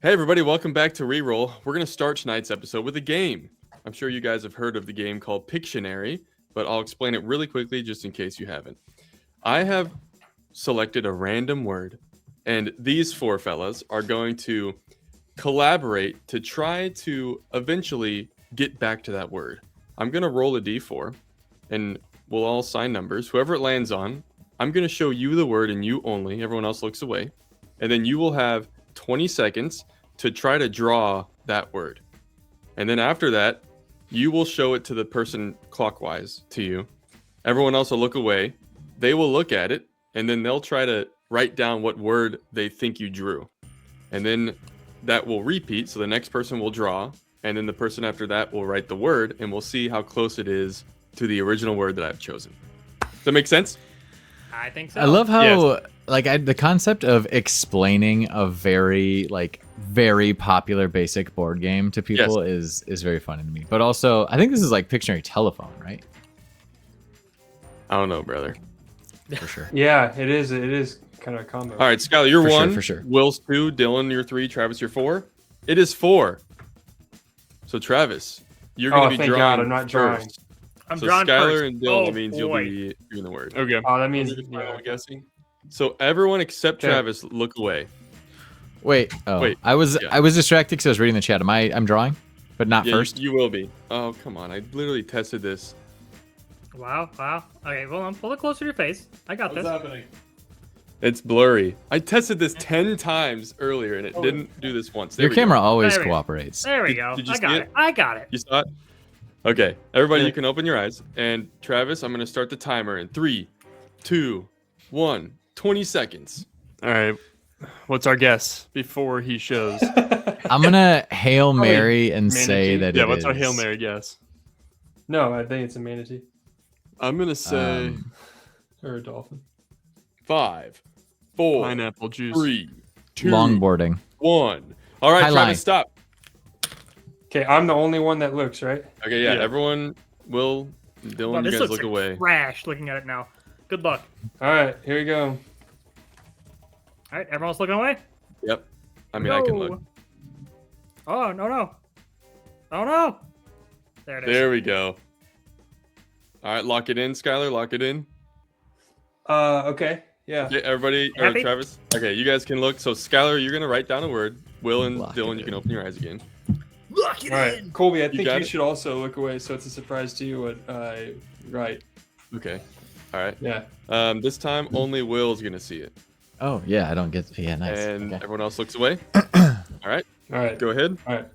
Hey everybody, welcome back to RERole. We're going to start tonight's episode with a game. I'm sure you guys have heard of the game called Pictionary, but I'll explain it really quickly just in case you haven't. I have selected a random word, and these four fellas are going to collaborate to try to eventually get back to that word. I'm going to roll a d4, and we'll all assign numbers. Whoever it lands on, I'm going to show you the word and you only. Everyone else looks away. And then you will have 20 seconds to try to draw that word. And then after that, you will show it to the person clockwise to you. Everyone else will look away. They will look at it, and then they'll try to write down what word they think you drew. And then that will repeat, so the next person will draw, and then the person after that will write the word, and we'll see how close it is to the original word that I've chosen. Does that make sense? I think so. I love how the concept of explaining a very popular basic board game to people is very funny to me. But also, I think this is like Pictionary telephone, right? I don't know, brother. For sure. Yeah, it is. It is kind of a combo. All right, Skylar, you're For sure, one. for sure. Will's two. Dylan, you're three. Travis, you're four. It is four. So Travis, you're going to be thank drawing God, I'm not drawing. first. I'm So drawing Skylar first. and Dylan Oh, means boy. you'll be doing the word. Okay. Oh, that means I'm guessing. So everyone except Okay. Travis, look away. Wait. Oh, Wait, I was yeah. I was distracted because I was reading the chat. I'm drawing, but not Yeah, first. You will be. Oh, come on. I literally tested this. Wow. Okay, well, pull it closer to your face. I got this. happening? It's blurry. I tested this 10 times earlier, and it didn't do this once. There Your we go. camera always There we go. cooperates. There we go. Did you I see got it? it. I got it. You saw it? Okay. Everybody, Yeah. you can open your eyes. And Travis, I'm going to start the timer in 3, 2, 1. 20 seconds. All right. What's our guess before he shows? I'm gonna Hail Mary and say manatee. that Yeah, it what's our is- Hail Mary guess? No, I think it's a manatee I'm gonna say or a dolphin. 5, 4, pineapple juice. 3, 2, longboarding. 1. All right, High Travis, line. stop. Okay, I'm the only one that looks right. Okay, yeah, Yeah. everyone will. Dylan, Well, you this guys looks look like away. trash looking at it now. Good luck. All right, here we go. All right, everyone's looking away? Yep. I mean, I can look. No. Oh, no. Oh, no. There it is. There we go. All right, lock it in, Skylar. Lock it in. Okay, yeah. Okay, everybody, or Happy? Travis. Okay, you guys can look. So, Skylar, you're gonna write down a word. Will and Lock Dylan, it you can in. open your eyes again. Lock it All right, Colby, I think got you it? should also look away, so it's a surprise to you what I write. Okay. All right. Yeah. This time, only Will's gonna see it, Oh yeah, I don't get. Yeah, nice. and Okay. everyone else looks away. All right, All right. go ahead. All right.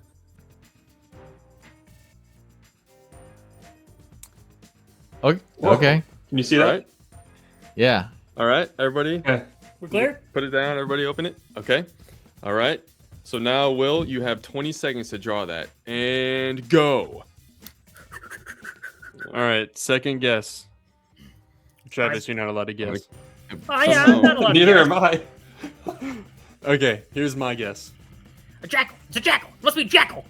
Okay. Whoa. Okay. Can you see All that? right. Yeah. All right, everybody, Yeah. We're clear? put it down. Everybody, open it. Okay. All right. So now, Will, you have 20 seconds to draw that, and go. All right. Second guess. Travis, you're not allowed to guess. Oh, yeah, I'm not allowed Neither to am I. Okay. Here's my guess. A jackal. It's a jackal. It must be a jackal.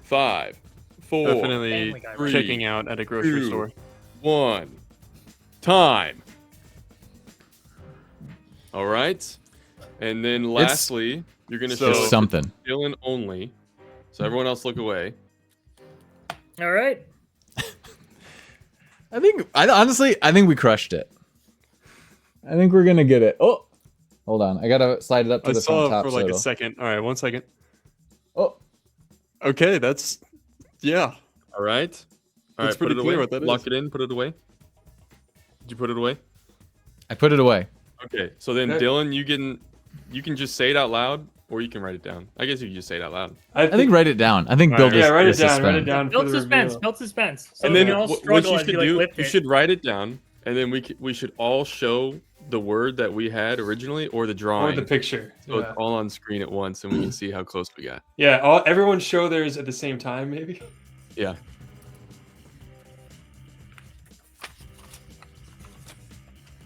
5, 4, Definitely Family Guy, right? checking out at a grocery 2, store. 1. Time. All right. And then lastly, you're going to So- show It's it something. to Dylan only. So everyone else look away. All right. Honestly, I think we crushed it. I think we're gonna get it. Oh, hold on. I gotta slide it up to I the saw front top. it for like so a it'll- second. All right. 1 second. Oh, Okay. That's yeah. All right. All It's right, put pretty it clear away. what that Lock is. it in, put it away. Did you put it away? I put it away. Okay. So then Okay. Dylan, you can just say it out loud or you can write it down. I guess you can just say it out loud. I think write it down. I think All build right. this. Yeah, write it the down. Write suspense. it down. Build for the suspense. reveal. Build suspense. So and we then can all what struggle you as should you, like, do, lift you it. should write it down and then we should all show the word that we had originally or the Or drawing. the picture. So Yeah. it's all on screen at once and we can see how close we got. Yeah. Everyone show theirs at the same time, maybe. Yeah.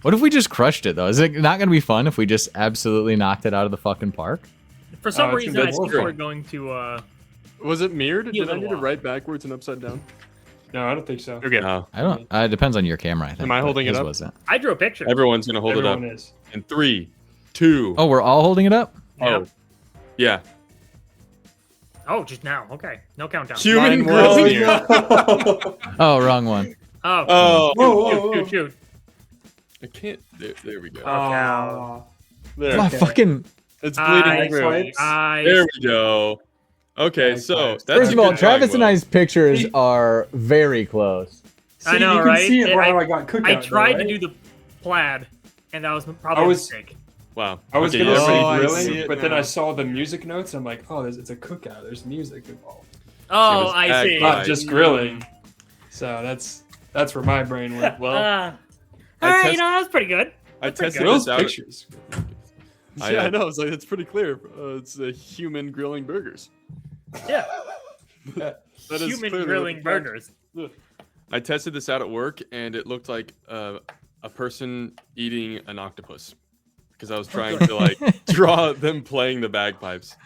What if we just crushed it though? Is it not gonna be fun if we just absolutely knocked it out of the fucking park? For some Oh, it's reason, gonna I be think more we're fun. going to. Was it mirrored? Be a Did I little need to off. write backwards and upside down? No, I don't think so. Okay. No. I don't. It depends on your camera. I think. Am I but holding it his up? Wasn't. I drew a picture. Everyone's gonna hold Everyone it up is. in 3, 2. Oh, we're all holding it up. Oh, yeah. Oh, just now. Okay. No countdown. Human Mine was- grilling. Oh, wrong one. Oh. Oh, Whoa, whoa, whoa. Shoot. I can't. There we go. Oh. There. My Okay. fucking. It's bleeding I- through. There we go. Okay, so that's First a of all, good Travis drawing, and Will. I's pictures are very close. I know, you can right? see it And how I got cookout. I tried though, to right? do the plaid, and that was probably I a was- mistake. Wow. I was Okay, gonna yeah, say I see grilling, it but then now. I saw the music notes. I'm like, oh, it's a cookout. There's music involved, Oh, was I see. Right. not just grilling. So that's where my brain went. Well, all I right, test- that was pretty good. I That's pretty tested good. Will's this out. pictures. Yeah, I know. It's like it's pretty clear. It's a human grilling burgers. Yeah. That is Human clearly grilling what the fact- burgers. I tested this out at work, and it looked like a person eating an octopus because I was trying to like draw them playing the bagpipes.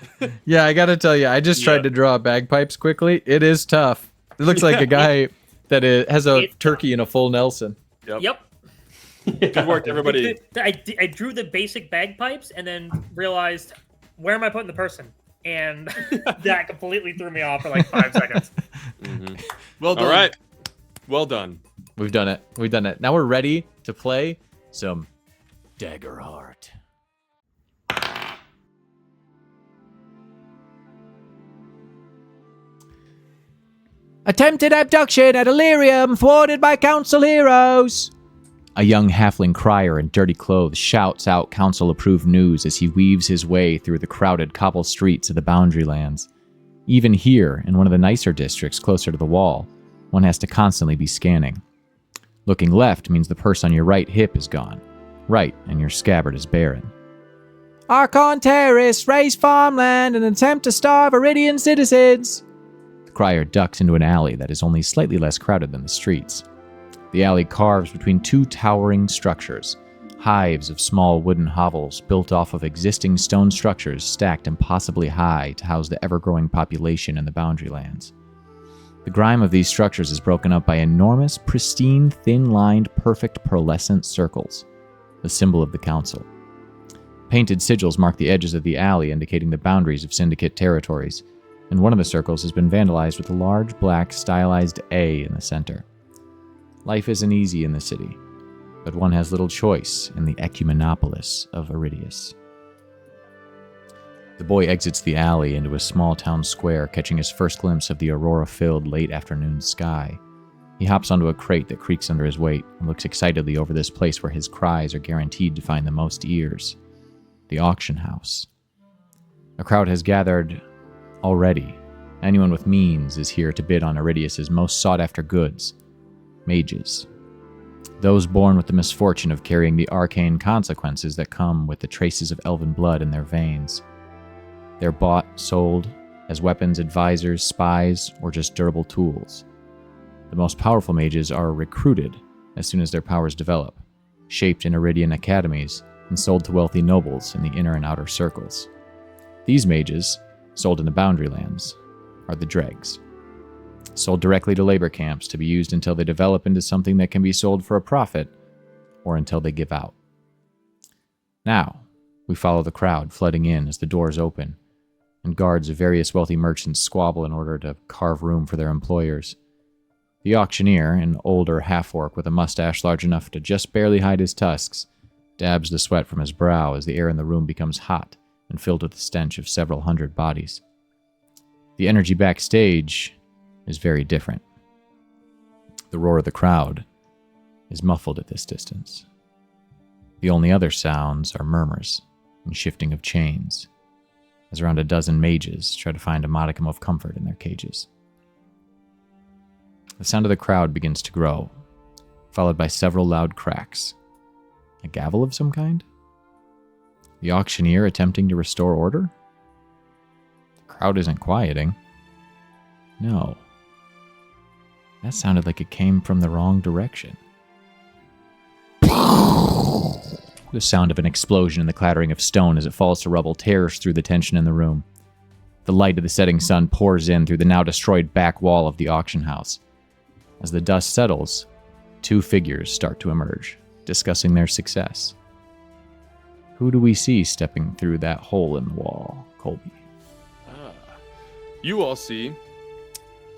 Yeah, I gotta tell you, I just tried to draw bagpipes quickly. It is tough. It looks like a guy that has a It's turkey in a full Nelson. Yep. Good work, everybody. I drew the basic bagpipes and then realized, where am I putting the person? And that completely threw me off for like 5 seconds. Mhm. Well done. All right. Well done. We've done it. We've done it. Now we're ready to play some Daggerheart. Attempted abduction at Illyrium thwarted by council heroes. A young halfling crier in dirty clothes shouts out council-approved news as he weaves his way through the crowded cobble streets of the Boundary Lands. Even here, in one of the nicer districts closer to the wall, one has to constantly be scanning. Looking left means the purse on your right hip is gone. Right, and your scabbard is barren. Archon terrorists raise farmland and attempt to starve Aeridian citizens. The crier ducks into an alley that is only slightly less crowded than the streets. The alley carves between two towering structures, hives of small wooden hovels built off of existing stone structures stacked impossibly high to house the ever-growing population in the Boundary Lands. The grime of these structures is broken up by enormous, pristine, thin-lined, perfect pearlescent circles, the symbol of the council. Painted sigils mark the edges of the alley, indicating the boundaries of Syndicate territories, and one of the circles has been vandalized with a large black stylized A in the center. Life isn't easy in the city, but one has little choice in the ecumenopolis of Aeridius. The boy exits the alley into a small town square, catching his first glimpse of the aurora-filled late afternoon sky. He hops onto a crate that creaks under his weight and looks excitedly over this place where his cries are guaranteed to find the most ears. The auction house. A crowd has gathered already. Anyone with means is here to bid on Aeridius' most sought-after goods. Mages. Those born with the misfortune of carrying the arcane consequences that come with the traces of elven blood in their veins. They're bought, sold, as weapons, advisors, spies, or just durable tools. The most powerful mages are recruited as soon as their powers develop, shaped in Iridian academies, and sold to wealthy nobles in the inner and outer circles. These mages, sold in the Boundary Lands, are the Dregs. Sold directly to labor camps to be used until they develop into something that can be sold for a profit, or until they give out. Now, we follow the crowd flooding in as the doors open, and guards of various wealthy merchants squabble in order to carve room for their employers. The auctioneer, an older half-orc with a mustache large enough to just barely hide his tusks, dabs the sweat from his brow as the air in the room becomes hot and filled with the stench of several hundred bodies. The energy backstage is very different. The roar of the crowd is muffled at this distance. The only other sounds are murmurs and shifting of chains, as around a dozen mages try to find a modicum of comfort in their cages. The sound of the crowd begins to grow, followed by several loud cracks. A gavel of some kind? The auctioneer attempting to restore order? The crowd isn't quieting. No. That sounded like it came from the wrong direction. The sound of an explosion and the clattering of stone as it falls to rubble tears through the tension in the room. The light of the setting sun pours in through the now destroyed back wall of the auction house. As the dust settles, 2 figures start to emerge, discussing their success. Who do we see stepping through that hole in the wall, Colby? You all see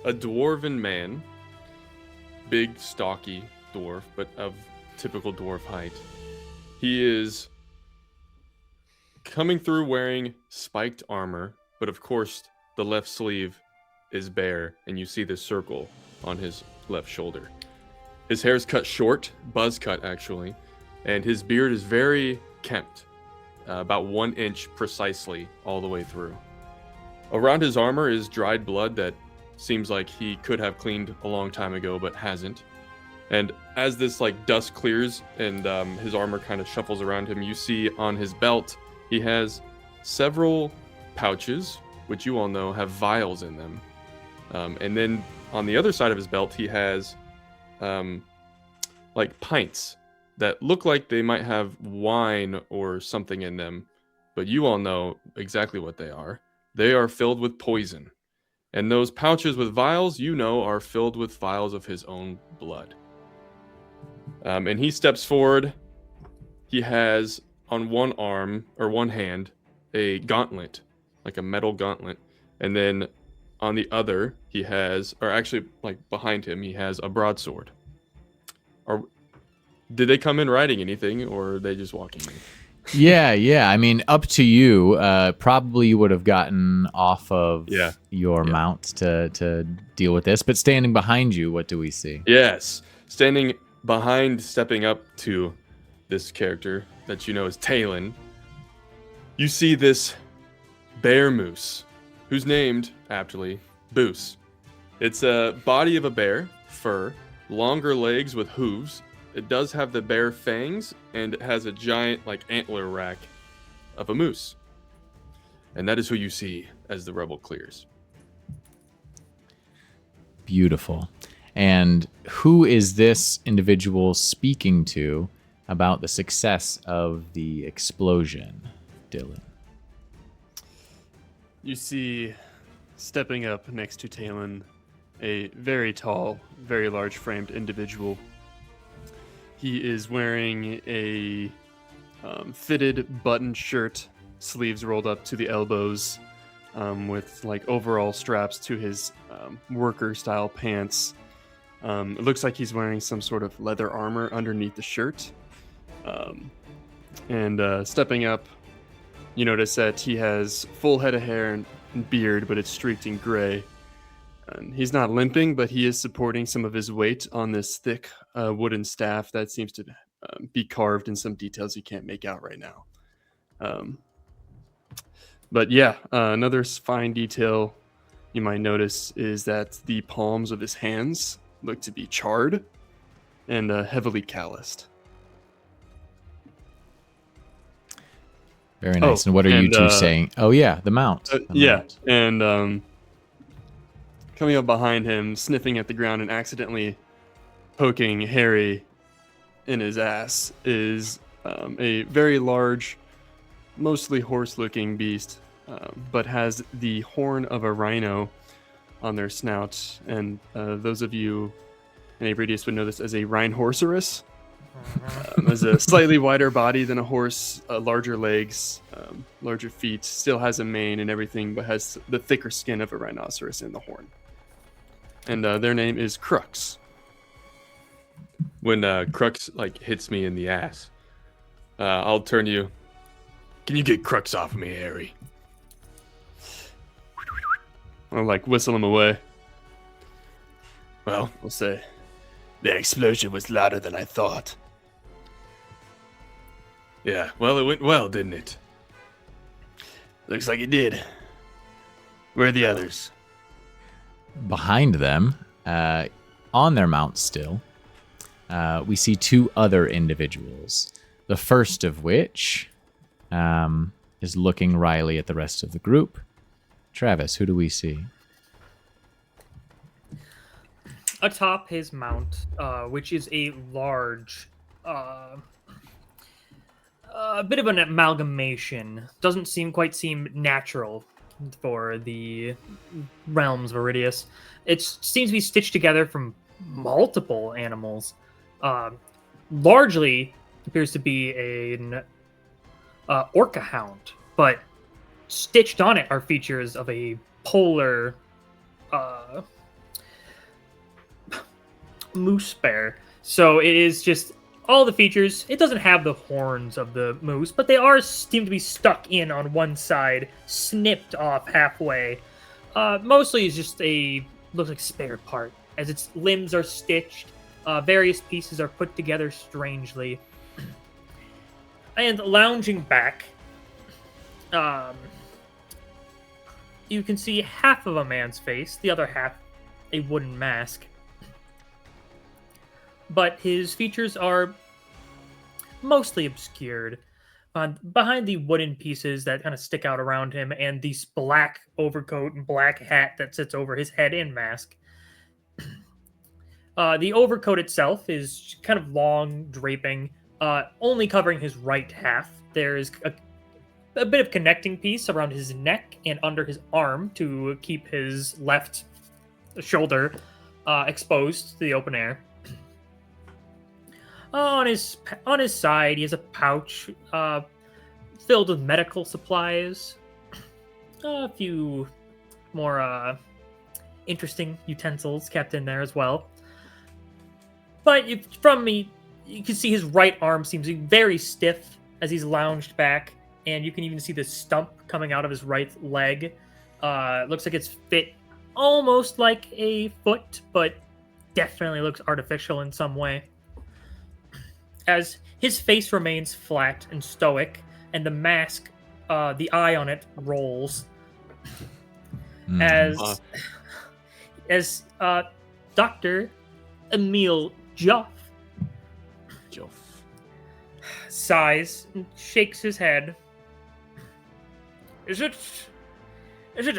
a dwarven man, big, stocky dwarf, but of typical dwarf height. He is coming through wearing spiked armor, but of course the left sleeve is bare, and you see this circle on his left shoulder. His hair is cut short, buzz cut actually, and his beard is very kempt, about 1 inch precisely all the way through. Around his armor is dried blood that seems like he could have cleaned a long time ago but hasn't. And as this like dust clears and his armor kind of shuffles around him, you see on his belt he has several pouches, which you all know have vials in them. And then on the other side of his belt he has like pints that look like they might have wine or something in them, but you all know exactly what they are. They are filled with poison. And those pouches with vials, you know, are filled with vials of his own blood. And he steps forward. He has on one arm, or one hand, a gauntlet, like a metal gauntlet. And then on the other, he has, or actually, like behind him, he has a broadsword. Did they come in riding anything, or are they just walking in? Yeah. I mean, up to you. Probably you would have gotten off of your mount to deal with this. But standing behind you, what do we see? Yes. Standing behind, stepping up to this character that you know is Talon, you see this bear moose, who's named, aptly, Boos. It's a body of a bear, fur, longer legs with hooves. It does have the bear fangs, and it has a giant, like, antler rack of a moose. And that is who you see as the rubble clears. Beautiful. And who is this individual speaking to about the success of the explosion, Dylan? You see, stepping up next to Talon, a very tall, very large-framed individual. He is wearing a fitted button shirt, sleeves rolled up to the elbows, with like overall straps to his worker-style pants. It looks like he's wearing some sort of leather armor underneath the shirt. And stepping up, you notice that he has full head of hair and beard, but it's streaked in gray. And he's not limping, but he is supporting some of his weight on this thick wooden staff that seems to be carved in some details you can't make out right now. But yeah, another fine detail you might notice is that the palms of his hands look to be charred and heavily calloused. Very nice. And what are you two saying? Oh, yeah, the mount. Mount. And coming up behind him, sniffing at the ground and accidentally poking Harry in his ass is a very large, mostly horse-looking beast, but has the horn of a rhino on their snout. And those of you in Aeridius would know this as a rhinoceros. Has a slightly wider body than a horse, larger legs, larger feet, still has a mane and everything, but has the thicker skin of a rhinoceros in the horn. And their name is Crux. When Crux like hits me in the ass, I'll turn to you. Can you get Crux off of me, Harry? I'll like whistle him away. Well, We'll say, the explosion was louder than I thought. yeah. Well, it went well, didn't it? Looks like it did. Where are the others? Behind them, on their mounts still, we see 2 other individuals. The first of which is looking wryly at the rest of the group. Travis, who do we see? Atop his mount, which is a large, a bit of an amalgamation. Doesn't quite seem natural for the realms of Aeridius. It seems to be stitched together from multiple animals. Largely appears to be an orca hound, but stitched on it are features of a polar moose bear. So it is just all the features. It doesn't have the horns of the moose, but they seem to be stuck in on one side, snipped off halfway. Mostly is just looks like spare part, as its limbs are stitched. Various pieces are put together strangely. And lounging back, you can see half of a man's face, the other half a wooden mask. But his features are mostly obscured behind the wooden pieces that kind of stick out around him and this black overcoat and black hat that sits over his head and mask. The overcoat itself is kind of long, draping, only covering his right half. There is a bit of connecting piece around his neck and under his arm to keep his left shoulder exposed to the open air. On his side, he has a pouch filled with medical supplies, a few more interesting utensils kept in there as well. But you can see his right arm seems to be very stiff as he's lounged back, and you can even see the stump coming out of his right leg. Looks like it's fit almost like a foot, but definitely looks artificial in some way. As his face remains flat and stoic, and the mask, the eye on it rolls. As Dr. Emil Joff sighs and shakes his head. Is it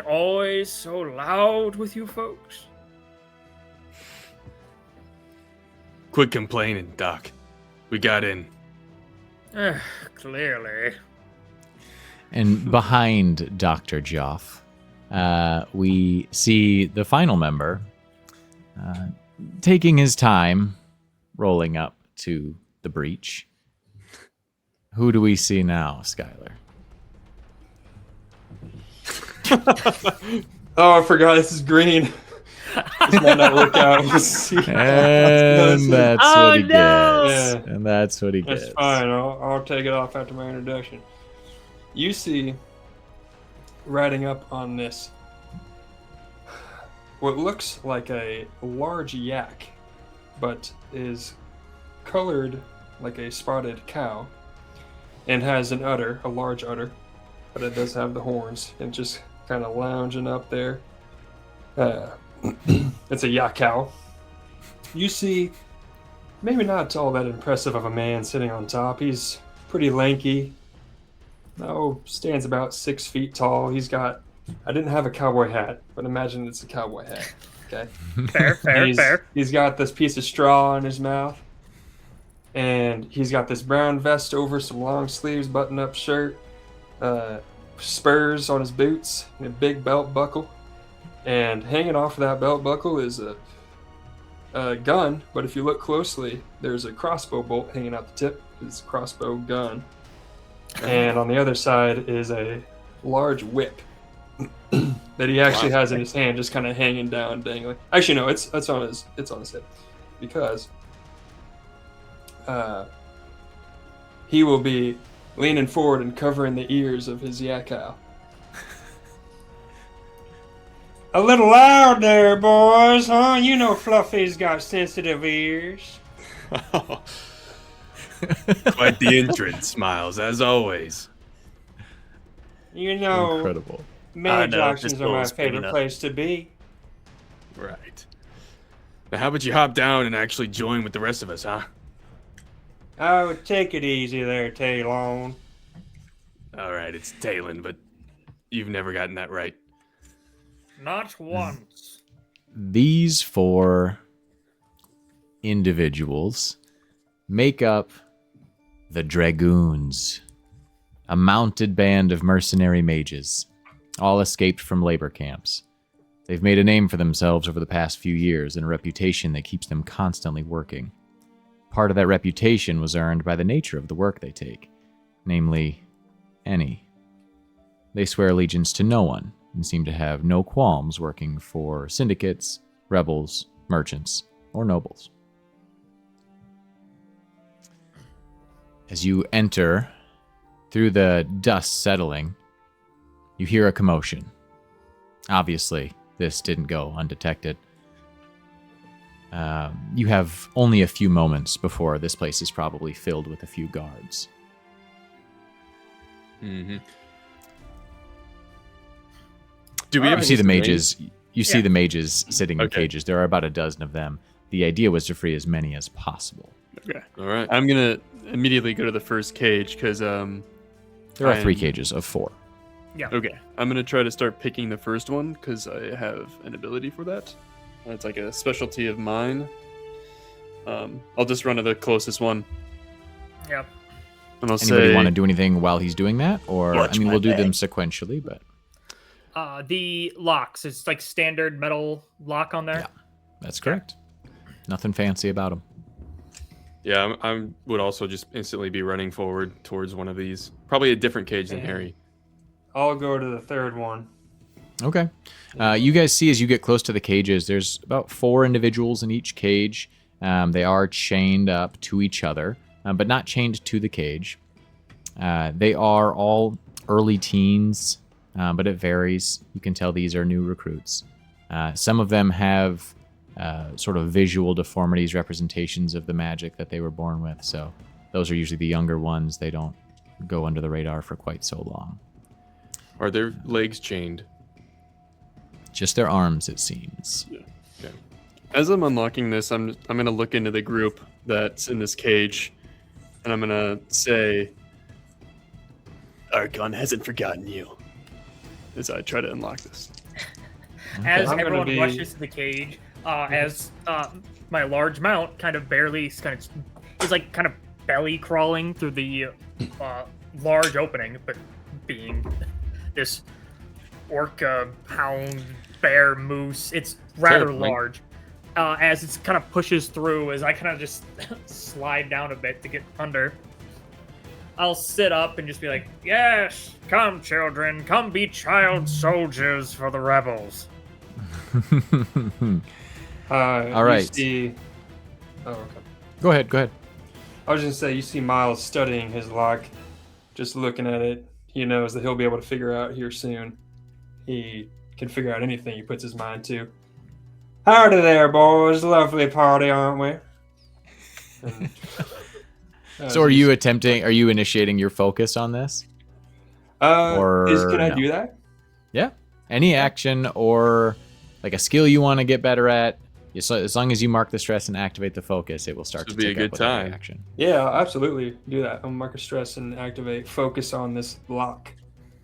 always so loud with you folks? Quit complaining, Doc. We got in. Clearly. And behind Dr. Joff, we see the final member taking his time, rolling up to the breach. Who do we see now, Skylar? Oh, I forgot this is green. This might not work out. And that's what he gets. Yeah. And that's what he gets. That's fine. I'll take it off after my introduction. You see, riding up on this, what looks like a large yak, but is colored like a spotted cow, and has an udder, a large udder, but it does have the horns, and just kind of lounging up there. It's a yak cow. You see, maybe not all that impressive of a man sitting on top. He's pretty lanky. Stands about 6 feet tall. He's got, I didn't have a cowboy hat, but imagine it's a cowboy hat. Okay. Fair. He's got this piece of straw in his mouth. And he's got this brown vest over some long sleeves, button-up shirt, spurs on his boots, and a big belt buckle. And hanging off of that belt buckle is a gun, but if you look closely, there's a crossbow bolt hanging out the tip. It's a crossbow gun. And on the other side is a large whip that he actually has in his hand, just kind of hanging down, dangling. Actually, no, it's on his head, because he will be leaning forward and covering the ears of his yak cow. A little loud there, boys, huh? You know Fluffy's got sensitive ears. Quite the entrance, Miles, as always. You know, Incredible. Mage auctions are my favorite place to be. Right. Now, how about you hop down and actually join with the rest of us, huh? Oh, take it easy there, Talon. All right, it's Talon, but you've never gotten that right. Not once. These 4 individuals make up the Dregoons, a mounted band of mercenary mages, all escaped from labor camps. They've made a name for themselves over the past few years and a reputation that keeps them constantly working. Part of that reputation was earned by the nature of the work they take, namely, any. They swear allegiance to no one and seem to have no qualms working for syndicates, rebels, merchants, or nobles. As you enter, through the dust settling, you hear a commotion. Obviously, this didn't go undetected. You have only a few moments before this place is probably filled with a few guards. Mm-hmm. Do we You ever see the use mages. You see Yeah. the mages sitting in Okay. cages. There are about a dozen of them. The idea was to free as many as possible. Okay. All right. I'm gonna immediately go to the first cage because There are 3 I'm- cages of 4. okay, I'm gonna try to start picking the first one because I have an ability for that. It's like a specialty of mine. I'll just run to the closest one Yeah. and I'll Anybody say, want to do anything while he's doing that? Or, Watch I mean, my we'll do them back. sequentially, but The locks. It's like standard metal lock on there. Yeah. that's correct. Nothing fancy about them. Yeah, I would also just instantly be running forward towards one of these. Probably a different cage than Okay. Harry. I'll go to the third one. Okay. You guys see as you get close to the cages, there's about 4 individuals in each cage. They are chained up to each other, but not chained to the cage. They are all early teens, but it varies. You can tell these are new recruits. Some of them have sort of visual deformities, representations of the magic that they were born with. So those are usually the younger ones. They don't go under the radar for quite so long. Are their legs chained? Just their arms, it seems. as I'm unlocking this, I'm gonna look into the group that's in this cage, and I'm gonna say, Archon hasn't forgotten you, as I try to unlock this. As I'm gonna everyone be- rushes to the cage, as my large mount kind of is like kind of belly crawling through the large opening, but being this orca, hound, bear, moose, it's rather Terrifying. large. As it kind of pushes through, as I kind of just slide down a bit to get under, I'll sit up and just be like, "Yes, come, children, come be child soldiers for the rebels." All right. You see... Oh, okay. Go ahead. I was just gonna say, you see Miles studying his lock, just looking at it. He knows that he'll be able to figure out here soon. He can figure out anything he puts his mind to. Howdy there, boys. Lovely party, aren't we? And, So are you initiating your focus on this? or Can I no? do that? Yeah. Any action or like a skill you want to get better at, as long as you mark the stress and activate the focus, it will start This to would be a tick good up with every time. action. Yeah, I'll absolutely do that. I'll mark a stress and activate focus on this lock.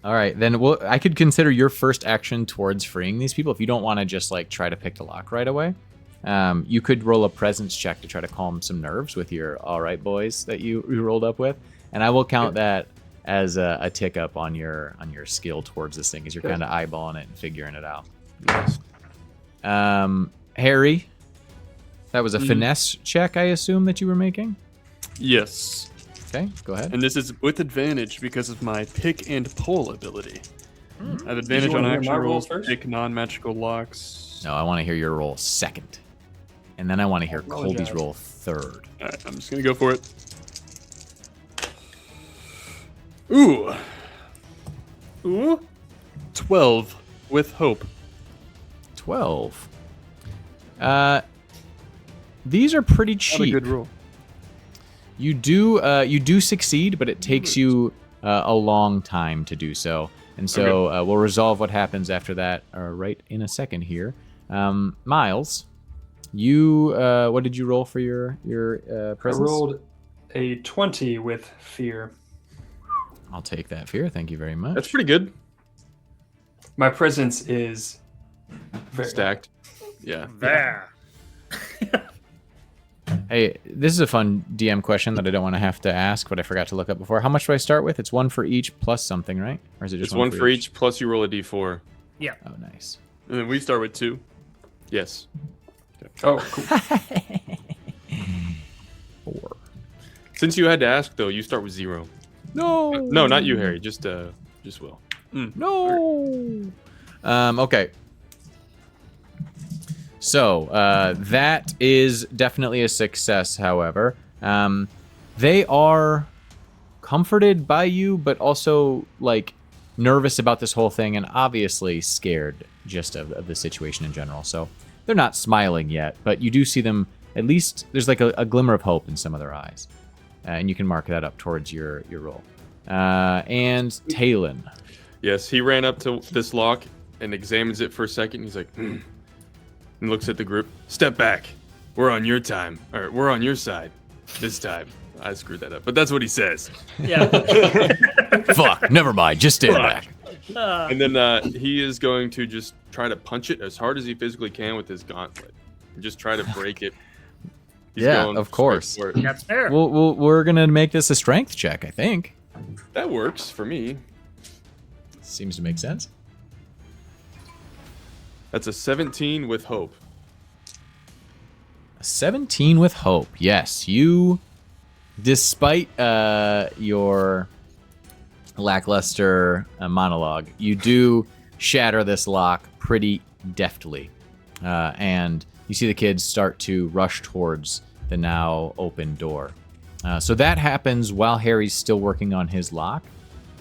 All right, then I could consider your first action towards freeing these people if you don't want to just like try to pick the lock right away. You could roll a presence check to try to calm some nerves with your all right boys that you rolled up with, and I will count that as a tick up on your skill towards this thing as you're Good. kind of eyeballing it and figuring it out. Nice. Harry, that was a finesse check, I assume, that you were making. Yes, Okay, go ahead. and this is with advantage because of my pick and pull ability. I have Did you advantage on wanna hear action my roll rolls, first? pick non-magical locks. No, I want to hear your roll second, and then I want to hear Colby's apologize. roll third. All right, I'm just gonna go for it. Ooh, Ooh, 12 with hope. 12. These are pretty Not a cheap. good roll. You do succeed, but it takes you a long time to do so. And so we'll resolve what happens after that right in a second here. Miles, you what did you roll for your I presence? rolled a 20 with fear. I'll take that fear. Thank you very much. That's pretty good. My presence is very Stacked. Yeah. there. Hey, this is a fun DM question that I don't want to have to ask, but I forgot to look up before. How much do I start with? It's 1 for each plus something, right? Or is it just It's one for each, plus you roll a d4. Yeah. Oh, nice. And then we start with 2. Yes. Oh, cool. 4. Since you had to ask, though, you start with 0. No. No, not you, Harry. Just Will. No. Okay. So that is definitely a success. However, they are comforted by you, but also like nervous about this whole thing, and obviously scared just of the situation in general. So they're not smiling yet, but you do see them. At least there's like a glimmer of hope in some of their eyes, and you can mark that up towards your roll. And Talon. Yes, he ran up to this lock and examines it for a second. He's like, and looks at the group. Step back. We're on your time, or we're on your side this time. I screwed that up, but that's what he says. Yeah. Fuck. Never mind. Just stand back. And then he is going to just try to punch it as hard as he physically can with his gauntlet, and just try to break it. He's Yeah, going of straight course. for it. That's fair. We're gonna make this a strength check, I think. That works for me. Seems to make sense. That's a 17 with hope. A 17 with hope. Yes, you, despite your lackluster monologue, you do shatter this lock pretty deftly. And you see the kids start to rush towards the now open door. So that happens while Harry's still working on his lock.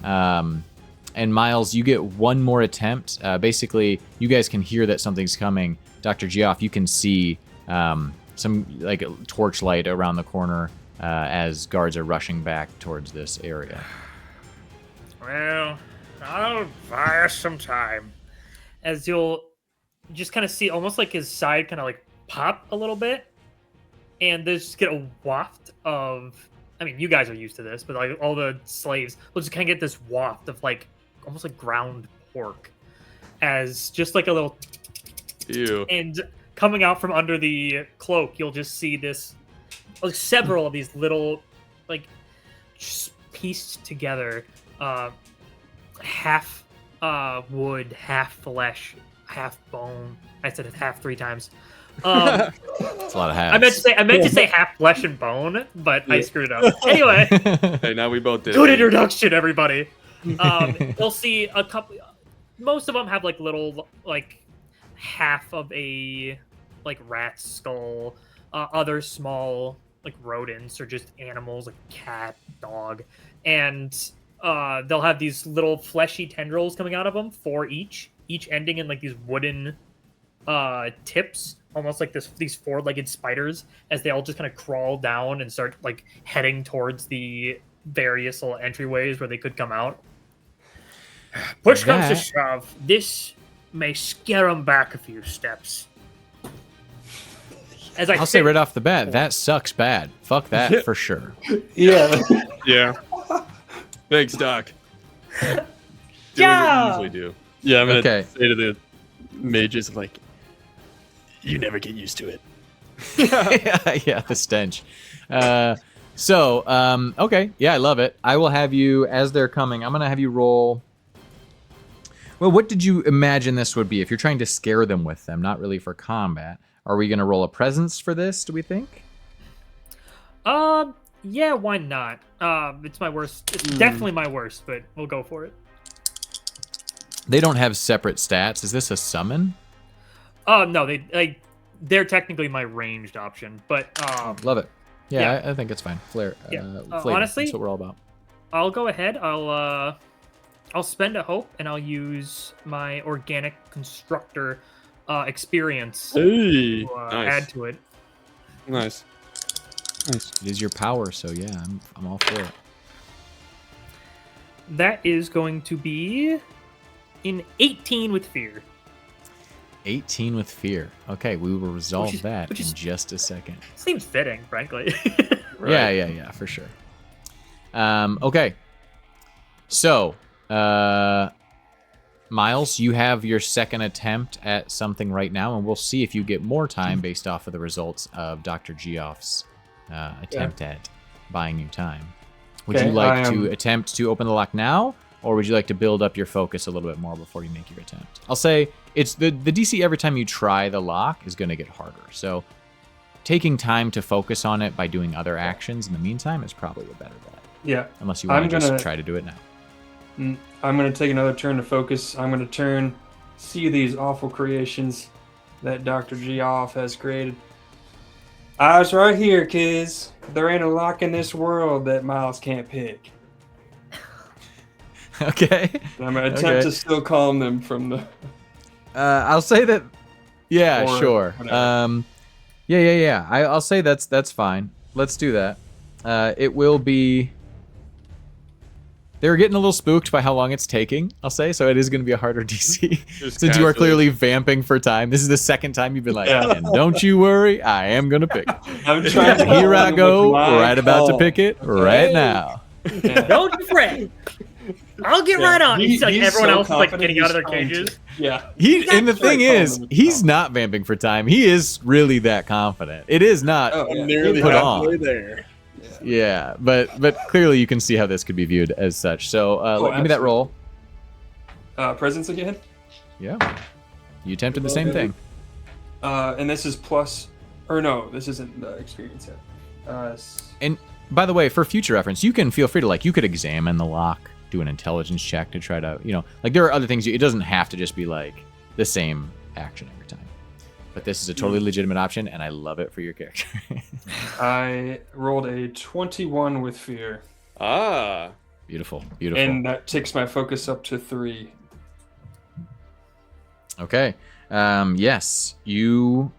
And Miles, you get one more attempt. Basically, you guys can hear that something's coming. Dr. Geoff, you can see some like torchlight around the corner as guards are rushing back towards this area. Well, I'll buy us some time. As you'll just kind of see almost like his side kind of like pop a little bit. And there's just get a waft of, I mean, you guys are used to this, but like all the slaves will just kind of get this waft of like almost like ground pork as just like a little. Ew. And coming out from under the cloak, you'll just see this, like several of these little, like, just pieced together, half wood, half flesh, half bone. I said it half 3 times. It's a lot of halves. I meant to say half flesh and bone, but I screwed up. Anyway, Hey, now we both did. good introduction, everybody. You'll see a couple. Most of them have like little, like half of a like rat skull. Other small like rodents or just animals like cat, dog, and they'll have these little fleshy tendrils coming out of them, 4 each ending in like these wooden tips, almost like these 4-legged spiders, as they all just kind of crawl down and start like heading towards the various little entryways where they could come out. Push comes to shove, this may scare them back a few steps. As I'll say right off the bat, that sucks bad. Fuck that for sure. Yeah. Yeah. Thanks, Doc. Doing Yeah. what you usually do. Yeah, I'm gonna Okay. say to the mages, like, you never get used to it. Yeah, the stench. Okay. Yeah, I love it. I will have you, as they're coming, I'm going to have you roll. Well, what did you imagine this would be? If you're trying to scare them with them, not really for combat, are we going to roll a presence for this, do we think? Yeah, why not? It's my worst. It's definitely my worst, but we'll go for it. They don't have separate stats. Is this a summon? No, they're technically my ranged option, but Love it. Yeah, Yeah. I think it's fine. Flavor. Honestly, that's what we're all about. I'll go ahead. I'll spend a hope and I'll use my organic constructor experience Hey, to nice. add to it. nice. Nice. It is your power, so yeah, I'm all for it. That is going to be in 18 with fear. 18 with fear. Okay, we will resolve Which that is- in just a second. Seems fitting, frankly. Right. Yeah, for sure. Okay. So, Miles, you have your second attempt at something right now, and we'll see if you get more time based off of the results of Dr. Geoff's attempt at buying you time. Would Okay, you like I to attempt to open the lock now, or would you like to build up your focus a little bit more before you make your attempt? I'll say it's the DC every time you try the lock is going to get harder. So taking time to focus on it by doing other actions in the meantime is probably a better bet. Yeah. Unless you want to just try to do it now. I'm going to take another turn to focus. I'm going to see these awful creations that Dr. Geoff has created. I was right here, kids. There ain't a lock in this world that Miles can't pick. Okay. And I'm going to attempt to still calm them from the... I'll say that... Yeah, Or sure. whatever. Yeah. I'll say that's fine. Let's do that. It will be... They're getting a little spooked by how long it's taking, I'll say, so it is going to be a harder DC. Since you are clearly vamping for time. This is the second time you've been like, and don't you worry, I am going to pick it. I'm trying to Here I go, right about to pick it, right now. Yeah. Don't you fret. I'll get right on. He's like everyone else is like getting out of their cages. Yeah. And the thing is, he's not vamping for time. He is really that confident. It is not Nearly put halfway on. there. Yeah, but clearly you can see how this could be viewed as such. So give me that roll. Presence again? Yeah. You attempted the same thing. And this is plus... Or no, this isn't the experience yet. And by the way, for future reference, you can feel free to, you could examine the lock, do an intelligence check to try to, there are other things. It doesn't have to just be, the same action every time. But this is a totally legitimate option, and I love it for your character. I rolled a 21 with fear. Ah. Beautiful. And that takes my focus up to 3. Okay. Yes, you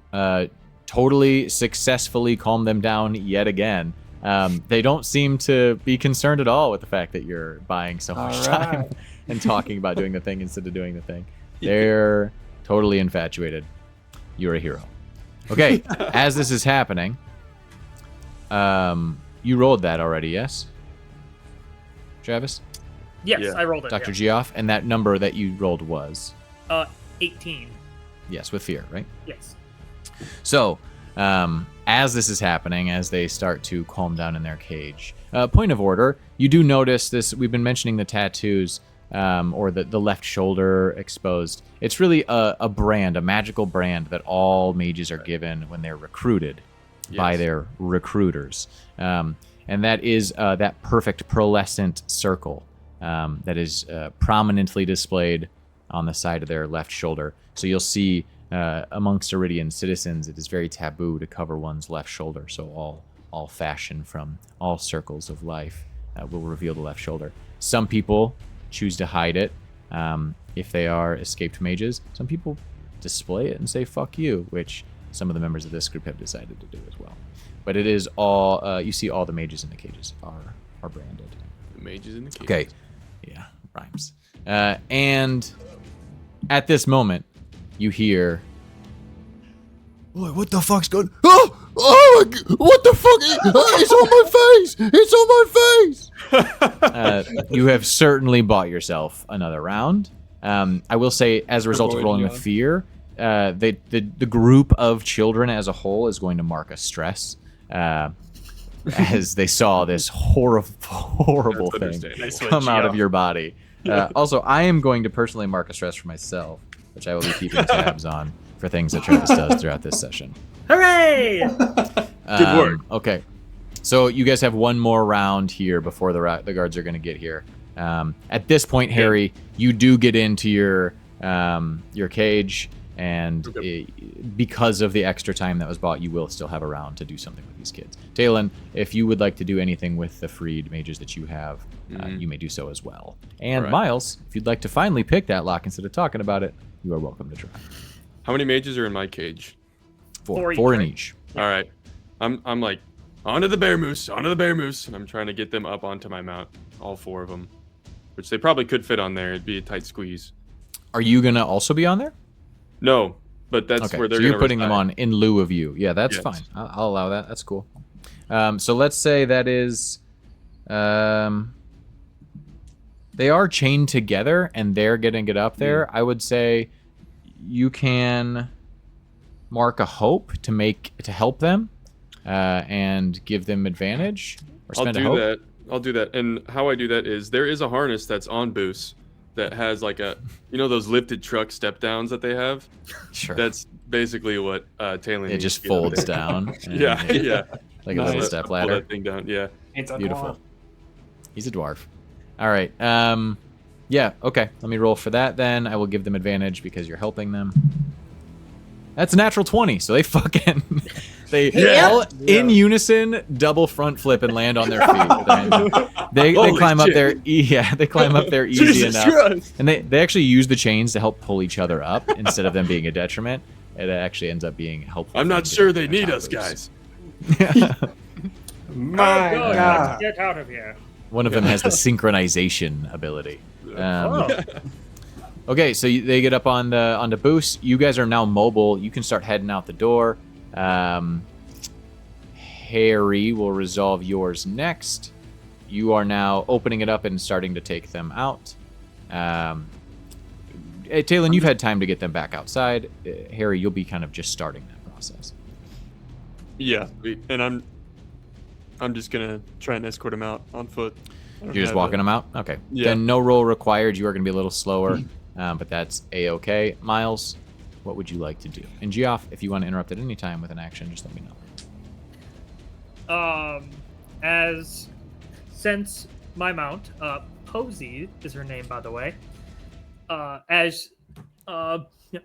totally successfully calm them down yet again. They don't seem to be concerned at all with the fact that you're buying so much time and talking about doing the thing instead of doing the thing. They're totally infatuated. You're a hero. Okay, as this is happening, you rolled that already, yes? Travis? Yes, Yeah. I rolled it. Dr. Geoff, and that number that you rolled was? 18. Yes, with fear, right? Yes. So, as this is happening, as they start to calm down in their cage, point of order, you do notice this, we've been mentioning the tattoos, or the left shoulder exposed. It's really a brand, a magical brand that all mages are given when they're recruited by their recruiters. And that is that perfect pearlescent circle that is prominently displayed on the side of their left shoulder. So you'll see amongst Iridian citizens, it is very taboo to cover one's left shoulder. So all fashion from all circles of life will reveal the left shoulder. Some people choose to hide it if they are escaped mages. Some people display it and say fuck you, which some of the members of this group have decided to do as well. But it is all you see all the mages in the cages are branded. The mages in the cages. Okay. Yeah, rhymes. And at this moment you hear, boy, what the fuck's going Oh my God, what the fuck? It's on my face! It's on my face! You have certainly bought yourself another round. I will say, as a result of rolling with fear, the group of children as a whole is going to mark a stress as they saw this horrible thing come out of your body. Also, I am going to personally mark a stress for myself, which I will be keeping tabs on for things that Travis does throughout this session. Hooray! Good work. Okay, so you guys have one more round here before the guards are going to get here. At this point, Harry, you do get into your cage, and because of the extra time that was bought, you will still have a round to do something with these kids. Talon, if you would like to do anything with the freed mages that you have, you may do so as well. And Right. Miles, if you'd like to finally pick that lock instead of talking about it, you are welcome to try. How many mages are in my cage? Four each, Four in right? each. All right. I'm like, onto the bear moose, and I'm trying to get them up onto my mount, all 4 of them, which they probably could fit on there. It'd be a tight squeeze. Are you gonna also be on there? No, but that's Okay, where they're so you're gonna putting them reside. on in lieu of you. Yeah, that's Yes. fine. I'll allow that. That's cool. So let's say that is, they are chained together and they're gonna get up there. I would say you can mark a hope to help them, and give them advantage, or I'll spend a do hope. that. I'll do that. And how I do that is there is a harness that's on Boost that has like those lifted truck step downs that they have. Sure. That's basically what Taylor. It just folds down. and Yeah, it- yeah. Like a little step Pull ladder. that thing down. Yeah. It's a Beautiful. dwarf. He's a dwarf. All right. Yeah. Okay. Let me roll for that then. I will give them advantage because you're helping them. That's a natural 20. So they fucking all in unison double front flip and land on their feet. They Holy climb up shit. there. Yeah, they climb up there easy Jesus enough. Christ. And they actually use the chains to help pull each other up instead of them being a detriment. It actually ends up being helpful. I'm for not them sure getting they on need top us, of guys. My Good, God. let's get out of here. One of them has the synchronization ability. Oh. Okay, so they get up on the boost. You guys are now mobile. You can start heading out the door. Harry will resolve yours next. You are now opening it up and starting to take them out. Talon, you've had time to get them back outside. Harry, you'll be kind of just starting that process. Yeah, Sweet. and I'm just gonna try and escort him out on foot. You're just walking them out? Okay. Yeah. Then no roll required. You are going to be a little slower, but that's A-okay. Miles, what would you like to do? And Geoff, if you want to interrupt at any time with an action, just let me know. Since my mount, Posey is her name, by the way.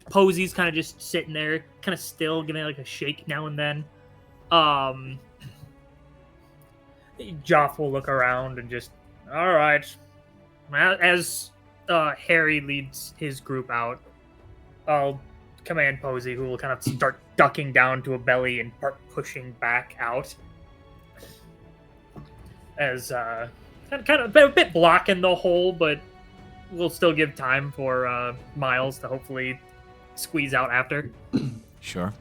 Posey's kind of just sitting there, kind of still, giving like a shake now and then. Joff will look around and just, all right. As Harry leads his group out, I'll command Posey, who will kind of start ducking down to a belly and start pushing back out. As kind of a bit blocking the hole, but we'll still give time for Miles to hopefully squeeze out after. Sure.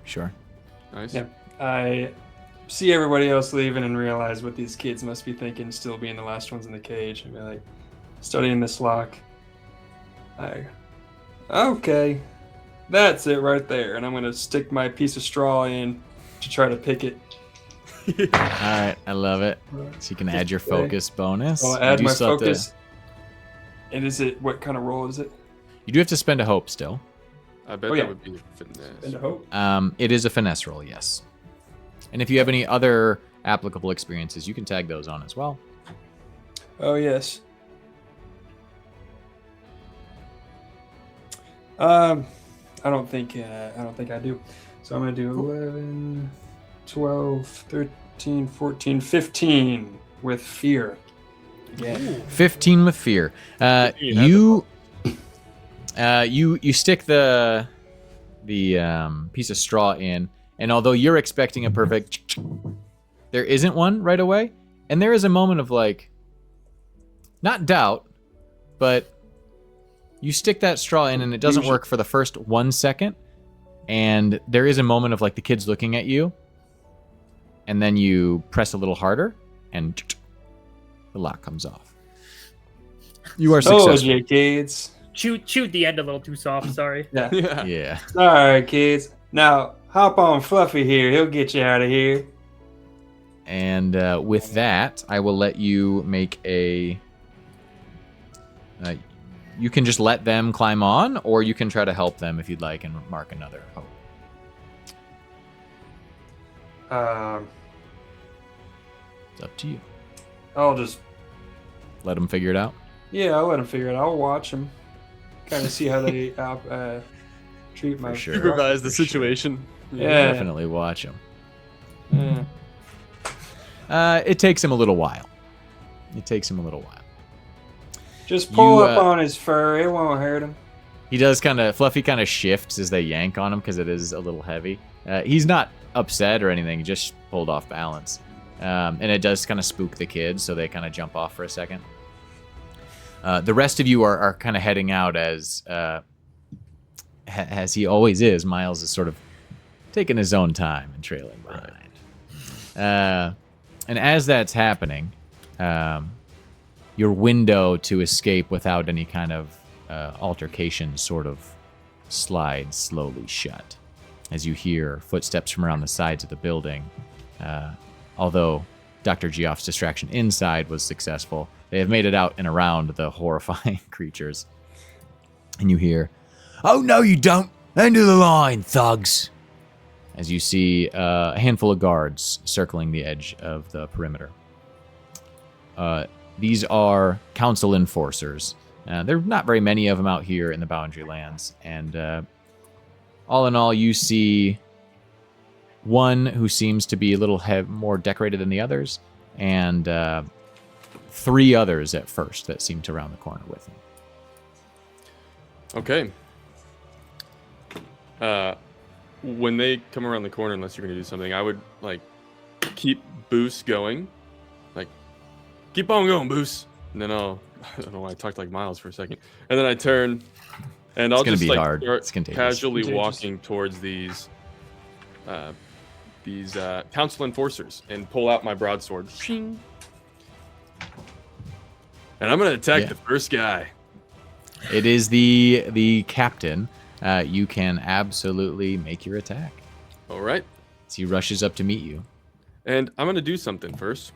Nice. Yeah. I see everybody else leaving and realize what these kids must be thinking, still being the last ones in the cage. And be like, studying this lock. Okay. That's it right there. And I'm going to stick my piece of straw in to try to pick it. All right, I love it. So you can add your focus bonus. I'll You add do my still have to- focus. And is it, what kind of roll is it? You do have to spend a hope still. I bet Oh, yeah. that would be finesse. And a hope? It is a finesse roll, yes. And if you have any other applicable experiences, you can tag those on as well. Oh, yes. I don't think I do. So I'm going to do 11, 12, 13, 14, 15 with fear. Yeah. 15 with fear. You stick the piece of straw in, and although you're expecting a perfect, there isn't one right away, and there is a moment of like, not doubt, but you stick that straw in and it doesn't work for the first 1 second, and there is a moment of like the kids looking at you, and then you press a little harder, and the lock comes off. You are Told successful. you, kids. Chewed the end a little too soft, sorry. Yeah. Yeah. Yeah. All right, kids. Now, hop on Fluffy here. He'll get you out of here. And with that, I will let you make a... you can just let them climb on, or you can try to help them if you'd like and mark another hope. It's up to you. I'll just, Let them figure it out. yeah, I'll let them figure it out. I'll watch them. Kind of see how they treat my... For sure. Supervise the For sure. situation. Yeah. Definitely watch them. Yeah. It takes him a little while. Just pull You, up on his fur. It won't hurt him. He does Fluffy kind of shifts as they yank on him because it is a little heavy. He's not upset or anything, he just pulled off balance. And it does kind of spook the kids, so they kind of jump off for a second. The rest of you are kind of heading out as he always is. Miles is sort of taking his own time and trailing behind. And as that's happening, your window to escape without any kind of altercation sort of slides slowly shut as you hear footsteps from around the sides of the building. Although Dr. Geoff's distraction inside was successful. They have made it out and around the horrifying creatures. And you hear, "Oh, no, you don't! End of the line, thugs!" As you see a handful of guards circling the edge of the perimeter. These are council enforcers. There are not very many of them out here in the Boundary Lands. And all in all, you see one who seems to be a little more decorated than the others, and 3 others at first that seem to round the corner with him. Okay. When they come around the corner, unless you're going to do something, I would, like, keep Boos going. Like, keep on going, Boos. And then I don't know why I talked like Miles for a second. And then I turn, and I'll just, like, hard. start casually walking towards these council enforcers and pull out my broadsword. Shing. And I'm going to attack the first guy. It is the captain. You can absolutely make your attack. All right. So he rushes up to meet you. And I'm going to do something first.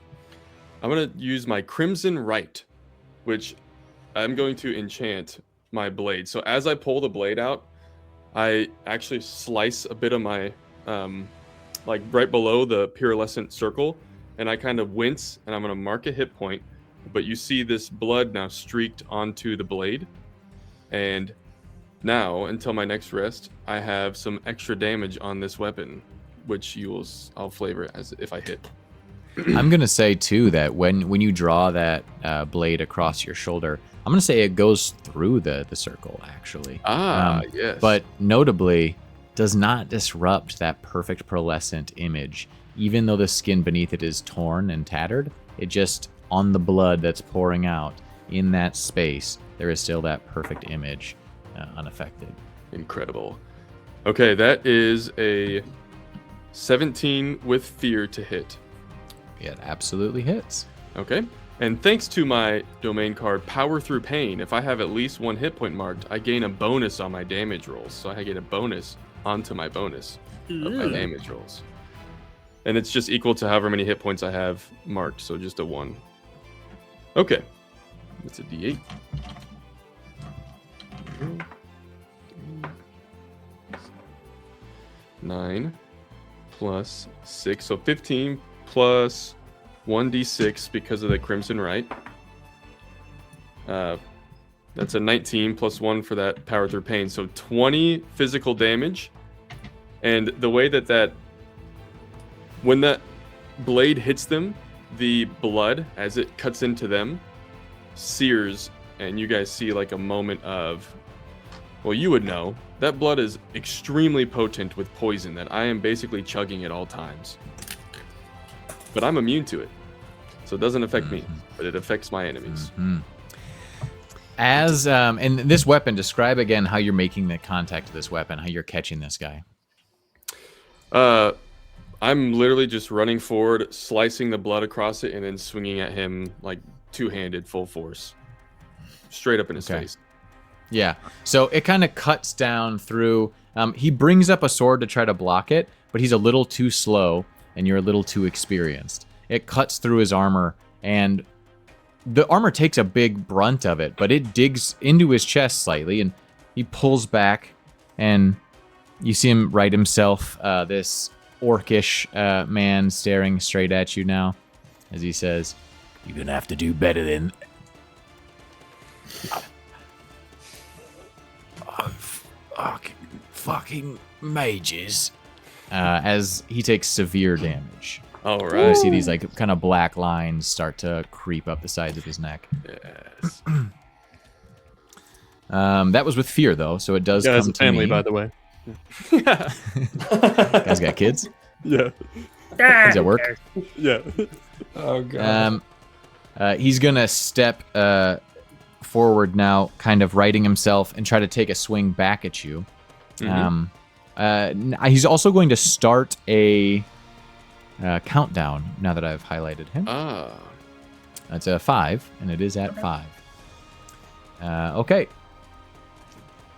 I'm going to use my Crimson Right, which I'm going to enchant my blade. So as I pull the blade out, I actually slice a bit of my, like right below the pearlescent circle, and I kind of wince, and I'm going to mark a hit point. But you see this blood now streaked onto the blade. And now, until my next rest, I have some extra damage on this weapon, which I'll flavor as if I hit. I'm gonna say too that when you draw that blade across your shoulder, I'm gonna say it goes through the circle actually. Yes. But notably, does not disrupt that perfect pearlescent image. Even though the skin beneath it is torn and tattered, it just on the blood that's pouring out in that space, there is still that perfect image, unaffected. Incredible. Okay, that is a 17 with fear to hit. It absolutely hits. Okay. And thanks to my domain card, Power Through Pain, if I have at least 1 hit point marked, I gain a bonus on my damage rolls. So I get a bonus onto my bonus of my damage rolls. And it's just equal to however many hit points I have marked, so just a 1. Okay. That's a D8. 9 plus 6, so 15 plus 1d6 because of the Crimson Right. That's a 19 plus 1 for that Power Through Pain, so 20 physical damage. And the way that when that blade hits them, the blood, as it cuts into them, sears, and you guys see like a moment of, well, you would know, that blood is extremely potent with poison that I am basically chugging at all times. But I'm immune to it. So it doesn't affect me, but it affects my enemies. As, and this weapon, describe again how you're making the contact to this weapon, how you're catching this guy. I'm literally just running forward, slicing the blood across it, and then swinging at him like two-handed, full force. Straight up in his face. Yeah, so it kind of cuts down through. He brings up a sword to try to block it, but he's a little too slow, and you're a little too experienced. It cuts through his armor, and the armor takes a big brunt of it, but it digs into his chest slightly, and he pulls back, and you see him right himself, this orcish man staring straight at you now, as he says, "You're gonna have to do better than... fucking mages." As he takes severe damage. All right. You see these like kind of black lines start to creep up the sides of his neck. Yes. That was with fear though, so it does come to family, me. by the way. Guys got kids? Yeah. Does it work? Yeah. Oh god. He's gonna step forward now, kind of righting himself, and try to take a swing back at you. He's also going to start a countdown now that I've highlighted him. That's a 5, and it is at 5. Okay.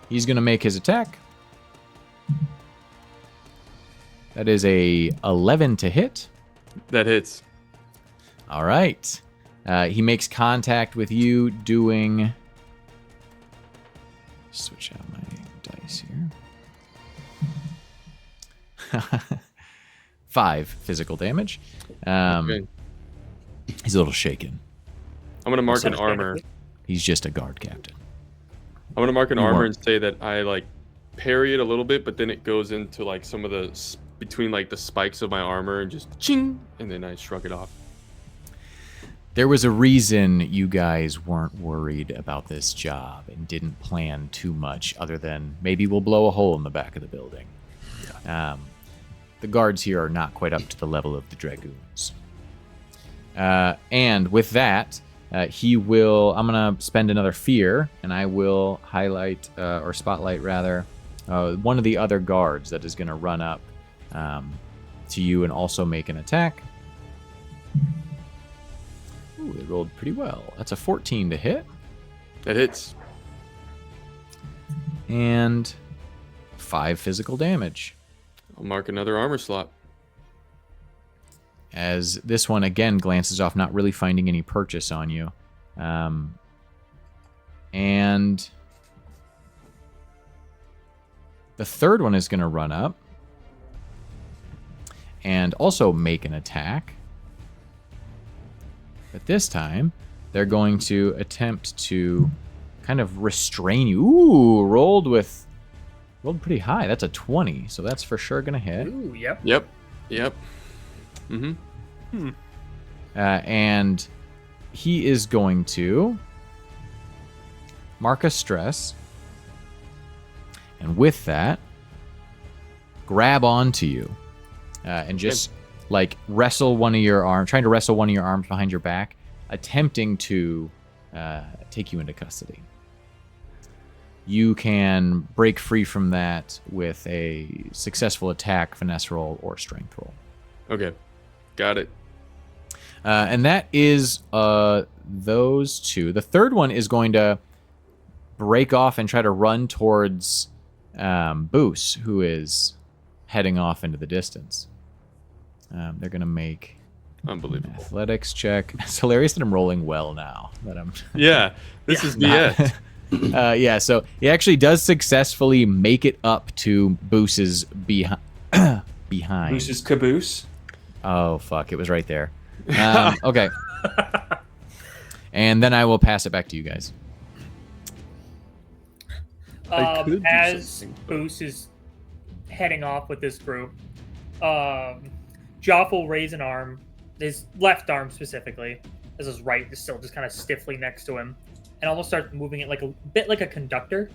He's going to make his attack. That is a 11 to hit. That hits. All right. He makes contact with you doing... Switch out my dice here. 5 physical damage. Okay. He's a little shaken. I'm gonna mark an Sounds armor. good. He's just a guard captain. I'm gonna mark an You armor weren't. and say that I like parry it a little bit, but then it goes into like some of the between like the spikes of my armor and just ching, and then I shrug it off. There was a reason you guys weren't worried about this job and didn't plan too much other than maybe we'll blow a hole in the back of the building. The guards here are not quite up to the level of the Dregoons. And with that, he will... I'm going to spend another fear, and I will highlight, or spotlight rather, one of the other guards that is going to run up to you and also make an attack. Ooh, they rolled pretty well. That's a 14 to hit. That hits. And 5 physical damage. I'll mark another armor slot. As this one again glances off, not really finding any purchase on you. And the third one is going to run up and also make an attack. But this time, they're going to attempt to kind of restrain you. Ooh, rolled pretty high. That's a 20, so that's for sure going to hit. Ooh, yep. Yep. Mm-hmm. And he is going to mark a stress. And with that, grab onto you. And just like wrestle one of your arms, trying to wrestle one of your arms behind your back, attempting to take you into custody. You can break free from that with a successful attack, finesse roll, or strength roll. Okay. Got it. And that is those two. The third one is going to break off and try to run towards Boos, who is heading off into the distance. They're going to make an Unbelievable. athletics check. It's hilarious that I'm rolling well now. That I'm Yeah. This is BS. yeah, so he actually does successfully make it up to Boos's behind. Moose's caboose. Oh, fuck. It was right there. Okay. And then I will pass it back to you guys. I could do As something, but- Boos is heading off with this group, Joff will raise an arm, his left arm specifically, as his right is still just kind of stiffly next to him, and almost start moving it like a bit like a conductor.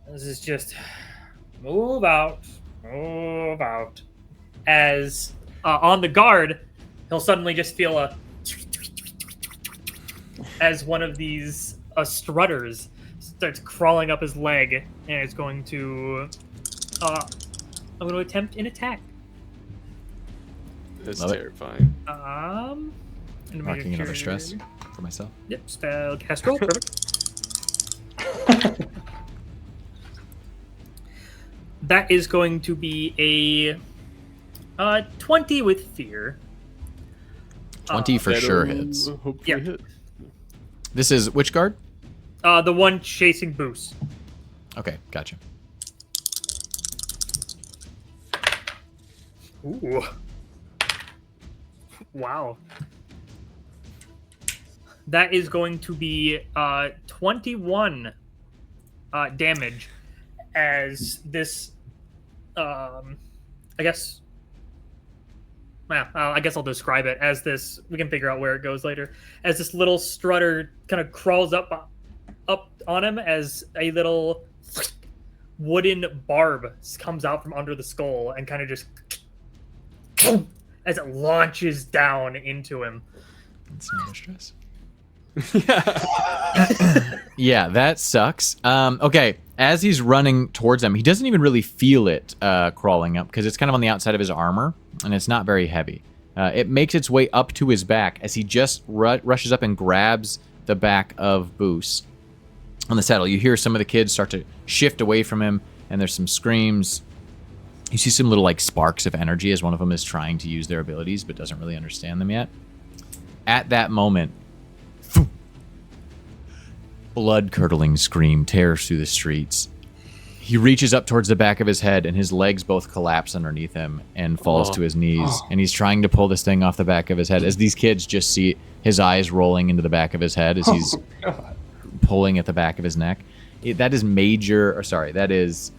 This is just move out. As on the guard, he'll suddenly just feel a as one of these strutters starts crawling up his leg, and it's going to I'm going to attempt an attack. That's Love it. terrifying. And make Marking another sure- stress for myself. Yep, spell cast roll. Perfect. That is going to be a 20 with fear. 20 for That'll sure hits. Hopefully Yeah. hit. This is which guard? The one chasing Boos. Okay, gotcha. Ooh. Wow. That is going to be 21 damage as this I guess well, I guess I'll describe it as this. We can figure out where it goes later. As this little strutter kind of crawls up on him, as a little wooden barb comes out from under the skull and kind of just as it launches down into him. That's another stress. Yeah. Yeah, that sucks. Okay, as he's running towards them, he doesn't even really feel it crawling up because it's kind of on the outside of his armor, and it's not very heavy. It makes its way up to his back as he just rushes up and grabs the back of Boos on the saddle. You hear some of the kids start to shift away from him, and there's some screams. You see some little like sparks of energy as one of them is trying to use their abilities but doesn't really understand them yet. at that moment, blood-curdling scream tears through the streets. He reaches up towards the back of his head, and his legs both collapse underneath him and falls to his knees. And he's trying to pull this thing off the back of his head, as these kids just see his eyes rolling into the back of his head as he's pulling at the back of his neck. That is that is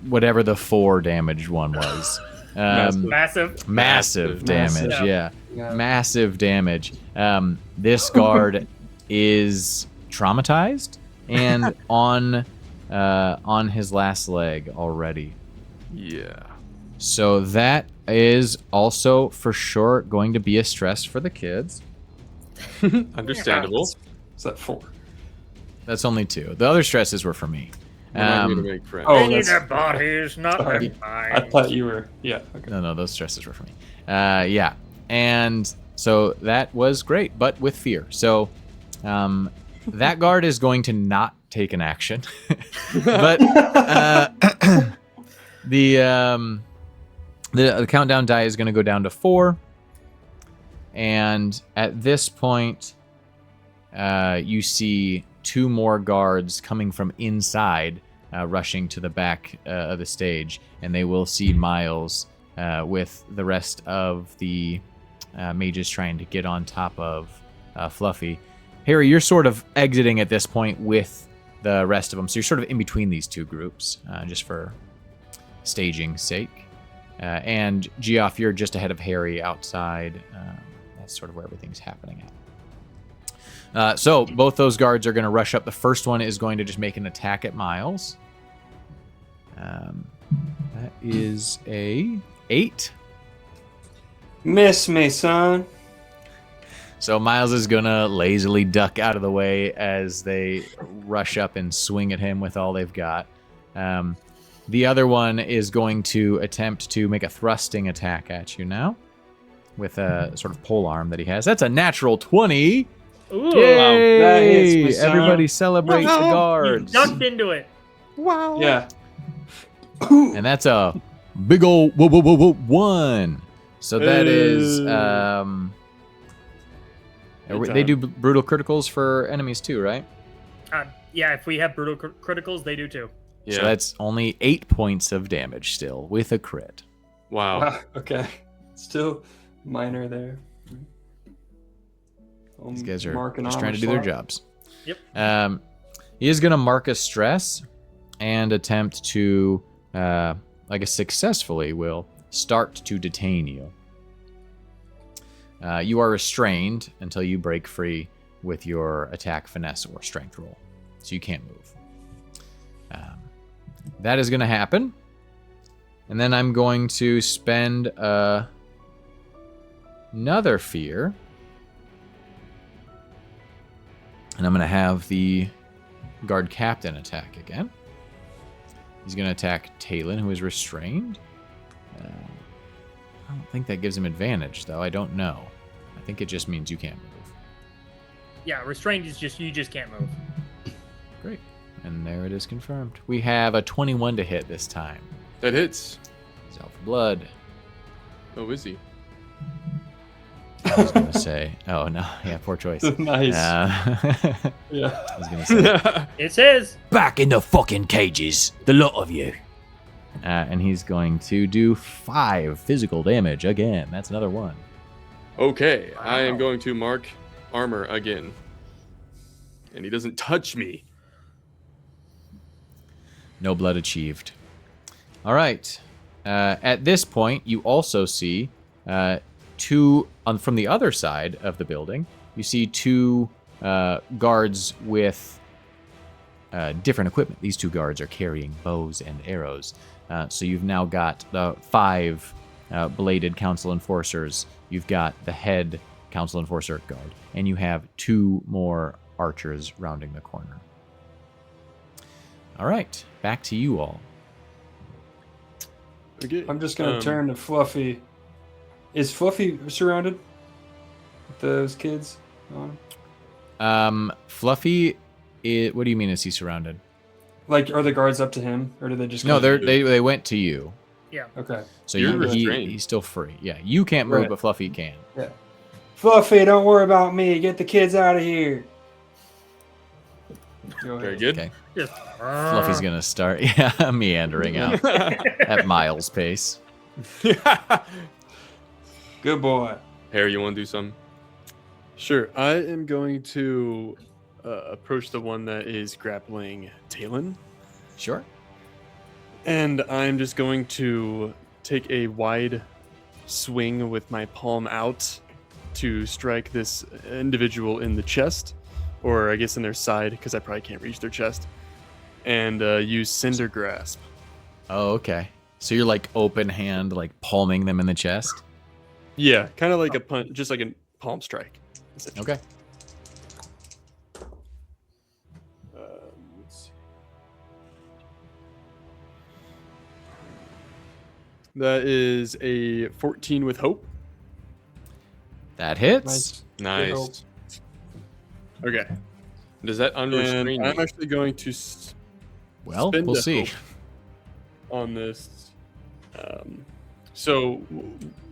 whatever the 4 damage one was. Massive damage, yeah. Massive damage. This guard is traumatized and on his last leg already. Yeah. So that is also for sure going to be a stress for the kids. Understandable. Is that 4? That's only 2. The other stresses were for me. We're not here to make friends. Oh, They need that's- their bodies, not their Sorry. I minds. thought you were. Yeah. Okay. No, those stresses were for me. Yeah. And so that was great, but with fear. So that guard is going to not take an action. But the countdown die is going to go down to 4. And at this point, you see 2 more guards coming from inside, rushing to the back of the stage, and they will see Miles with the rest of the mages trying to get on top of Fluffy. Harry, you're sort of exiting at this point with the rest of them, so you're sort of in between these 2 groups, just for staging's sake. And Geoff, you're just ahead of Harry outside. That's sort of where everything's happening at. So both those guards are going to rush up. The first one is going to just make an attack at Miles. That is a 8. Miss me, son. So Miles is going to lazily duck out of the way as they rush up and swing at him with all they've got. The other one is going to attempt to make a thrusting attack at you now with a sort of pole arm that he has. That's a natural 20. Ooh, Yay! That hits me, son. Everybody celebrate the he guards. ducked into it. Yeah. And that's a big ol' 1. So that is they do brutal criticals for enemies too, right? Yeah, if we have brutal criticals, they do too. Yeah. So that's only 8 points of damage still with a crit. Wow. Okay. Still minor there. These guys are Marking just armor trying to do their slot. jobs. Yep. He is going to mark a stress and attempt to, I guess successfully will start to detain you. You are restrained until you break free with your attack, finesse, or strength roll. So you can't move. That is going to happen. And then I'm going to spend another fear. And I'm going to have the guard captain attack again. He's going to attack Talon, who is restrained. I don't think that gives him advantage, though. I don't know. I think it just means you can't move. Yeah, restrained is just you just can't move. Great. And there it is confirmed. We have a 21 to hit this time. That hits. He's out for blood. Oh, is he? I was going to say. Oh, no. Yeah, poor choice. Nice. I Yeah. was going to say. It's his. Back in the fucking cages, the lot of you. And he's going to do 5 physical damage again. That's another 1. Okay, I am going to mark armor again. And he doesn't touch me. No blood achieved. All right. At this point, you also see 2 from the other side of the building. You see 2 guards with different equipment. These 2 guards are carrying bows and arrows. So you've now got the 5 bladed council enforcers. You've got the head council enforcer guard, and you have 2 more archers rounding the corner. All right, back to you all. Okay. I'm just gonna turn to Fluffy. Is Fluffy surrounded with those kids on him? Fluffy, what do you mean? Is he surrounded? Like, are the guards up to him, or do they just? No, kinda- they went to you. Yeah. Okay. So You're he, restrained. he's still free. Yeah, you can't move, Right. but Fluffy can. Yeah. Fluffy, don't worry about me. Get the kids out of here. Go Very ahead. good. Okay. Just, Fluffy's gonna start meandering out at Miles' pace. Good boy. Harry, you want to do something? Sure. I am going to approach the one that is grappling Talon. Sure. And I'm just going to take a wide swing with my palm out to strike this individual in the chest, or I guess in their side, because I probably can't reach their chest, and use Cinder Grasp. Oh, okay. So you're like open hand, like palming them in the chest. Yeah, kind of like a punch, just like a palm strike. essentially. Okay. Let's see. That is a 14 with hope. That hits. Nice. Okay. Does that And unrestrain I'm me? actually going to Well, spend we'll a see. hope on this. So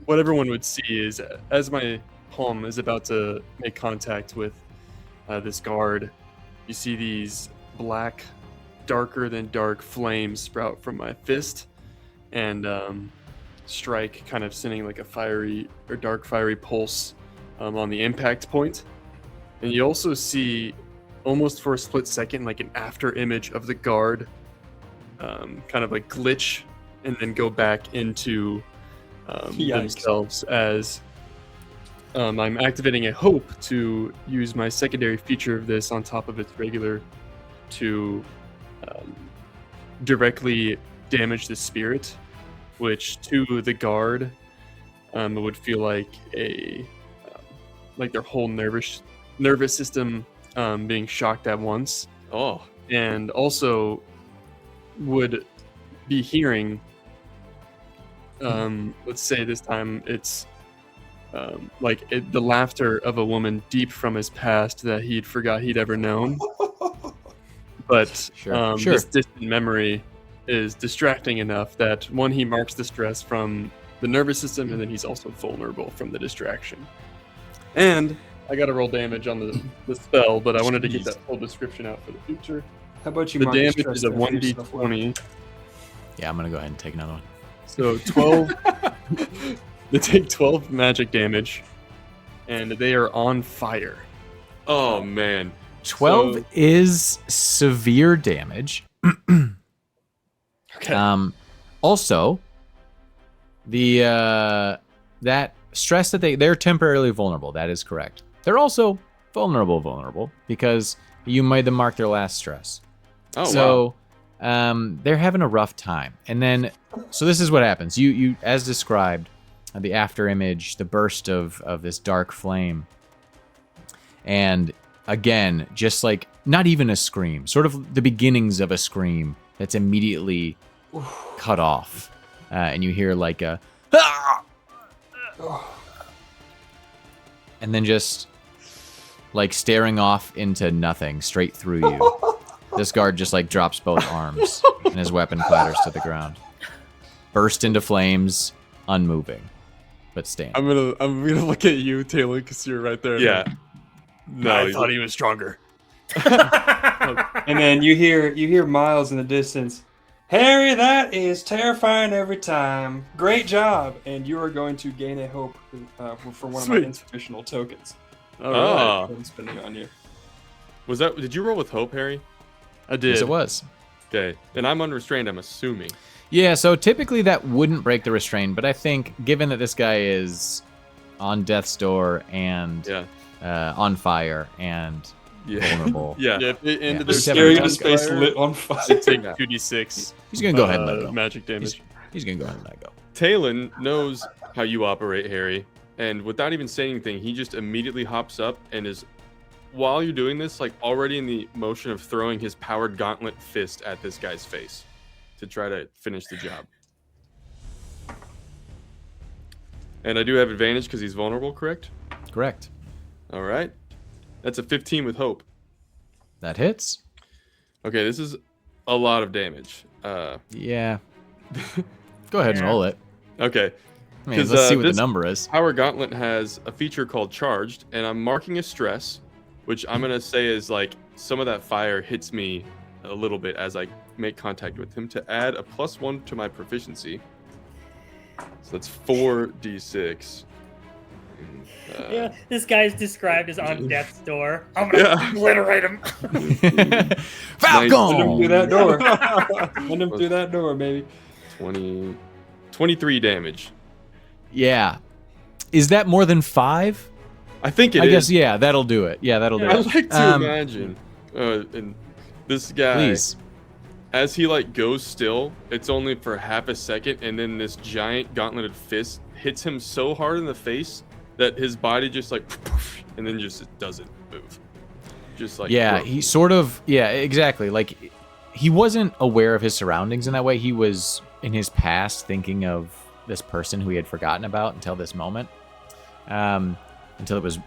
what everyone would see is as my palm is about to make contact with this guard, you see these black, darker than dark flames sprout from my fist and strike, kind of sending like a fiery or dark fiery pulse on the impact point. And you also see, almost for a split second, like an after image of the guard kind of like glitch and then go back into Yikes. themselves as I'm activating a hope to use my secondary feature of this on top of its regular to directly damage the spirit, which to the guard would feel like a like their whole nervous system being shocked at once, Oh, and also would be hearing let's say this time it's the laughter of a woman deep from his past that he'd forgot he'd ever known. But Sure. this distant memory is distracting enough that, one, he marks the stress from the nervous system, and then he's also vulnerable from the distraction. And I got to roll damage on the spell, but I wanted to get that full description out for the future. How about you The mark damage stress is a there for yourself, Will? 1d20. Yeah, I'm gonna go ahead and take another one. So 12. They take 12 magic damage, and they are on fire. oh man. 12 So- is severe damage. Okay. Also, the that stress that they're temporarily vulnerable. That is correct. They're also vulnerable because you made them mark their last stress. Oh wow. So they're having a rough time. And then, so this is what happens. You as described, the after image, the burst of this dark flame. And again, just like not even a scream, sort of the beginnings of a scream that's immediately cut off. And you hear like a, "Ah!" and then just like staring off into nothing straight through you. This guard just like drops both arms and his weapon clatters to the ground. Burst into flames, unmoving, but standing. I'm gonna look at you, Taylor, because you're right there. Yeah. No, I thought he was stronger. And then you hear Miles in the distance. Harry, that is terrifying every time. Great job, and you are going to gain a hope for one of my Sweet. institutional tokens. All right. Oh. I'm spending on you. was that? Did you roll with hope, Harry? I did. Yes, it was. Okay. And I'm unrestrained. I'm assuming. Yeah, so typically that wouldn't break the restraint, but I think given that this guy is on death's door and Yeah. on fire and Yeah. vulnerable, Yeah. Yeah, if it ended Yeah. their Just Staring having into a space fire, lit on fire. they take Yeah. 2d6 he's gonna go ahead and let it go. magic damage. He's gonna go ahead and let it go. Talon knows how you operate, Harry, and without even saying anything, he just immediately hops up and is, while you're doing this, like already in the motion of throwing his powered gauntlet fist at this guy's face to try to finish the job. And I do have advantage because he's vulnerable, correct? Correct. All right. That's a 15 with hope. That hits. Okay, this is a lot of damage. Yeah. Go ahead and roll it. Okay. I mean, let's see what the this number is. Power Gauntlet has a feature called Charged, and I'm marking a stress, which I'm gonna say is like some of that fire hits me a little bit as I make contact with him to add a +1 to my proficiency. So that's 4d6. Yeah, this guy's described as on death's door. I'm gonna obliterate him. Falcon! Send him through that door. Send him through that door, baby. 23 damage. Yeah. Is that more than 5? I think it I is. guess, yeah, that'll do it. Yeah, that'll do I it. like to imagine, and this guy, Please. as he like goes still, it's only for half a second, and then this giant gauntleted fist hits him so hard in the face that his body just like, and then just doesn't move. Just like Yeah, broke. he sort of, yeah, exactly. Like, he wasn't aware of his surroundings in that way. He was, in his past, thinking of this person who he had forgotten about until this moment. Until it was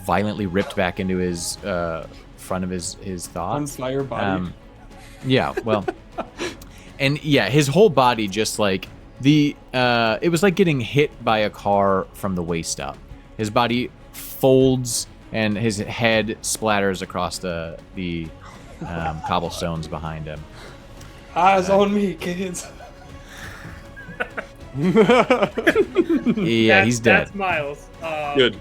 violently ripped back into his front of his On thoughts. fire body. Yeah, well, and yeah, his whole body just like it was like getting hit by a car from the waist up. His body folds and his head splatters across the cobblestones behind him. Eyes on me, kids. Yeah, he's dead. That's Miles. Good.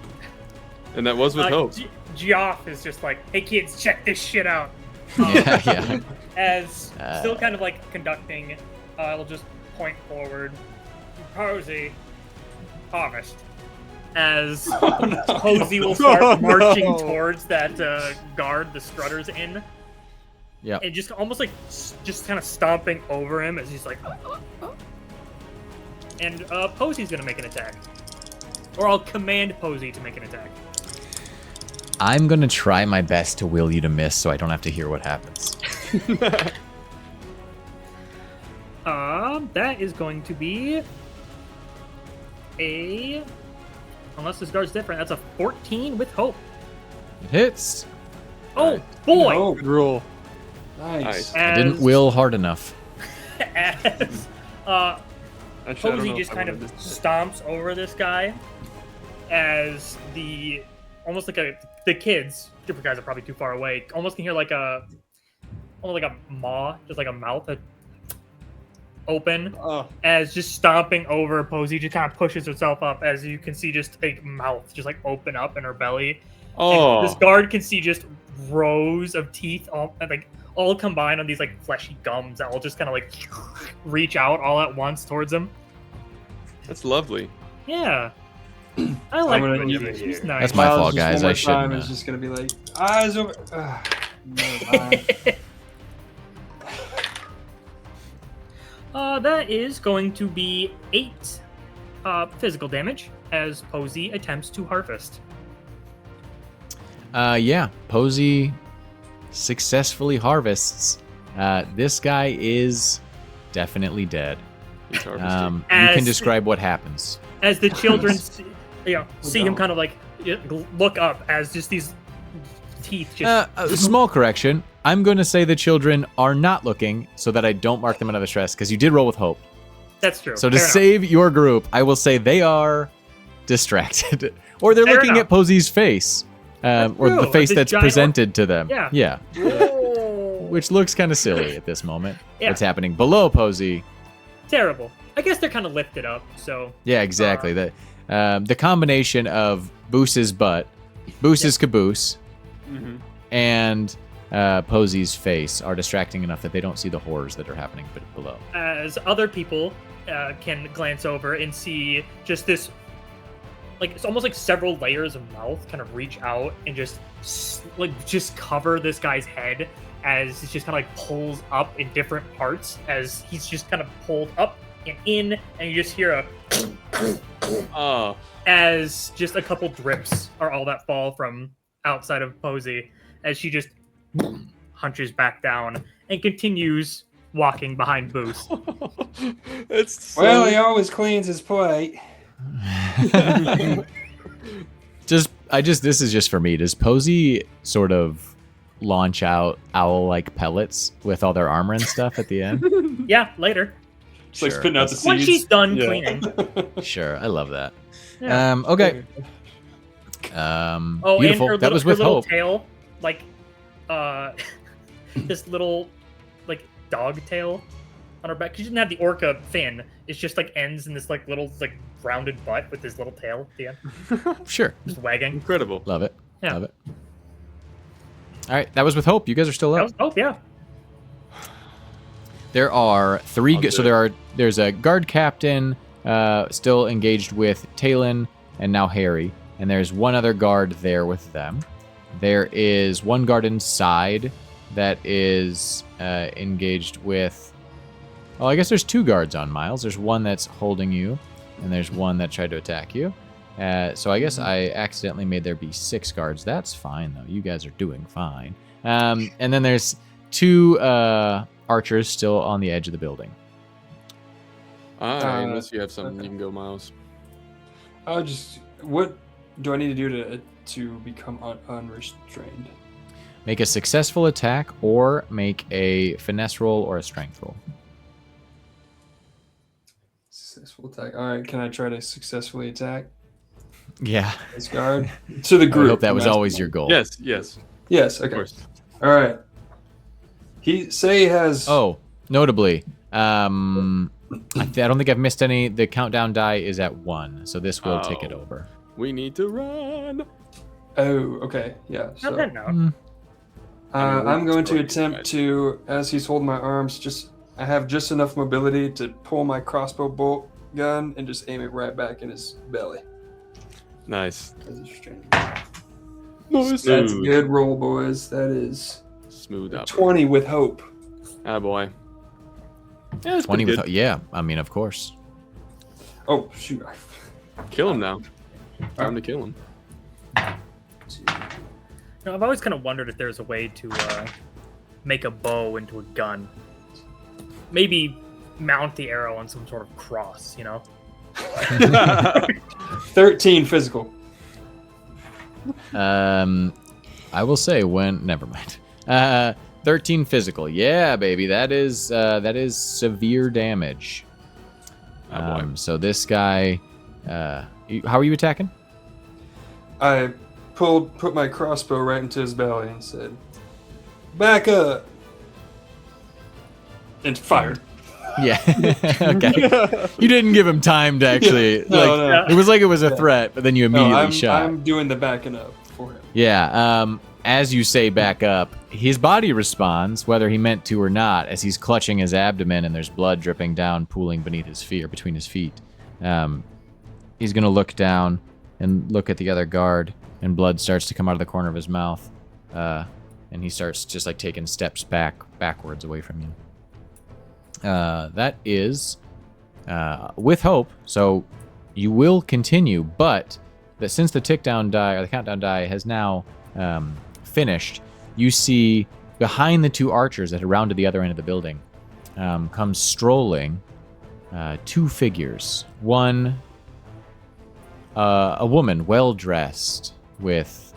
And that was with hope. Geoff is just like, hey kids, check this shit out. Yeah, yeah. As still kind of like conducting, I'll just point forward. Posey, harvest. As Posey will start marching towards that guard the Strutter's in. Yeah. And just almost like just kind of stomping over him as he's like. And Posey's gonna make an attack. Or I'll command Posey to make an attack. I'm gonna try my best to will you to miss, so I don't have to hear what happens. That is going to be unless this guard's different, that's a 14 with hope. It hits. Oh boy! Oh, Good roll. nice. I didn't will hard enough. As Actually, I don't Posey know just if I kind of wanted to- stomps over this guy as almost like the kids, different guys are probably too far away, almost can hear like almost like a maw, just like a mouth open, Oh, as just stomping over Posey just kind of pushes herself up, as you can see just a mouth just like open up in her belly. And this Oh, guard can see just rows of teeth all combined on these like fleshy gums that all just kind of like reach out all at once towards him. that's lovely. Yeah. I like gonna Posey. give it She's here. nice. That's my Miles fault, just guys. one more I shouldn't, time is just gonna be like, eyes over. Never mind. That is going to be 8 physical damage as Posey attempts to harvest. Yeah, Posey successfully harvests. This guy is definitely dead. He's harvesting. You can As- describe what happens. As the children see him kind of like look up as just these teeth just A small correction. I'm going to say the children are not looking so that I don't mark them another stress, because you did roll with hope. that's true. So to Fair enough. save your group, I will say they are distracted. Or they're Fair looking enough. at Posey's face. Or true. the face The that's giant presented to them. Yeah. Yeah. Whoa. Which looks kind of silly at this moment. Yeah. What's happening below Posey? Terrible. I guess they're kind of lifted up, so Yeah, exactly. The combination of Boose's butt, Boose's caboose, and Posey's face are distracting enough that they don't see the horrors that are happening below. as other people can glance over and see just this, like it's almost like several layers of mouth kind of reach out and just cover this guy's head as he just kind of like pulls up in different parts as he's just kind of pulled up and in, and you just hear a Oh, as just a couple drips are all that fall from outside of Posey as she just hunches back down and continues walking behind Boost. it's so... Well, he always cleans his plate. This is just for me. Does Posey sort of launch out owl-like pellets with all their armor and stuff at the end? Yeah, later. Just like Sure. spitting out the seeds. When she's done Yeah. cleaning. Sure, I love that. Yeah. Okay. Oh, Beautiful. and her That little, was her with little hope. tail, like, this little, like, dog tail on her back. She didn't have the orca fin. It's just like ends in this like little like rounded butt with this little tail at the end, Sure. just wagging. Incredible. Love it. Yeah. Love it. All right, that was with hope. You guys are still That up. was, oh yeah. There are three. I'll So do there's a guard captain still engaged with Talon and now Harry, and there's one other guard there with them. There is one guard inside that is engaged with. Oh, I guess there's two guards on Miles. There's one that's holding you, and there's one that tried to attack you. So I guess I accidentally made there be 6 guards. That's fine though. You guys are doing fine. And then there's 2 archers still on the edge of the building. All right, unless you have something, you can go, Miles. What do I need to do to become unrestrained? Make a successful attack or make a finesse roll or a strength roll. Successful attack. All right, can I try to successfully attack Yeah. this guard? To the I group. would hope that was I'm always asking. your goal. Yes, yes, Yes. of Okay. course. All right. He has. Oh, notably, I don't think I've missed any. The countdown die is at 1, so this will take it Oh. over. We need to run. Oh. Okay. Yeah. Not So that note. Mm. I'm going to Sorry, attempt guys. to, as he's holding my arms, I have just enough mobility to pull my crossbow bolt gun and just aim it right back in his belly. Nice. As he's restrained. Nice. That's a Smooth. good roll, boys. That is Smooth up. 20 with hope. Attaboy. Yeah, that's 20 pretty with, good. yeah, I mean, of course. Oh, shoot. Kill him now. Time to kill him. You know, I've always kind of wondered if there's a way to make a bow into a gun. Maybe mount the arrow on some sort of cross, you know? 13 physical. I will say never mind. 13 physical. Yeah, baby. That is severe damage. Attaboy. So this guy, how are you attacking? I put my crossbow right into his belly and said, "Back up!" and fired. Yeah. Okay. You didn't give him time to actually No. It was like it was a threat, but then you No, immediately shot. I'm doing the backing up for him. Yeah. As you say back up, his body responds, whether he meant to or not, as he's clutching his abdomen and there's blood dripping down, pooling beneath his feet or between his feet. He's gonna look down and look at the other guard, and blood starts to come out of the corner of his mouth, and he starts just like taking steps backwards away from you. That is with hope. So you will continue, but since the tick-down die or the countdown die has now finished, you see behind the 2 archers that had rounded the other end of the building come strolling 2 figures. One, a woman, well dressed with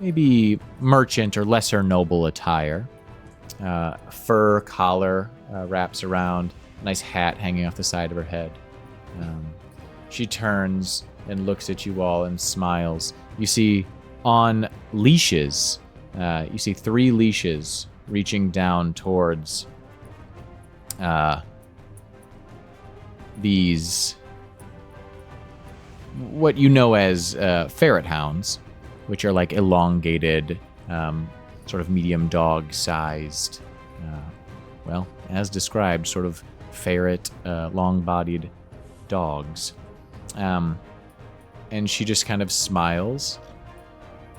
maybe merchant or lesser noble attire. Fur collar wraps around, nice hat hanging off the side of her head. She turns and looks at you all and smiles. You see on leashes, you see 3 leashes reaching down towards these, what you know as ferret hounds, which are like elongated, sort of medium dog-sized, well, as described, sort of ferret, long-bodied dogs. And she just kind of smiles,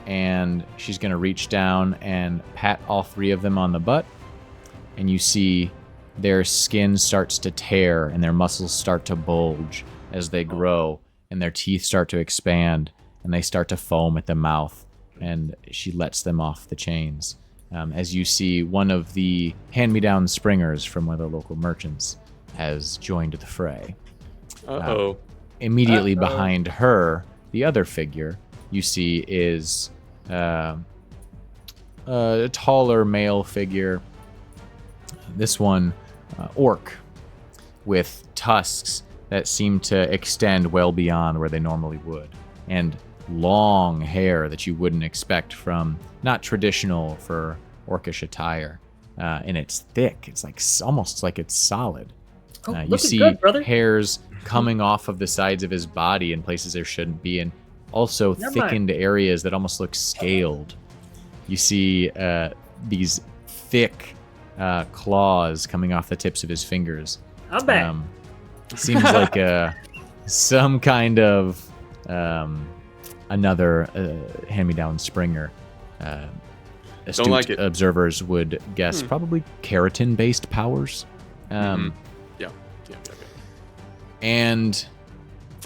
and she's going to reach down and pat all 3 of them on the butt, and you see their skin starts to tear and their muscles start to bulge as they grow, and their teeth start to expand, and they start to foam at the mouth, and she lets them off the chains. As you see, one of the hand-me-down springers from one of the local merchants has joined the fray. Uh-oh. Immediately behind her, the other figure you see is a taller male figure. This one orc with tusks that seem to extend well beyond where they normally would, and long hair that you wouldn't expect from not traditional for orcish attire. And it's thick. It's like almost like it's solid. Oh, You looking see good, brother. hairs coming off of the sides of his body in places there shouldn't be, and also Never mind. thickened areas that almost look scaled. You see these thick claws coming off the tips of his fingers. I'm back. Seems like some kind of another hand-me-down Springer. Astute like it. observers would guess probably keratin-based powers. Yeah. And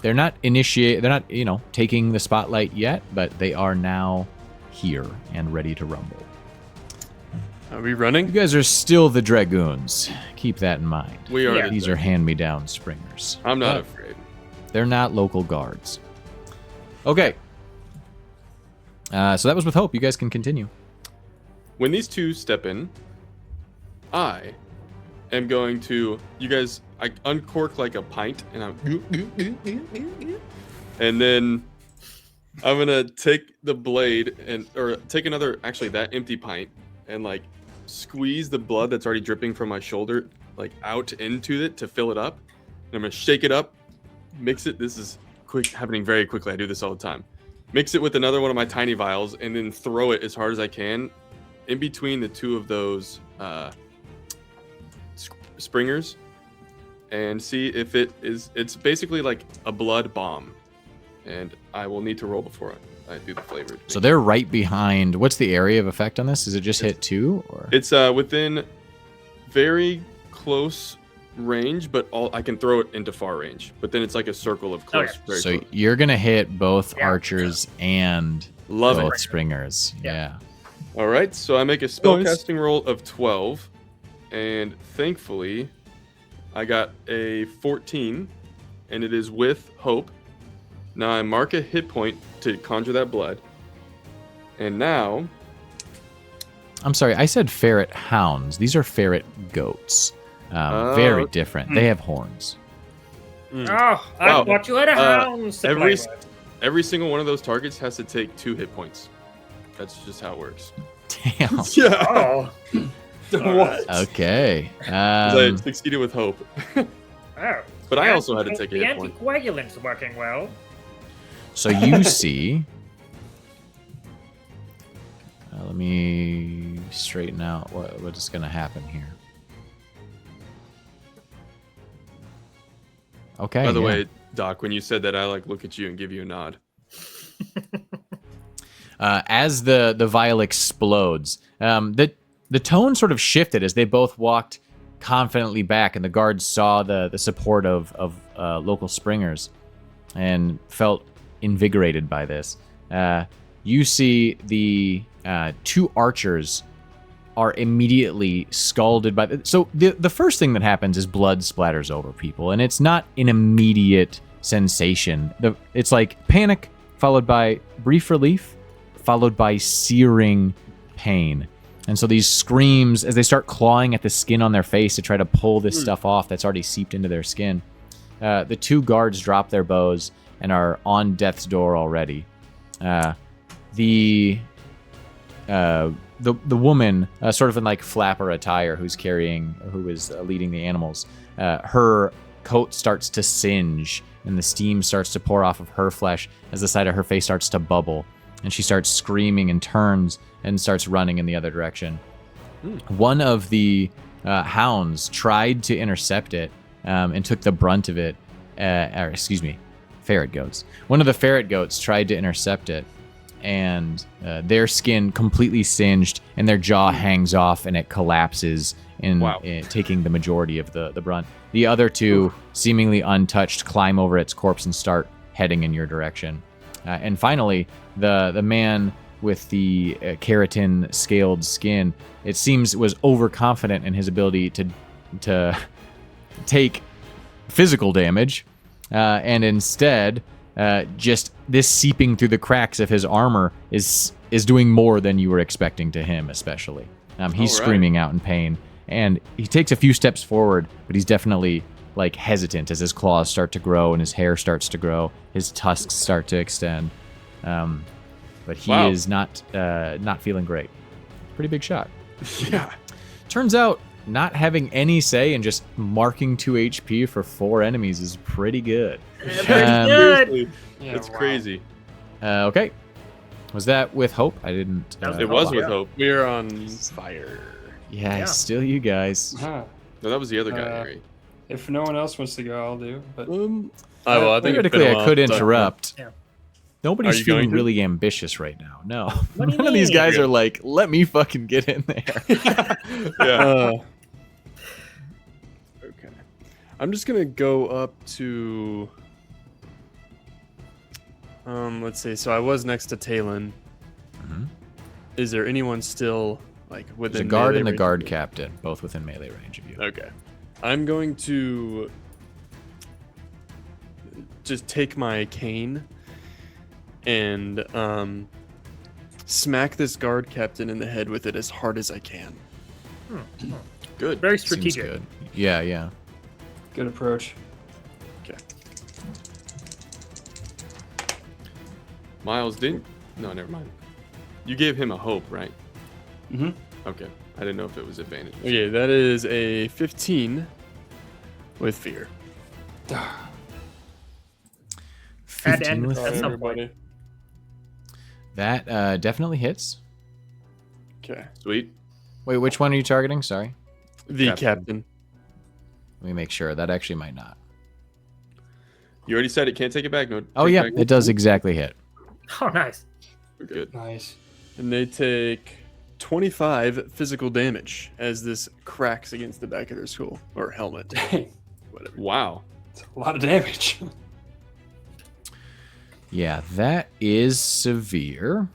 they're not taking the spotlight yet, but they are now here and ready to rumble. Are we running? You guys are still the Dregoons. Keep that in mind. We are. Yeah. These are hand-me-down Springers. I'm not afraid. They're not local guards. Okay. So that was with Hope. You guys can continue. When these two step in, I am going to. You guys, I uncork like a pint, and and then I'm gonna take the blade or take another, actually that empty pint, and like squeeze the blood that's already dripping from my shoulder like out into it to fill it up. And I'm gonna shake it up, mix it. This is happening very quickly. I do this all the time. Mix it with another one of my tiny vials, and then throw it as hard as I can in between the two of those Springers, and see if it's basically like a blood bomb, and I will need to roll before I do the flavored. So they're right behind. What's the area of effect on this? Is it just hit 2? Or? It's within very close range, but I can throw it into far range. But then it's like a circle of close. Okay. Very So close. you're going to hit both Yeah. archers and Love both it. Springers. Yeah. All right, so I make a spellcasting Nice. roll of 12, and thankfully, I got a 14, and it is with Hope. Now I mark a hit point to conjure that blood, and now I'm sorry, I said ferret hounds. These are ferret goats. Very different. They have horns. Oh, Wow. I thought you had a hound to play with. every single one of those targets has to take 2 hit points. That's just how it works. Damn. Yeah. Oh. What? Okay. I succeeded with Hope. Oh. But I also had to take a the hit point. anticoagulant's working well. So you see. Let me straighten out what is going to happen here. Okay. By the yeah. way, Doc, when you said that, I like look at you and give you a nod. As the vial explodes, the tone sort of shifted as they both walked confidently back, and the guards saw the support of local Springers and felt invigorated by this. You see the 2 archers are immediately scalded by so the first thing that happens is blood splatters over people, and it's not an immediate sensation. It's like panic followed by brief relief followed by searing pain. And so these screams, as they start clawing at the skin on their face to try to pull this stuff off that's already seeped into their skin, the 2 guards drop their bows and are on death's door already. The woman, sort of in like flapper attire, who is leading the animals, her coat starts to singe and the steam starts to pour off of her flesh as the side of her face starts to bubble, and she starts screaming and turns and starts running in the other direction. One of the hounds tried to intercept it and took the brunt of it. Ferret goats. One of the ferret goats tried to intercept it, and their skin completely singed, and their jaw hangs off, and it collapses, taking the majority of the brunt. The other 2, seemingly untouched, climb over its corpse and start heading in your direction. And finally, the man with the keratin scaled skin, it seems, was overconfident in his ability to take physical damage, and instead just this seeping through the cracks of his armor is doing more than you were expecting to him, especially. He's All right. screaming out in pain, And he takes a few steps forward, but he's definitely like hesitant as his claws start to grow and his hair starts to grow, his tusks start to extend. But he is not feeling great. Pretty big shot. Yeah. Turns out not having any say and just marking 2 HP for 4 enemies is pretty good. Pretty good. Seriously, Yeah, it's wow. crazy. Okay. Was that with hope? I didn't. That was It was Oh, with yeah. hope. We're on fire. Yeah, Yeah. still you guys. Huh. No, that was the other guy, Harry. If no one else wants to go, I'll do. But I think it's been Theoretically, a I while could since I've- interrupt. Yeah. Nobody's Are you feeling going to? really ambitious right now. No. What do you None of these mean? guys are like, let me fucking get in there. Yeah. Okay. I'm just gonna go up to. Let's see. So I was next to Talon. Mhm. Is there anyone still like There's within a guard melee and the range guard of me? captain, both within melee range of you. Okay. I'm going to just take my cane and smack this guard captain in the head with it as hard as I can. Good. Very Seems strategic. good. Yeah, yeah. good approach. Okay. Miles didn't. No, never mind. You gave him a hope, right? Mm-hmm. Okay. I didn't know if it was advantage. Okay, that is a 15 with fear. Had 15 to end with at fear. some point. That definitely hits. Okay. Sweet. Wait, which one are you targeting? Sorry. The Captain. captain. Let me make sure. That actually might not. You already said it. Can't take it back. No. Oh, take yeah. back. It does exactly hit. Oh, nice. We're good. Nice. And they take 25 physical damage as this cracks against the back of their skull or helmet. Dang. Whatever. Wow. It's a lot of damage. Yeah, that is severe.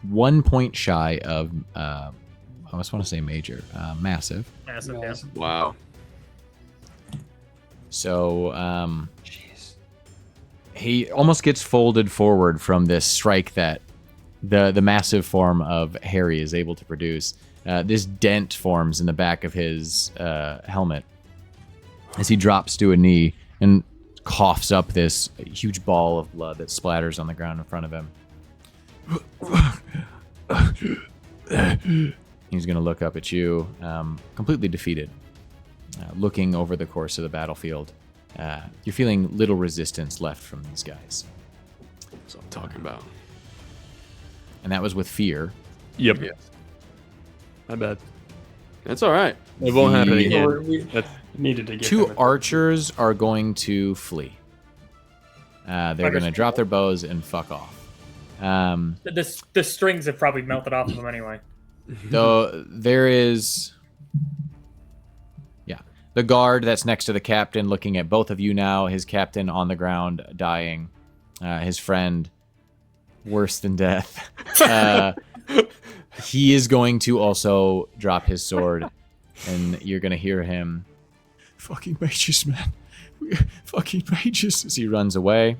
1 point shy of, I almost want to say major, massive. Massive, yeah. Nice. Wow. So, Jeez. he almost gets folded forward from this strike that the massive form of Harry is able to produce. This dent forms in the back of his helmet as he drops to a knee and coughs up this huge ball of blood that splatters on the ground in front of him. He's going to look up at you, completely defeated, looking over the course of the battlefield. You're feeling little resistance left from these guys. That's what I'm talking about. And that was with fear. Yep. Yes. My bad. That's all right. It won't happen The- again. We That's needed to get 2 them. archers are going to flee. They're going to drop their bows and fuck off. The strings have probably melted off of them anyway. Though there is, the guard that's next to the captain looking at both of you now. His captain on the ground dying. His friend worse than death. He is going to also drop his sword, and you're going to hear him, fucking mages, man. Fucking mages, as he runs away.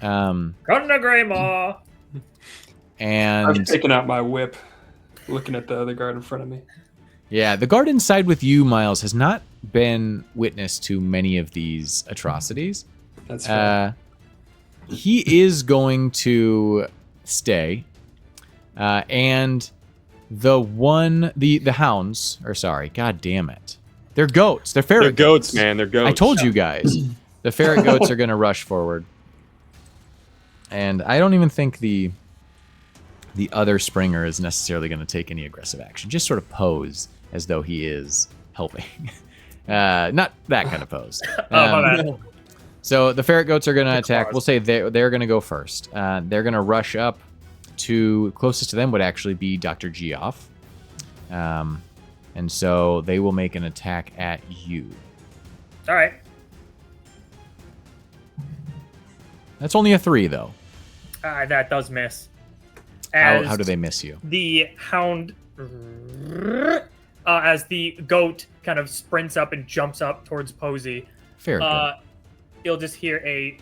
Run to Greymaw! I'm And taking out my whip, looking at the other guard in front of me. yeah, the guard inside with you, Miles, has not been witness to many of these atrocities. That's fine. He is going to stay, and the hounds, or sorry, god damn it, they're goats. They're ferret They're goats, man. They're goats. I told you guys, the ferret goats are going to rush forward, and I don't even think the other Springer is necessarily going to take any aggressive action. Just sort of pose as though he is helping. Not that kind of pose. Oh, my bad. So the ferret goats are going to The attack. claws. We'll say they're going to go first. They're going to rush up to closest to them would actually be Dr. Geoff. And so they will make an attack at you. All right. That's only a 3 though. That does miss. How do they miss you? The hound, as the goat kind of sprints up and jumps up towards Posey, Ferret goat. you'll just hear a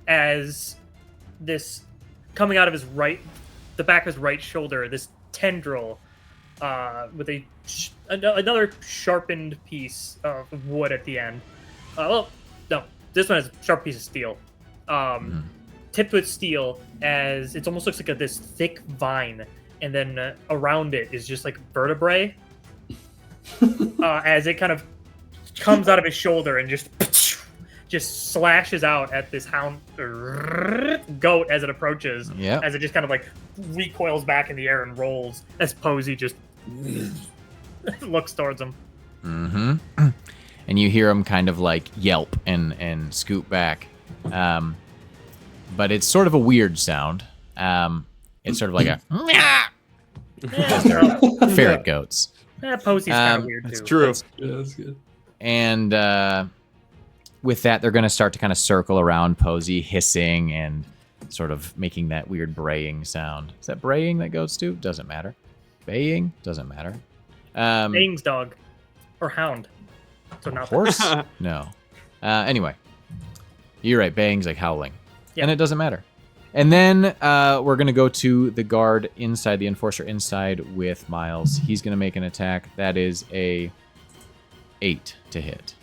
as this coming out of his right, the back of his right shoulder, this tendril with another sharpened piece of wood at the end. Well, no, this one has a sharp piece of steel. Tipped with steel, as it almost looks like this thick vine, and then around it is just like vertebrae. As it kind of comes out of his shoulder and just slashes out at this hound goat as it approaches. Yeah. As it just kind of like recoils back in the air and rolls as Posey just looks towards him. Mm-hmm. And you hear him kind of like yelp and scoot back. But it's sort of a weird sound. It's sort of like a ferret goats. Posey's kind of weird too. It's true. Yeah, that's good. And with that, they're going to start to kind of circle around Posey, hissing and sort of making that weird braying sound. Is that braying that goats do? Doesn't matter. Baying? Doesn't matter. Baying's dog. Or hound. So not Horse? No. Anyway. You're right. Baying's like howling. Yep. And it doesn't matter. And then we're going to go to the guard inside, the enforcer inside with Miles. He's going to make an attack. That is a 8 to hit.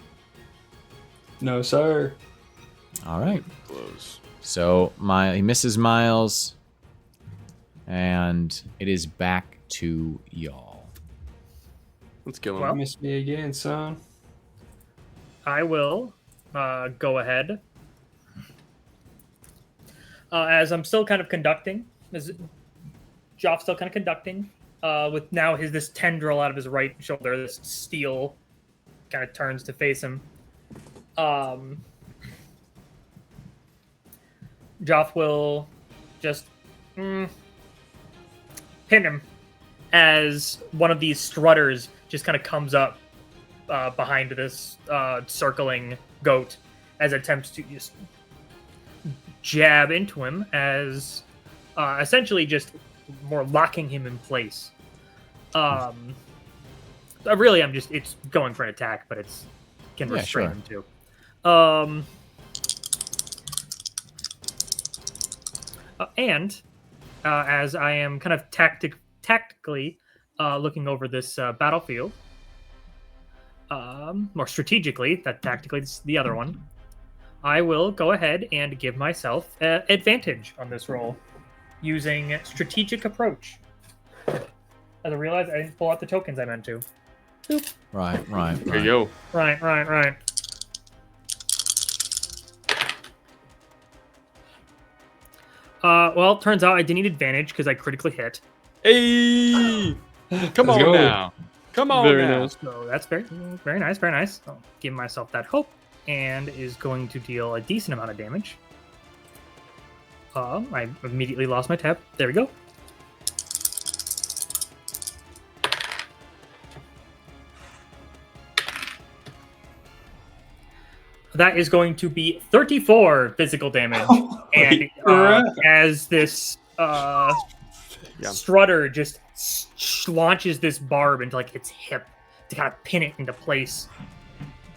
No, sir. All right. Close. So he misses Miles. And it is back to y'all. Let's kill him. Well, Miss me again, son. I will go ahead. As I'm still kind of conducting, as Joff's still kind of conducting, with now this tendril out of his right shoulder, this steel kind of turns to face him. Joff will just pin him as one of these strutters just kind of comes up behind this circling goat as it attempts to just jab into him as essentially just more locking him in place. Really, it's going for an attack, but it's can restrain him too. And as I am kind of tactically looking over this battlefield, more strategically, that tactically is the other one, I will go ahead and give myself advantage on this roll using strategic approach. As I realized I didn't pull out the tokens I meant to. Oop. Right. There you go. Right. Well, turns out I didn't need advantage because I critically hit. Hey! Come Let's on go. now. Come on Very now. nice. So that's very nice, very nice. I'll give myself that hope, and is going to deal a decent amount of damage. I immediately lost my tab. There we go. That is going to be 34 physical damage. And as this strutter just launches this barb into like its hip to kind of pin it into place,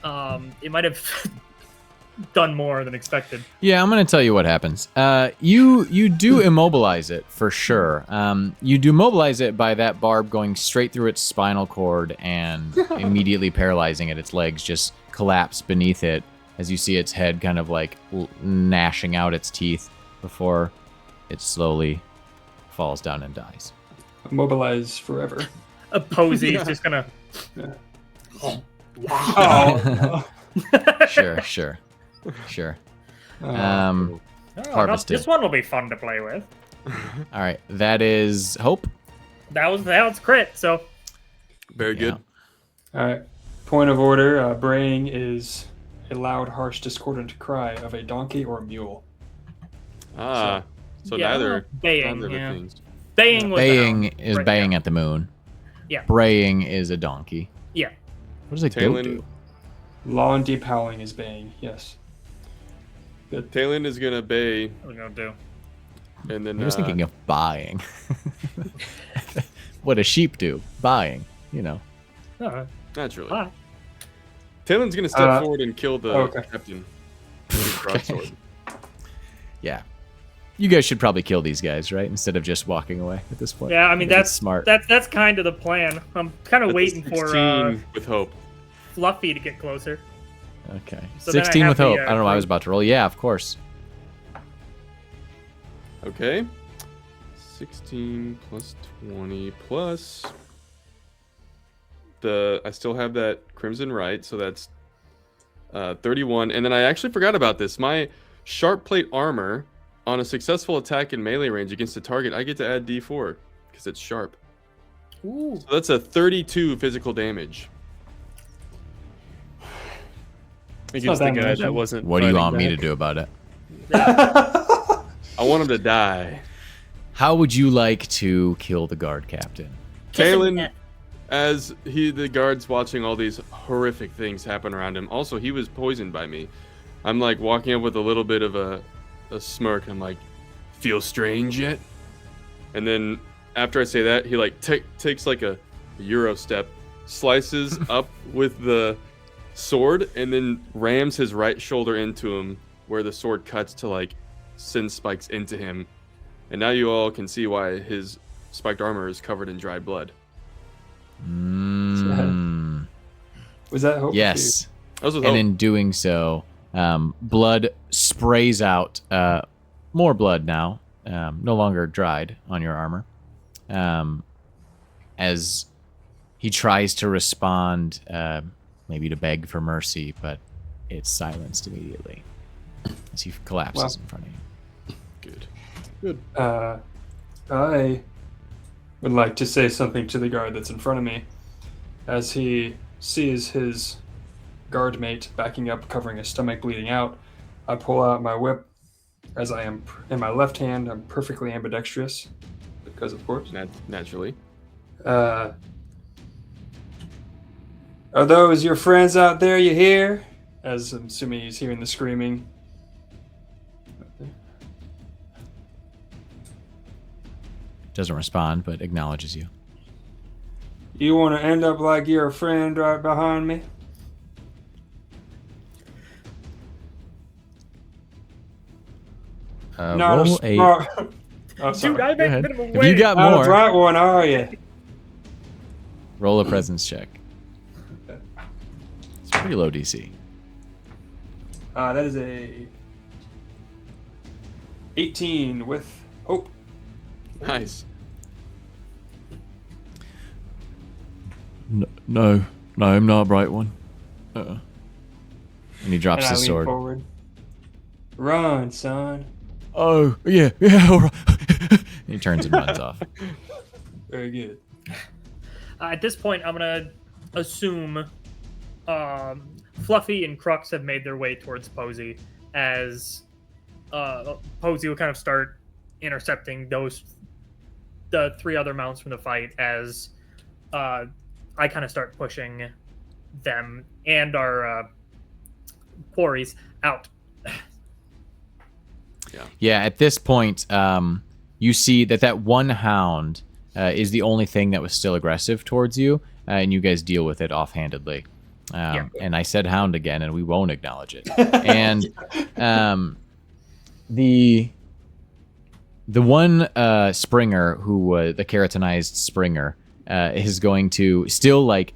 it might have done more than expected. Yeah, I'm going to tell you what happens. You do immobilize it for sure. You do mobilize it by that barb going straight through its spinal cord and immediately paralyzing it. Its legs just collapse beneath it as you see its head kind of like gnashing out its teeth before it slowly falls down and dies. Mobilize forever. Posey is just gonna. Oh. Sure. Harvested. This one will be fun to play with. All right, that is Hope. That was crit. So Very good. All right. Point of order. Braying is a loud, harsh, discordant cry of a donkey or a mule. So yeah, neither. baying. Neither Yeah. things. Baying was Baying down. is Right, baying yeah. at the moon. Yeah. Braying is a donkey. Yeah. What does a goat Talon, do? Long, deep howling is baying. Yes. Talon is gonna bay, What are we gonna do? and then I was thinking of buying. What does sheep do? Buying, you know. naturally. Bye. Talon's gonna step forward and kill the okay. captain with his broadsword. Yeah. You guys should probably kill these guys, right? Instead of just walking away at this point. Yeah, I mean think that's it's smart. That's kind of the plan. I'm kind of That's a waiting for 16 with hope. Fluffy to get closer. Okay. So then I 16 have with the, hope. I don't know why I was about to roll. Yeah, of course. Okay. 16 plus 20 plus I still have that Crimson Right, so that's 31. And then I actually forgot about this. My Sharp Plate armor on a successful attack in melee range against a target, I get to add D4 because it's sharp. Ooh. So that's a 32 physical damage. Against not the that guy much. that wasn't. What do you fighting want me to back. do about it? I want him to die. How would you like to kill the guard captain? Kalen, as the guard's watching all these horrific things happen around him. Also, he was poisoned by me. I'm like walking up with a little bit of a smirk. I'm like, feel strange yet? And then after I say that, he like takes like a Euro step, slices up with the sword, and then rams his right shoulder into him, where the sword cuts to like send spikes into him. And now you all can see why his spiked armor is covered in dried blood. Mm. Was that hope? Yes. That was with And hope. in doing so, blood sprays out. More blood now, no longer dried on your armor. As he tries to respond, maybe to beg for mercy, but it's silenced immediately as he collapses in front of you. Good. I would like to say something to the guard that's in front of me. As he sees his guard mate backing up, covering his stomach, bleeding out, I pull out my whip. As I am in my left hand, I'm perfectly ambidextrous, because of course. Naturally. Are those your friends out there you hear? As I'm assuming he's hearing the screaming. Doesn't respond, but acknowledges you. You want to end up like your friend right behind me? Not Roll a smart. Oh, Dude, sorry. I Go ahead. made him If away. you got Not a more, bright one, are you? roll a presence check. It's pretty low DC. That is a 18 with hope. Nice. No, I'm not a bright one. And he drops And I his lean sword. forward. Run, son. Oh, yeah, all right. He turns and runs off. Very good. At this point, I'm gonna assume Fluffy and Crux have made their way towards Posey, as Posey will kind of start intercepting the three other mounts from the fight as I kind of start pushing them and our quarries out. Yeah, at this point, you see that one hound is the only thing that was still aggressive towards you, and you guys deal with it offhandedly. And I said hound again, and we won't acknowledge it. And the one Springer, who the keratinized Springer, is going to still like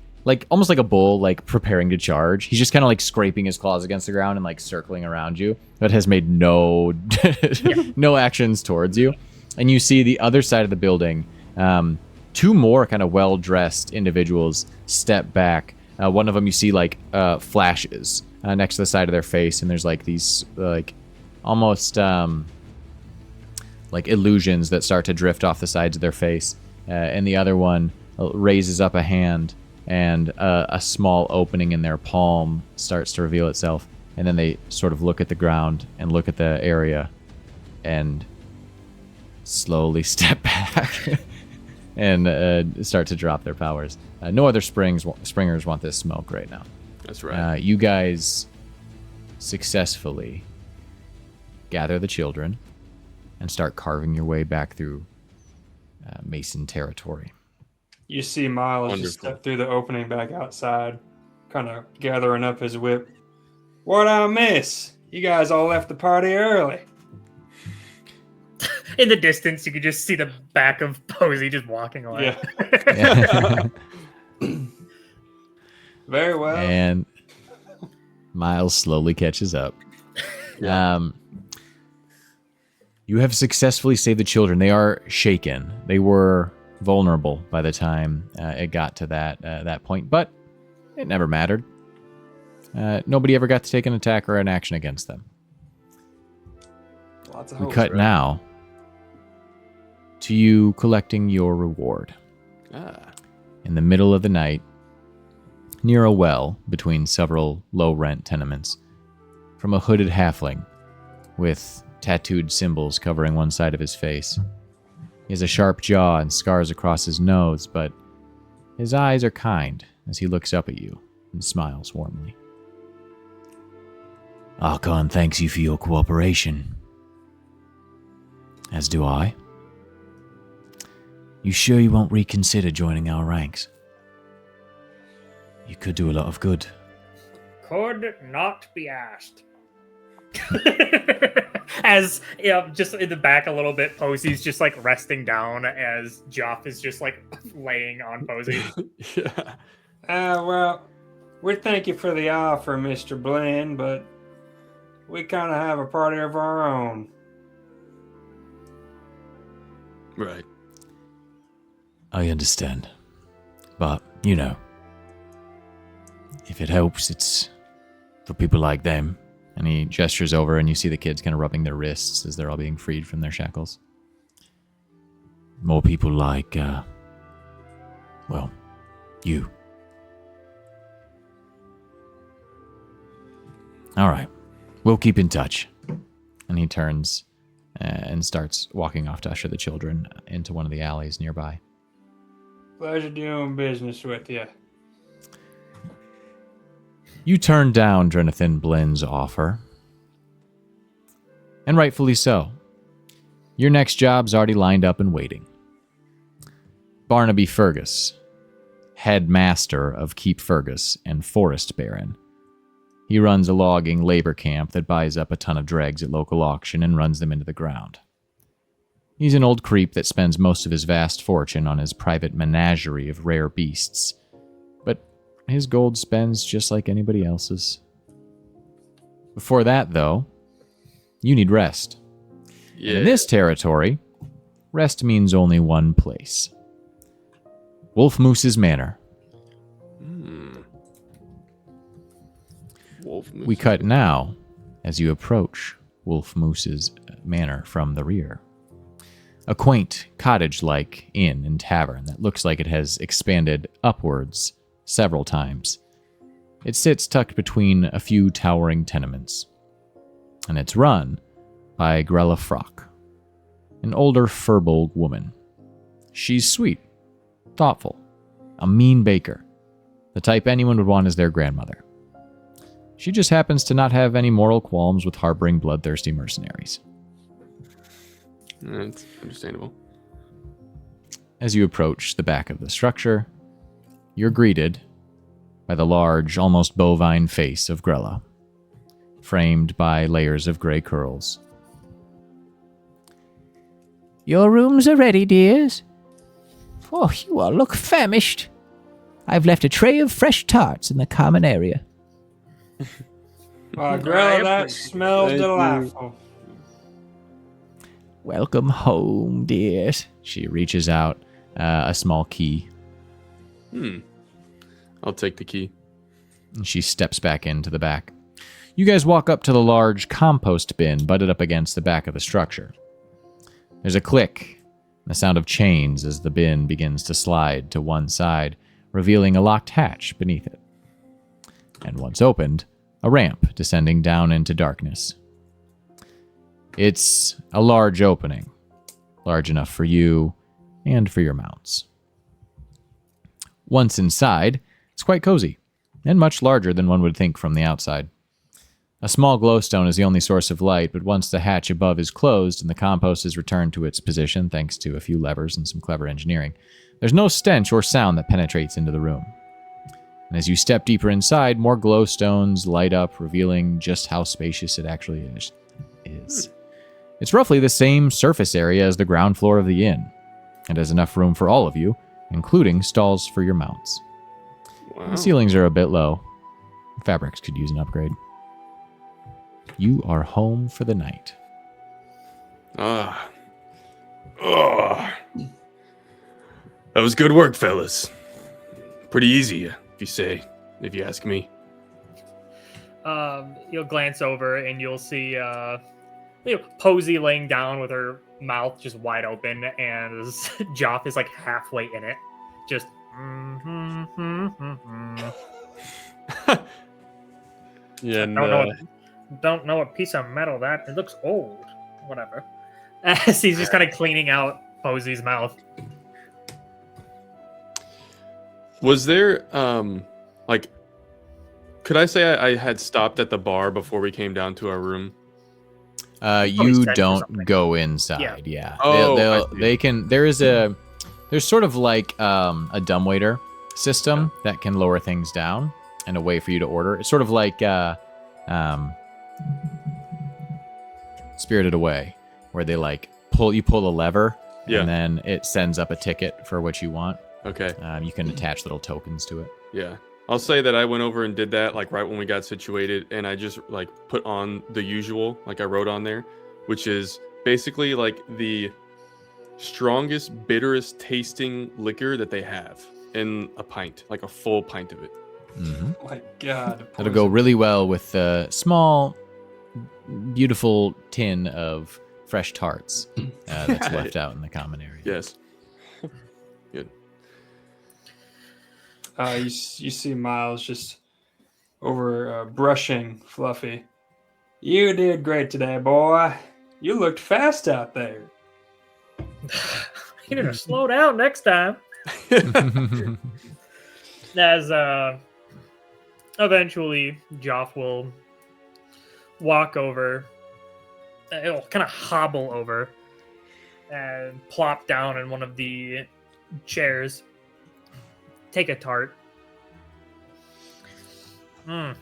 almost like a bull, like preparing to charge. He's just kind of like scraping his claws against the ground and like circling around you, but has made no no actions towards you. And you see the other side of the building, two more kind of well-dressed individuals step back. One of them you see like flashes next to the side of their face, and there's like these like almost like illusions that start to drift off the sides of their face. And the other one raises up a hand, and a small opening in their palm starts to reveal itself. And then they sort of look at the ground and look at the area and slowly step back and start to drop their powers. No other springers want this smoke right now. That's right. You guys successfully gather the children and start carving your way back through Mason territory. You see Miles just Wonderful. step through the opening back outside, kind of gathering up his whip. What I miss? You guys all left the party early. In the distance, you could just see the back of Posey just walking away. Yeah. Very well. And Miles slowly catches up. Yeah. You have successfully saved the children. They are shaken. They were vulnerable by the time it got to that point, but it never mattered. Nobody ever got to take an attack or an action against them. Lots of We hopes, cut right? now to you collecting your reward. In the middle of the night, near a well between several low-rent tenements, from a hooded halfling with tattooed symbols covering one side of his face. He has a sharp jaw and scars across his nose, but his eyes are kind as he looks up at you and smiles warmly. Archon thanks you for your cooperation. As do I. You sure you won't reconsider joining our ranks? You could do a lot of good. Could not be asked. As just in the back a little bit, Posey's just like resting down as Joff is just like laying on Posey. Yeah. Well, we thank you for the offer, Mr. Blinn, but we kind of have a party of our own. Right. I understand. But, you know, if it helps, it's for people like them. And he gestures over and you see the kids kind of rubbing their wrists as they're all being freed from their shackles. More people like, well, you. All right. We'll keep in touch. And he turns and starts walking off to usher the children into one of the alleys nearby. Pleasure doing business with you. You turned down Jonathan Blinn's offer. And rightfully so. Your next job's already lined up and waiting. Barnaby Fergus, headmaster of Keep Fergus and Forest Baron. He runs a logging labor camp that buys up a ton of dregs at local auction and runs them into the ground. He's an old creep that spends most of his vast fortune on his private menagerie of rare beasts. But his gold spends just like anybody else's. Before that, though, you need rest. Yeah. And in this territory, rest means only one place. Wolf Moose's Manor. Wolf Moose. We cut now as you approach Wolf Moose's Manor from the rear. A quaint, cottage-like inn and tavern that looks like it has expanded upwards several times. It sits tucked between a few towering tenements. And it's run by Grella Frock, an older Furbolg woman. She's sweet, thoughtful, a mean baker, the type anyone would want as their grandmother. She just happens to not have any moral qualms with harboring bloodthirsty mercenaries. That's understandable. As you approach the back of the structure, you're greeted by the large, almost bovine face of Grella, framed by layers of gray curls. Your rooms are ready, dears. Oh, you all look famished. I've left a tray of fresh tarts in the common area. Grella, that smells Thank you. delightful. Welcome home, dears. She reaches out a small key, I'll take the key. and she steps back into the back. You guys walk up to the large compost bin butted up against the back of the structure. There's a click, and the sound of chains as the bin begins to slide to one side, revealing a locked hatch beneath it. And once opened, a ramp descending down into darkness. It's a large opening, large enough for you and for your mounts. Once inside, it's quite cozy, and much larger than one would think from the outside. A small glowstone is the only source of light, but once the hatch above is closed and the compost is returned to its position thanks to a few levers and some clever engineering, there's no stench or sound that penetrates into the room. And as you step deeper inside, more glowstones light up, revealing just how spacious it actually is. It's roughly the same surface area as the ground floor of the inn. It has enough room for all of you, including stalls for your mounts. Wow. The ceilings are a bit low. Fabrics could use an upgrade. You are home for the night. Ah. Oh. That was good work, fellas. Pretty easy, if you ask me. You'll glance over and you'll see Posey laying down with her mouth just wide open, and Joff is like halfway in it, just. Yeah, Don't know what piece of metal that. It looks old. Whatever. As he's just kind of cleaning out Posey's mouth. Was there, could I say I had stopped at the bar before we came down to our room? You sent or don't something. go inside. Yeah. Oh, I see. They can. There's sort of like a dumbwaiter system that can lower things down and a way for you to order. It's sort of like Spirited Away, where they like pull the lever, Yeah. and then it sends up a ticket for what you want. Okay. You can attach little tokens to it. Yeah. I'll say that I went over and did that like right when we got situated, and I just like put on the usual, like I wrote on there, which is basically like the strongest, bitterest tasting liquor that they have in a pint, like a full pint of it. Mm-hmm. Oh my God. That'll go really well with a small, beautiful tin of fresh tarts that's left out in the common area. Yes. Good. You see Miles just over brushing Fluffy. You did great today, boy. You looked fast out there. You need to slow down next time. As eventually Joff will walk over. It'll kind of hobble over and plop down in one of the chairs. Take a tart. A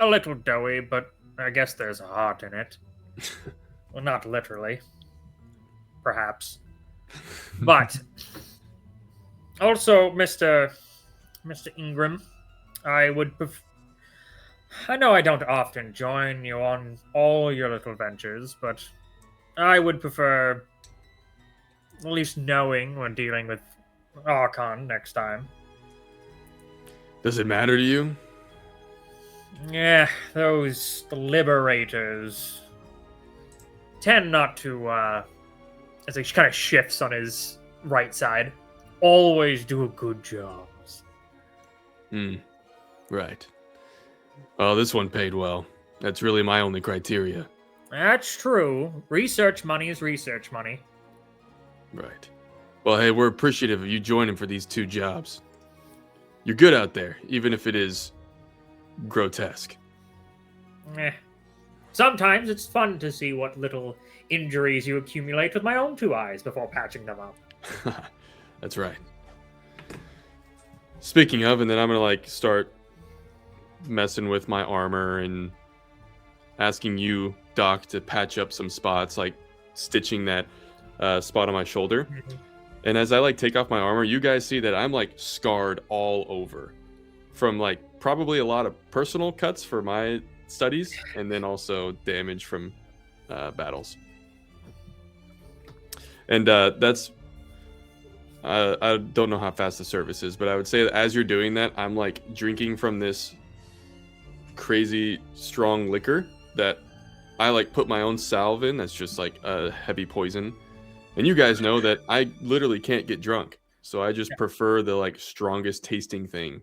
little doughy, but I guess there's a heart in it. Well, not literally. Perhaps. But also, Mr. Ingram, I would I know I don't often join you on all your little ventures, but I would prefer at least knowing when dealing with Archon next time. Does it matter to you? Yeah, the liberators tend not to, as he kind of shifts on his right side, always do a good job. Right. Oh, this one paid well. That's really my only criteria. That's true. Research money is research money. Right. Well, hey, we're appreciative of you joining for these 2 jobs. You're good out there, even if it is grotesque. Sometimes it's fun to see what little injuries you accumulate with my own 2 eyes before patching them up. That's right. Speaking of, and then I'm gonna like start messing with my armor and asking you, Doc, to patch up some spots, like stitching that spot on my shoulder. Mhm. And as I like take off my armor, you guys see that I'm like scarred all over from like probably a lot of personal cuts for my studies, and then also damage from battles. And that's I don't know how fast the service is, but I would say that as you're doing that, I'm like drinking from this crazy strong liquor that I like put my own salve in. That's just like a heavy poison. And you guys know that I literally can't get drunk, so I just prefer the like strongest tasting thing.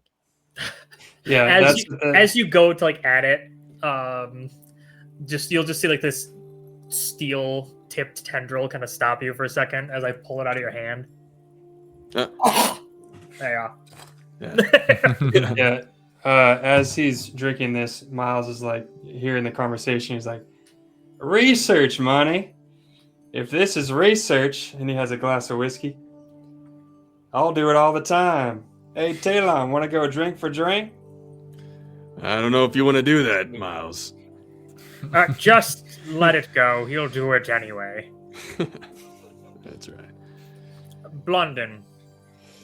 Yeah, As you go to like add it, you'll just see like this steel tipped tendril kind of stop you for a second as I pull it out of your hand. There you are. yeah. As he's drinking this, Miles is like hearing the conversation. He's like, "Research money. If this is research," and he has a glass of whiskey, "I'll do it all the time. Hey, Talon, want to go drink for drink?" I don't know if you want to do that, Miles. Just let it go. He'll do it anyway. That's right. Blunden,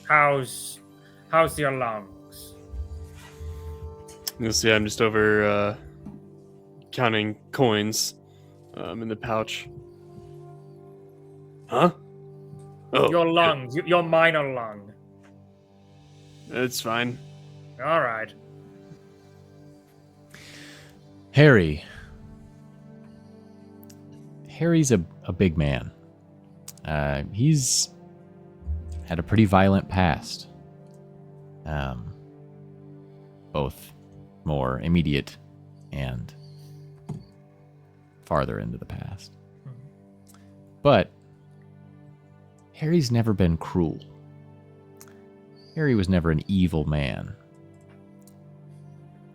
how's your lungs? You'll see I'm just over counting coins in the pouch. Huh? Oh, Your lungs, your minor lung. It's fine. All right. Harry's a big man. He's had a pretty violent past. Both more immediate and farther into the past. But Harry's never been cruel. Harry was never an evil man.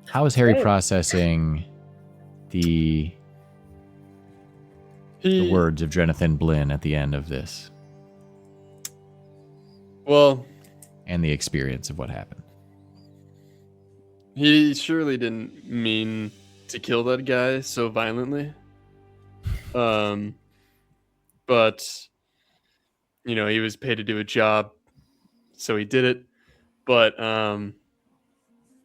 How is Harry processing the words of Jonathan Blinn at the end of this? Well, and the experience of what happened. he surely didn't mean to kill that guy so violently. But he was paid to do a job, so he did it. But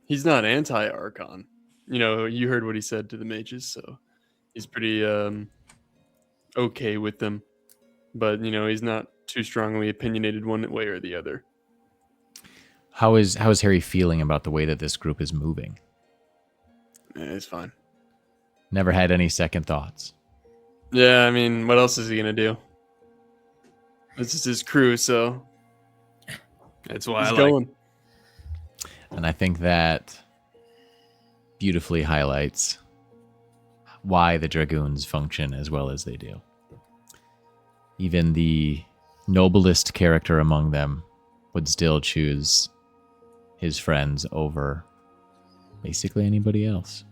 he's not anti-Archon. You heard what he said to the mages, so he's pretty okay with them. But he's not too strongly opinionated one way or the other. How is Harry feeling about the way that this group is moving? It's fine. Never had any second thoughts. Yeah, I mean, what else is he gonna do? This is his crew, so That's why he's I going. And I think that beautifully highlights why the Dragoons function as well as they do. Even the noblest character among them would still choose his friends over basically anybody else.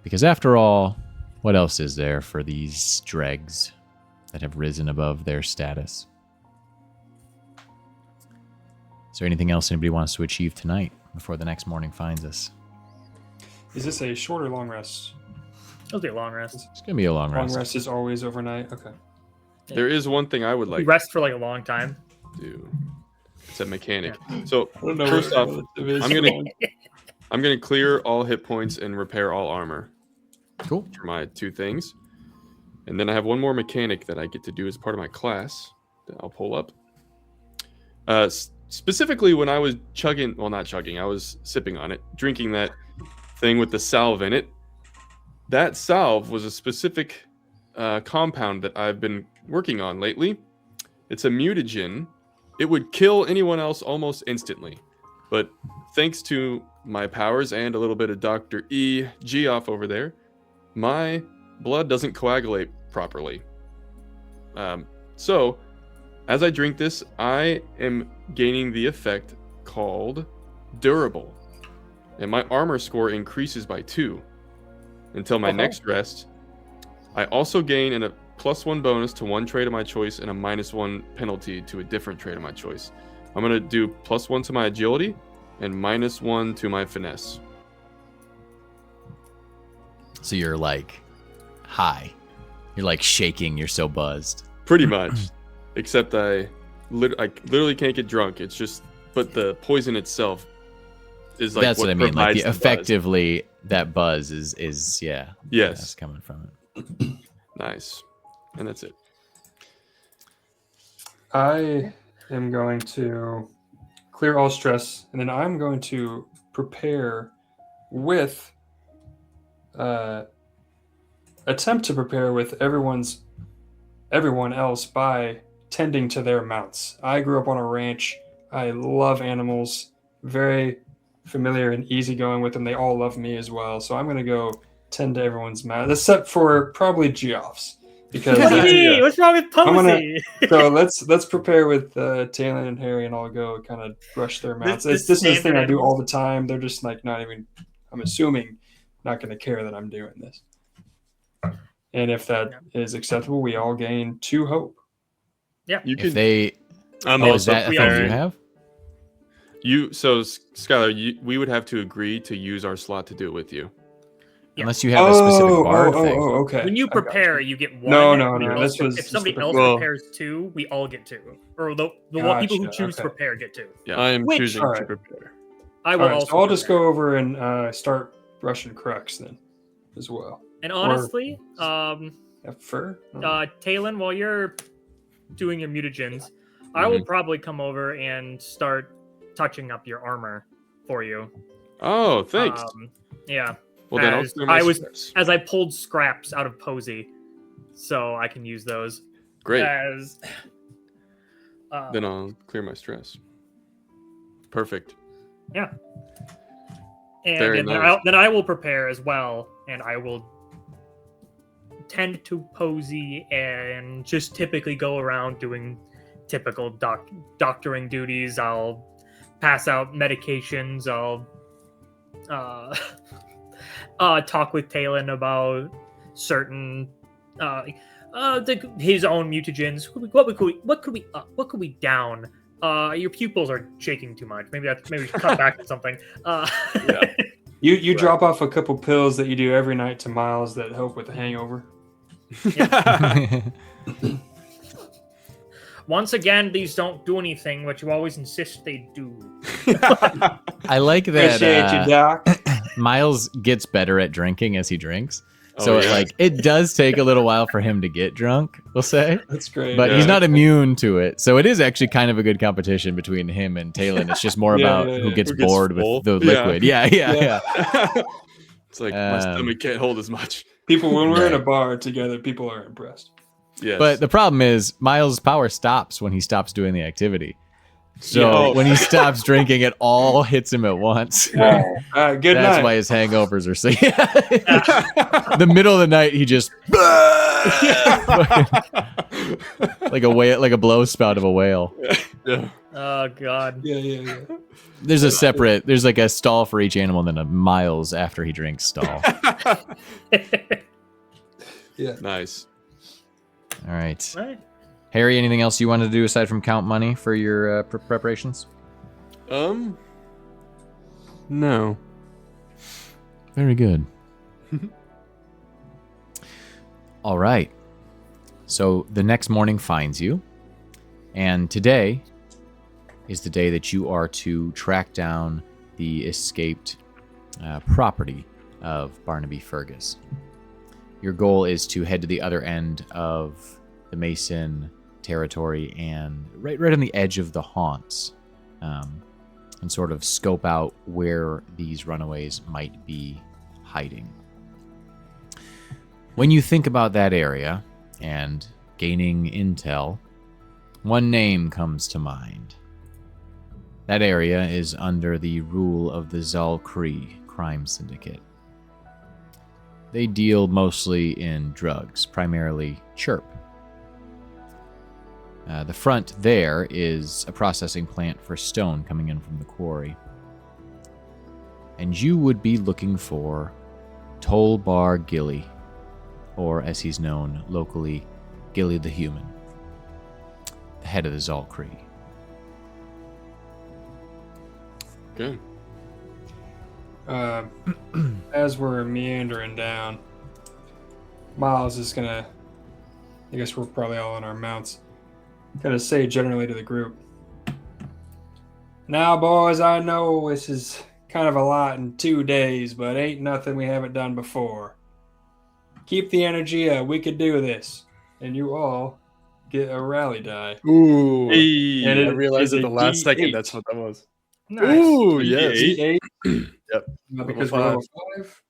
Because after all, what else is there for these dregs that have risen above their status? Is there anything else anybody wants to achieve tonight before the next morning finds us? Is this a short or long rest? It'll be a long rest. It's going to be a long rest. Long rest is always overnight. Okay. There is one thing I would We like rest for like a long time. to do. It's a mechanic. So I don't know first what off, relative is. I'm gonna clear all hit points and repair all armor. Cool. For my 2 things. And then I have one more mechanic that I get to do as part of my class that I'll pull up. Specifically when I was I was sipping on it, drinking that thing with the salve in it. That salve was a specific compound that I've been working on lately. It's a mutagen. It would kill anyone else almost instantly. But thanks to my powers and a little bit of Dr. E. Geoff over there, my blood doesn't coagulate properly. So, as I drink this, I am gaining the effect called Durable. And my armor score increases by 2 until my next rest. I also gain a +1 bonus to one trait of my choice and a -1 penalty to a different trait of my choice. I'm going to do +1 to my agility and -1 to my finesse. So you're like high. You're like shaking. You're so buzzed. Pretty much. Except I literally can't get drunk. It's just, but the poison itself is like That's what I mean. Like provides the buzz. effectively, that buzz is yeah. Yes. That's coming from it. Nice. And that's it. I am going to clear all stress, and then I'm going to prepare with attempt to prepare with everyone else by tending to their mounts. I grew up on a ranch. I love animals. Very familiar and easygoing with them. They all love me as well. So I'm going to go tend to everyone's mount, except for probably Geoff's. Because What's wrong with Posey? so let's prepare with Talon and Harry, and I'll go kind of brush their mounts. This is the thing I do all the time. They're just like not even, I'm assuming, not going to care that I'm doing this. And if that is acceptable, we all gain 2 hope. Yeah. You If could. they, I'm is also that a thing preparing. you have? Skylar, we would have to agree to use our slot to do it with you. Yeah. Unless you have a specific bard thing. okay. When you I got prepare, you get one. No, If somebody else Well- prepares 2, we all get 2. Or the people who Gotcha, choose to okay. prepare get 2. Yeah. I am Which- choosing Alright. to prepare. I will All right, also. so I'll just prepare. go over and start brushing crux then, as well. And honestly, Have fur? Talon, while you're doing your mutagens, I will probably come over and start touching up your armor for you. Oh, thanks. Yeah, Well, then I'll as clear my I was- stress. as I pulled scraps out of Posy, so I can use those. Great. As Then I'll clear my stress. Perfect. and Very then, nice. then I will prepare as well, and I will tend to Posy and just typically go around doing typical doctoring duties. I'll pass out medications. I'll talk with Talon about certain his own mutagens. What could we down? Your pupils are shaking too much. Maybe we should cut back to something. You Right. drop off a couple pills that you do every night to Miles that help with the hangover. Once again, these don't do anything, but you always insist they do. I like that Appreciate you, Doc. Miles gets better at drinking as he drinks. So Oh, yeah. it does take a little while for him to get drunk, we'll say. That's great. But Yeah. he's not immune to it. So it is actually kind of a good competition between him and Talon. It's just more Yeah, about yeah, who yeah. gets Who gets bored full. with the Yeah. liquid. Yeah. It's like my Um, stomach can't hold as much. People, when we're in a Right. bar together, people are impressed. Yes. But the problem is Miles' power stops when he stops doing the activity. So Yeah. when he stops drinking, it all hits him at once. Good That's night. why his hangovers are so. The middle of the night, he just like a whale, like a blow spout of a whale. yeah. Oh God. Yeah. There's like a stall for each animal, and then a Miles after he drinks stall. Nice. All right, Right. Harry. Anything else you wanted to do aside from count money for your preparations? No. Very good. All right. So the next morning finds you, and today is the day that you are to track down the escaped property of Barnaby Fergus. Your goal is to head to the other end of the Mason territory and right on the edge of the haunts, and sort of scope out where these runaways might be hiding. When you think about that area and gaining intel, one name comes to mind. That area is under the rule of the Zal Cree crime syndicate. They deal mostly in drugs, primarily chirp. The front there is a processing plant for stone coming in from the quarry. And you would be looking for Tolbar Gilly, or as he's known locally, Gilly the Human, the head of the Zal Cree. Good. As we're meandering down, Miles is gonna, I guess we're probably all on our mounts, gonna say generally to the group, now boys, I know this is kind of a lot in 2 days, but ain't nothing we haven't done before. Keep the energy up, we could do this. And you all get a rally die. Ooh. Hey, And I realized is at the a last second D8. that's what that was. Nice. Ooh, yes. D8. Yep. Because Level we're level 5.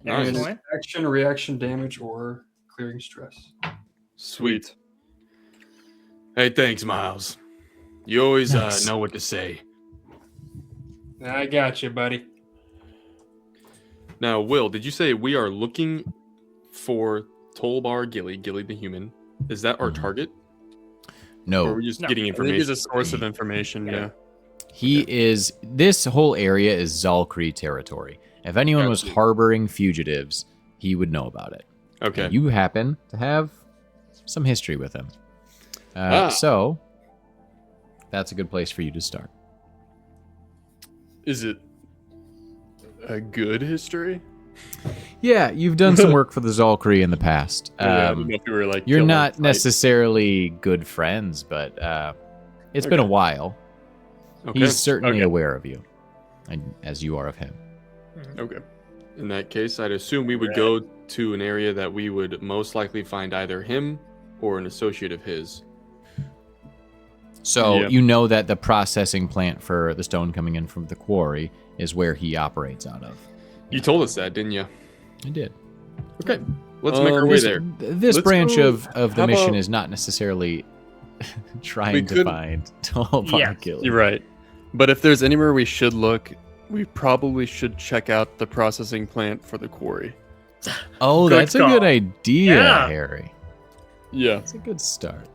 Nice. And Excellent. action, reaction, damage, or clearing stress. Sweet. Hey, thanks, Miles. You always Nice. know what to say. I got you, buddy. Now, Will, did you say we are looking for Tolbar Gilly the Human? Is that our target? Or No, are we just No. getting I think he's information? a source of information, yeah. he is. This whole area is Zal Cree territory. If anyone was Gotcha. harboring fugitives, he would know about it. Okay. You happen to have some history with him. Ah. So, that's a good place for you to start. Is it a good history? Yeah, you've done some work for the Zolkri in the past. I don't know if you were like You're killer not type. necessarily good friends, but it's been a Okay. while. Okay. He's certainly Okay. aware of you, and as you are of him. Okay. In that case, I'd assume we would go to an area that we would most likely find either him or an associate of his. So Yeah. you know that the processing plant for the stone coming in from the quarry is where he operates out of. You told us that, didn't you? I did. Okay, let's make our way This, there. this Let's branch go- of the how mission about- is not necessarily We trying to could- find Tolvar Yeah. Killer. You're right. But if there's anywhere we should look, we probably should check out the processing plant for the quarry. Oh, Good that's a call. good idea, Yeah. Harry. Yeah. That's a good start.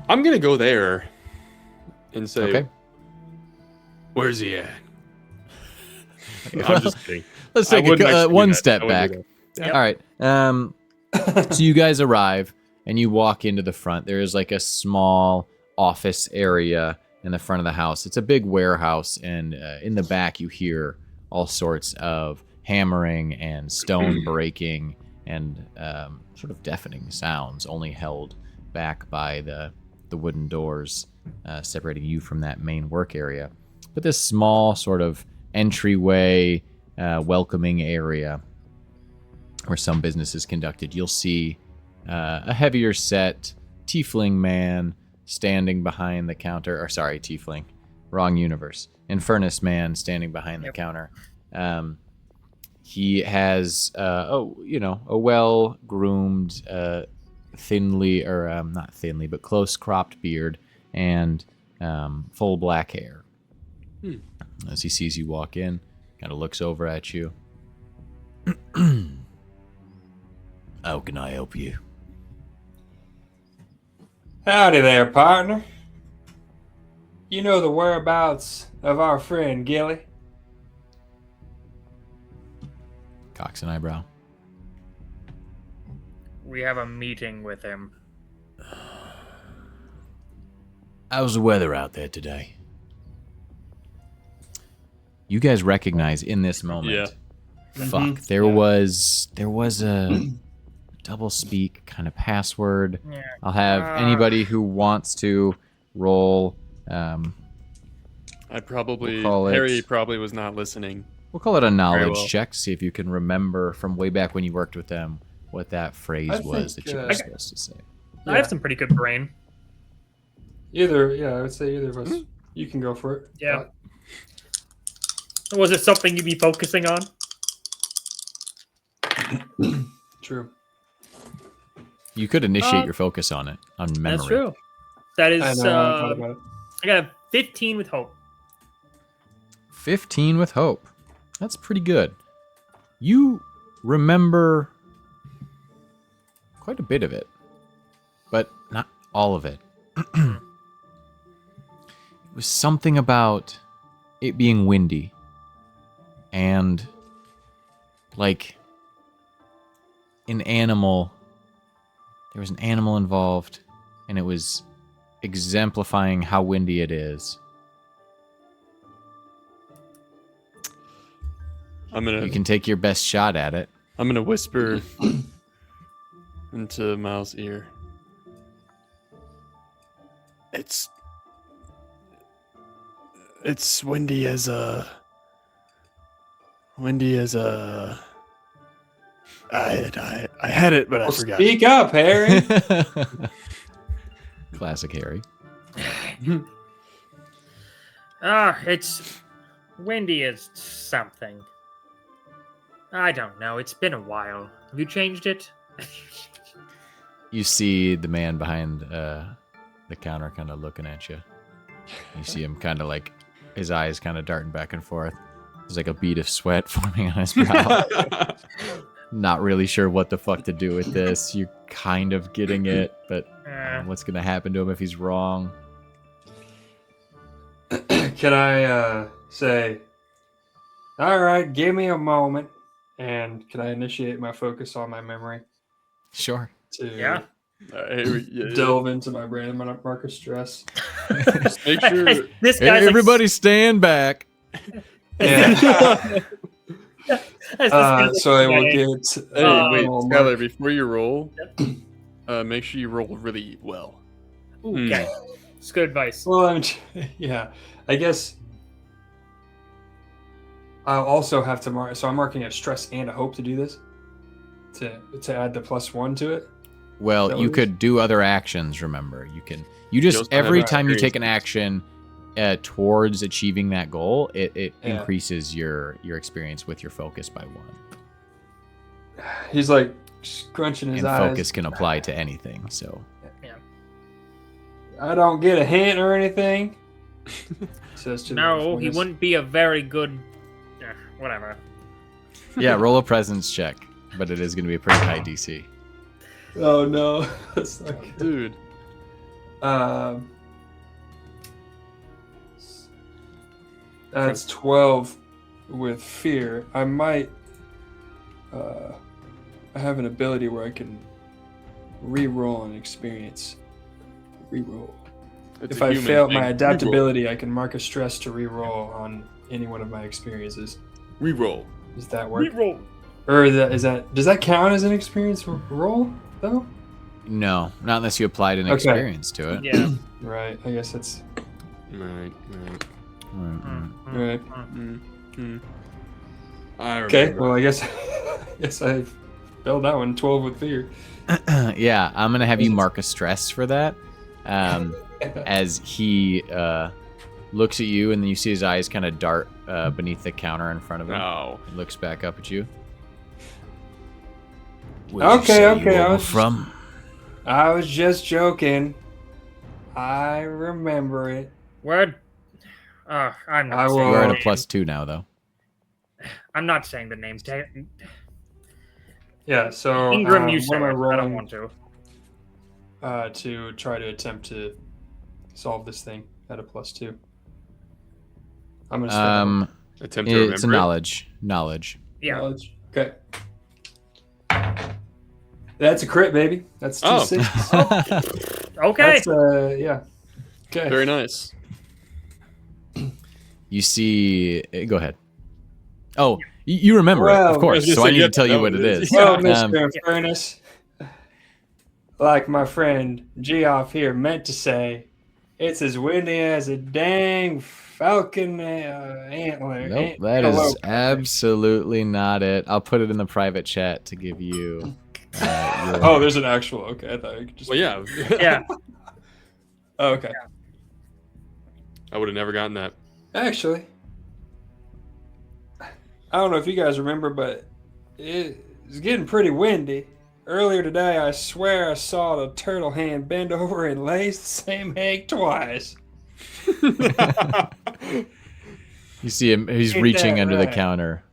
I'm gonna go there and say, Okay. "Where's he at?" No, I'm just kidding. Let's I take wouldn't actually do one that. step I back. wouldn't do that. All right. So you guys arrive and you walk into the front. There is like a small office area in the front of the house. It's a big warehouse, and in the back you hear all sorts of hammering and stone breaking and sort of deafening sounds, only held back by the wooden doors separating you from that main work area. But this small sort of entryway, welcoming area where some business is conducted, you'll see a heavier set tiefling man standing behind the counter. Or sorry, tiefling, wrong universe. Infernus man standing behind the counter. He has a well-groomed, thinly, or not thinly, but close-cropped beard and full black hair. As he sees you walk in, kind of looks over at you. How can I help you? Howdy there, partner. You know the whereabouts of our friend Gilly? Cocks an eyebrow. We have a meeting with him. How's the weather out there today? You guys recognize in this moment. Yeah. Fuck. There was a double speak kind of password. Yeah. I'll have anybody who wants to roll. I probably We'll call it- Harry probably was not listening. We'll call it a knowledge well. check. See if you can remember from way back when you worked with them what that phrase I was think, that you were uh, supposed to say. I have some pretty good brain. I would say either of us. You can go for it. Yeah. Was it something you'd be focusing on? True. You could initiate your focus on it, on memory. That's true. That is, I know. I thought about it. I got a 15 with hope. 15 with hope. That's pretty good. You remember quite a bit of it, but not all of it. It was something about it being windy and like an animal. There was an animal involved, and it was exemplifying how windy it is. You can take your best shot at it. I'm gonna whisper into Miles' ear. It's windy as a. I had it, but I forgot. Speak up, Harry. Classic Harry. It's windy as something. I don't know. It's been a while. Have you changed it? You see the man behind the counter kind of looking at you. You see him kind of like his eyes kind of darting back and forth. There's like a bead of sweat forming on his brow. Not really sure what the fuck to do with this. You're kind of getting it, but what's going to happen to him if he's wrong? Can I say, all right, give me a moment, and can I initiate my focus on my memory Sure. to Yeah. delve into my random marker stress? Just make sure. This guy's Everybody stand back. Yeah. That's So I will okay. get. Hey, wait, oh, Skylar, before you roll, make sure you roll really well. Okay. It's good advice. Well, yeah. I guess I'll also have to mark. So I'm marking a stress and a hope to do this. To add the +1 to it. Well, That you was- could do other actions, remember. You also just have every time you take an experience. action towards achieving that goal, it Yeah. increases your experience with your focus by 1. He's like scrunching his And eyes. focus can apply to anything, so I don't get a hint or anything. Says to the No, he witness. wouldn't be a very good. Whatever. yeah, roll a presence check, but it is going to be a pretty high DC. Oh no, that's not good. Dude. That's 12 with fear. I might. I have an ability where I can re-roll an experience. Re-roll. It's If a I human fail thing. my adaptability, I can mark a stress to re-roll on any one of my experiences. Reroll. Does that work? Reroll. Or does that count as an experience roll though? No, not unless you applied an Okay. experience to it. Yeah. Right. I guess that's Right. right. I remember. Okay. Well, I guess I failed that one. 12 with fear. Yeah, I'm going to have you mark a stress for that. As he looks at you, and then you see his eyes kind of dart beneath the counter in front of him. No. He looks back up at you. Okay, You okay, I all was- from? I was just joking. I remember it. Word. I'm not. I saying will- You are at the a name. +2 now, though. I'm not saying the name. Yeah. So Ingram, you what say am I it. I rolling don't want to. to try to attempt to solve this thing at a +2? I'm gonna spend Attempt to remember It's a it. knowledge. Yeah. knowledge. Okay. That's a crit, baby. That's 2 Oh. 6s. Okay. That's yeah. Okay. Very nice. You see, go ahead. Oh, you remember it, Well, of course. I was gonna So I say, need you to have to tell you know what what it it is. is. Well, Um, Mr. Furnace, like my friend Geoff here meant to say, it's as windy as a dang falcon antler. Nope, that is absolutely not it. I'll put it in the private chat to give you. Oh, there's an actual. Okay, I thought you could just. Well, yeah. Yeah. Oh, okay. I would have never gotten that. Actually, I don't know if you guys remember, but it's getting pretty windy. Earlier today, I swear I saw the turtle hand bend over and lay the same egg twice. You see him, he's Ain't reaching that under the right? counter,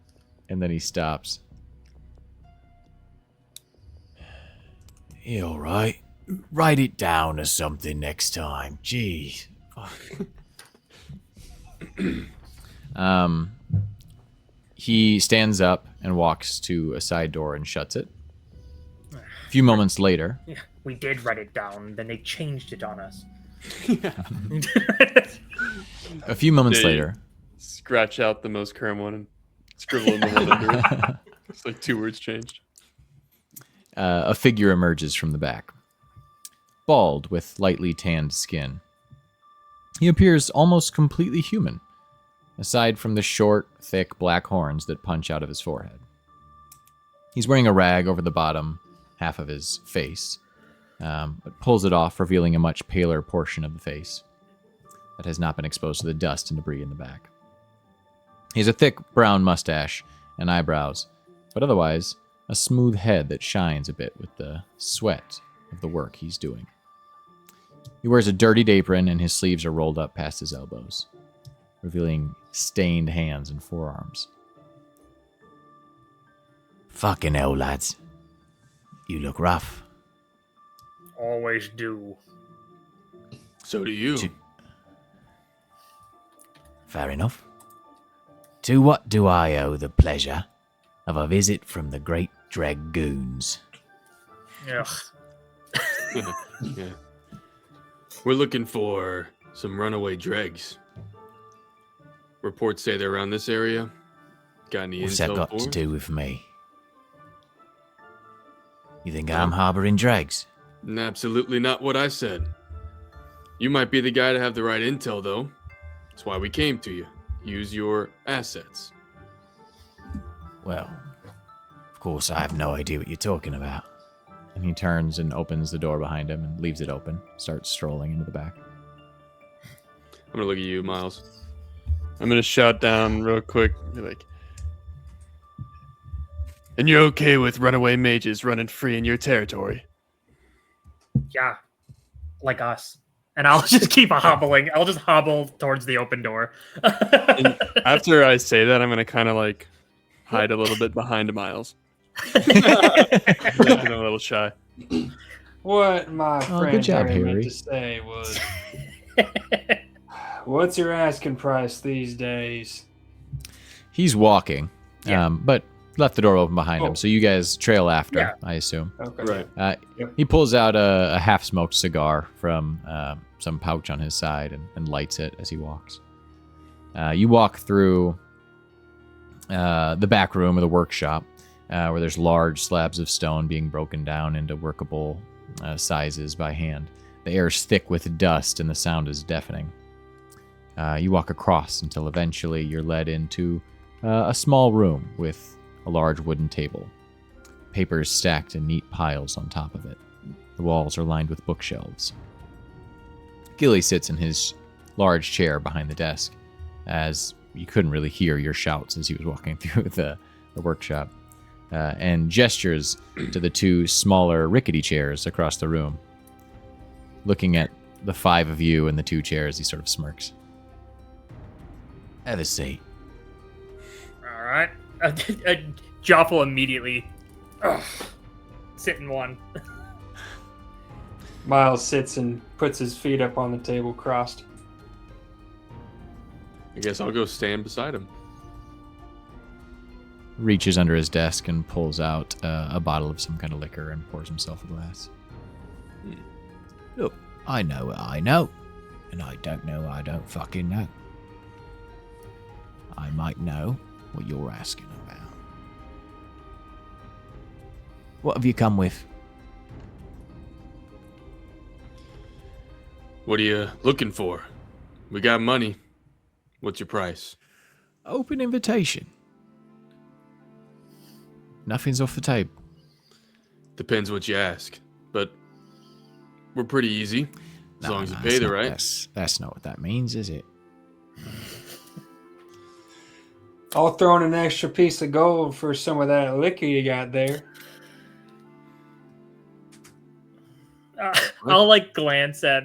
and then he stops. You all right? Write it down or something next time. Jeez. He stands up and walks to a side door and shuts it. A few moments later, Yeah, we did write it down, then they changed it on us. a few moments Yeah, later, Scratch out the most current one and scribble in the one under it. It's like 2 words changed. a figure emerges from the back. Bald with lightly tanned skin. He appears almost completely human, aside from the short, thick black horns that punch out of his forehead. He's wearing a rag over the bottom half of his face, but pulls it off, revealing a much paler portion of the face that has not been exposed to the dust and debris in the back. He has a thick brown mustache and eyebrows, but otherwise a smooth head that shines a bit with the sweat of the work he's doing. He wears a dirtied apron and his sleeves are rolled up past his elbows, revealing stained hands and forearms. Fucking hell, lads. You look rough. Always do. So do you. Fair enough. To what do I owe the pleasure of a visit from the great Dregoons? Ugh. Yeah. We're looking for some runaway dregs. Reports say they're around this area. Got any What's that intel got for to us? do with me? You think I'm harboring dregs? Absolutely not what I said. You might be the guy to have the right intel, though. That's why we came to you. Use your assets. Well, of course I have no idea what you're talking about. And he turns and opens the door behind him and leaves it open, starts strolling into the back. I'm gonna look at you, Miles. I'm gonna shout down real quick, be like, and you're okay with runaway mages running free in your territory? Yeah, like us. And I'll just keep hobbling. I'll just hobble towards the open door. And after I say that, I'm gonna kind of like hide a little bit behind Miles. Making him a little shy. What my Oh, friend good job, Harry meant Harry. to say was, what's your asking price these days? He's walking, Yeah. but left the door open behind him, Oh. so you guys trail after, Yeah. I assume. Okay. Right. Yep. He pulls out a half-smoked cigar from some pouch on his side and lights it as he walks. You walk through the back room of the workshop, where there's large slabs of stone being broken down into workable sizes by hand. The air is thick with dust and the sound is deafening. You walk across until eventually you're led into a small room with a large wooden table. Papers stacked in neat piles on top of it. The walls are lined with bookshelves. Gilly sits in his large chair behind the desk, as you couldn't really hear your shouts as he was walking through the workshop, and gestures to the two smaller rickety chairs across the room. Looking at the five of you in the two chairs, he sort of smirks. Have a seat. All right. Joff will immediately sit in one. Miles sits and puts his feet up on the table crossed. I guess I'll go stand beside him. Reaches under his desk and pulls out a bottle of some kind of liquor and pours himself a glass. Look, I know what I know, and I don't know what I don't fucking know. I might know what you're asking about. What have you come with? What are you looking for? We got money. What's your price? Open invitation. Nothing's off the table. Depends what you ask, but we're pretty easy as long as you pay it's the not- right. That's not what that means, is it? I'll throw in an extra piece of gold for some of that liquor you got there. I'll like glance at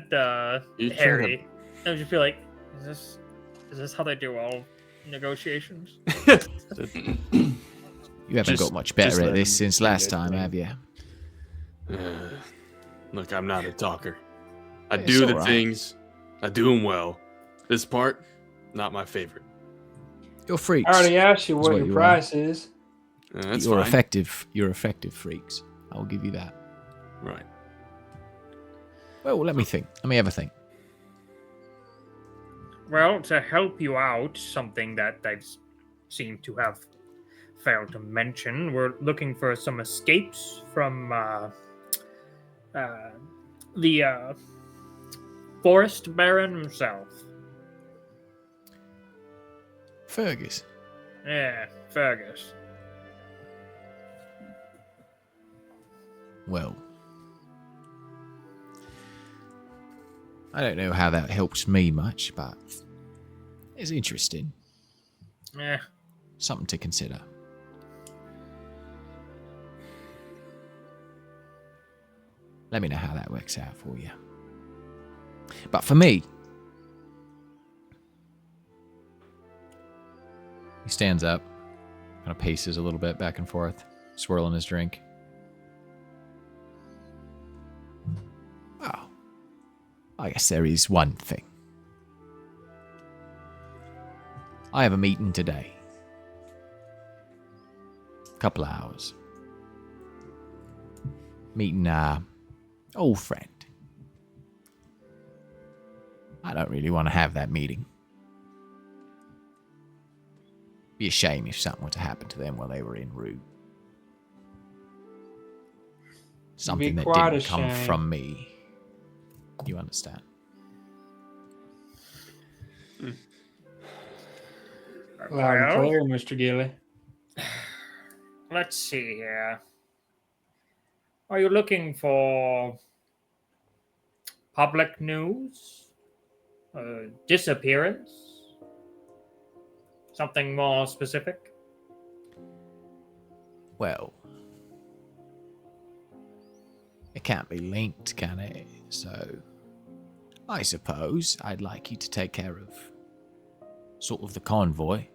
You try Harry. And just be like, is this how they do all negotiations? You haven't Just- got much better just at let this him since do last their time, thing. have you? Look, I'm not a talker. I It's do the alright. things. I do them well. This part, not my favorite. You're freaks. I already asked you That's what what your you price is. That's you're fine. effective. You're effective freaks. I will give you that. Right. Well, let me think. Let me have a think. Well, to help you out, something that I seem to have failed to mention, we're looking for some escapes from the Forest Baron himself. Fergus. Yeah, Fergus. Well, I don't know how that helps me much, but it's interesting. Eh, Something to consider. Let me know how that works out for you. But for me, He stands up, kind of paces a little bit back and forth, swirling his drink. well, I guess there is one thing. I have a meeting today. Couple hours. Meeting old friend. I don't really want to have that meeting. Be a shame if something were to happen to them while they were en route. Something that quite didn't a come shame. from me. You understand? Loud and Well, clear, Mr. Gilly. let's see here. Are you looking for public news? Disappearance? Something more specific? Well, it can't be linked, can it? So, I suppose I'd like you to take care of sort of the convoy.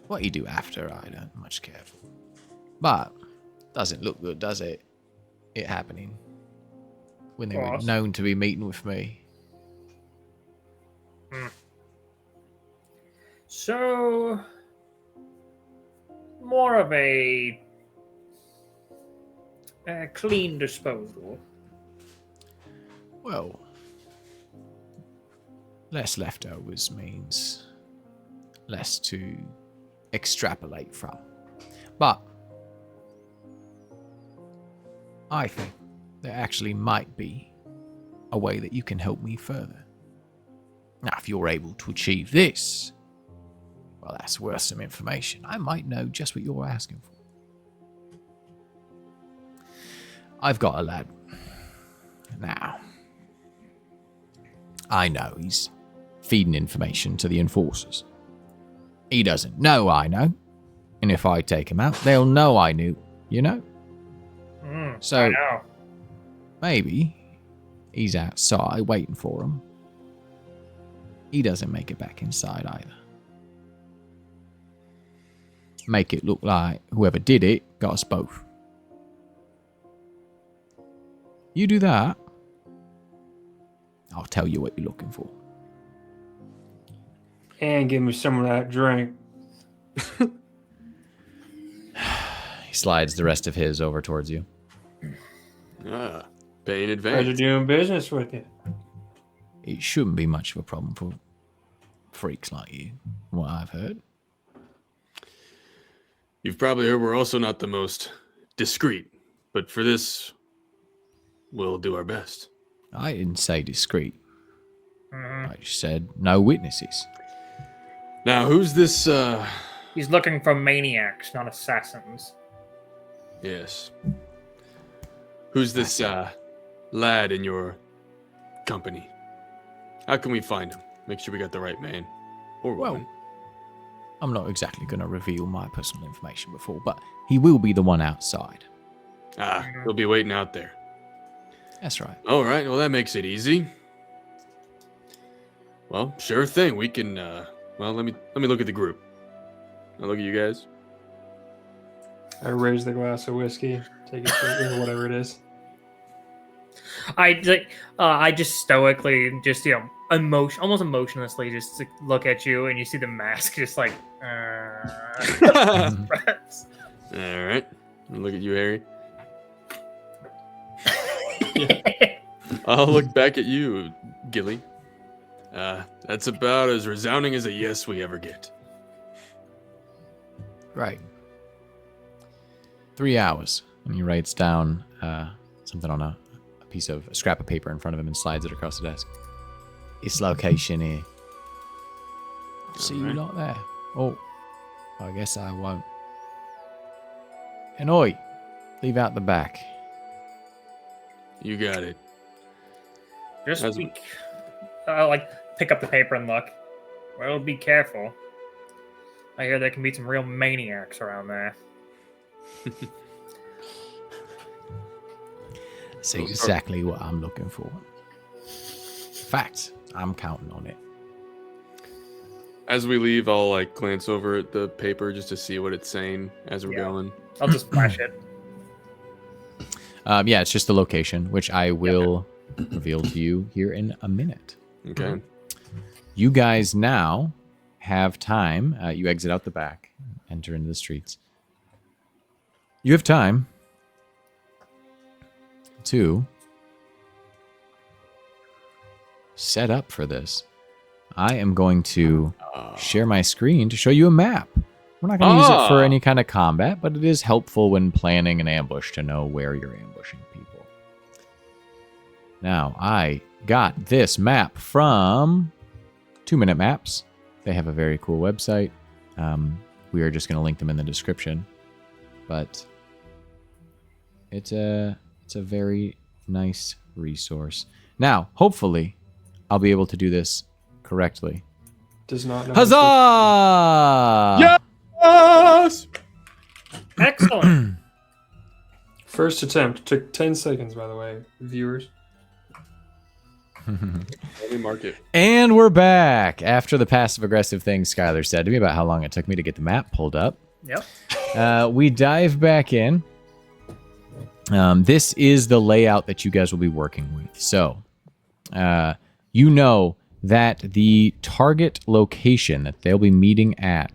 What you do after, I don't much care for. But, doesn't look good, does it? It happening. When they were Course. known to be meeting with me. So, more of a clean disposal. Well, less leftovers means less to extrapolate from. But I think there actually might be a way that you can help me further. Now, if you're able to achieve this, well, that's worth some information. I might know just what you're asking for. I've got a lad. Now, I know he's feeding information to the enforcers. He doesn't know I know. And if I take him out, they'll know I knew, you know? I So know. maybe he's outside waiting for him. He doesn't make it back inside either. Make it look like whoever did it got us both. You do that, I'll tell you what you're looking for. And give me some of that drink. He slides the rest of his over towards you. Ah, pay in Pleasure advance. doing business with you. It shouldn't be much of a problem for freaks like you, from what I've heard. You've probably heard we're also not the most discreet, but for this, we'll do our best. I didn't say discreet. Mhm. I just said no witnesses. Now, who's this, He's looking for maniacs, not assassins. yes. Who's this, lad in your company? How can we find him? Make sure we got the right man. Or Well, woman. I'm not exactly going to reveal my personal information before, but he will be the one outside. Ah, he'll be waiting out there. That's right. All right, well, that makes it easy. Well, sure thing. We can, well, let me look at the group. I'll look at you guys. I raise the glass of whiskey, take a shot, or whatever it is. I just stoically, just almost emotionlessly, just look at you, and you see the mask, just like. All right. I'll look at you, Harry. I'll look back at you, Gilly. That's about as resounding as a yes we ever get. Right. 3 hours. And he writes down something on a scrap of paper in front of him and slides it across the desk. Its location here. I'll see you Alright. lot there. Oh, I guess I won't. And oi, leave out the back. You got it. Just As- pick up the paper and look. Well, be careful. I hear there can be some real maniacs around there. That's exactly what I'm looking for. In fact, I'm counting on it. As we leave, I'll glance over at the paper just to see what it's saying as we're Yeah. going. I'll just flash it. Yeah, it's just the location, which I will reveal to you here in a minute. Okay. You guys now have time. You exit out the back, enter into the streets. You have time to set up for this. I am going to share my screen to show you a map. We're not going to use it for any kind of combat, but it is helpful when planning an ambush to know where you're ambushing people. Now, I got this map from 2 Minute Maps. They have a very cool website. We are just going to link them in the description. But it's a very nice resource. Now, hopefully, I'll be able to do this correctly. Does not know. Huzzah! Yes! Excellent. First attempt. Took 10 seconds, by the way, viewers. Let me mark it. And we're back after the passive-aggressive thing Skylar said to me about how long it took me to get the map pulled up. Yep. We dive back in. This is the layout that you guys will be working with. So, you know that the target location that they'll be meeting at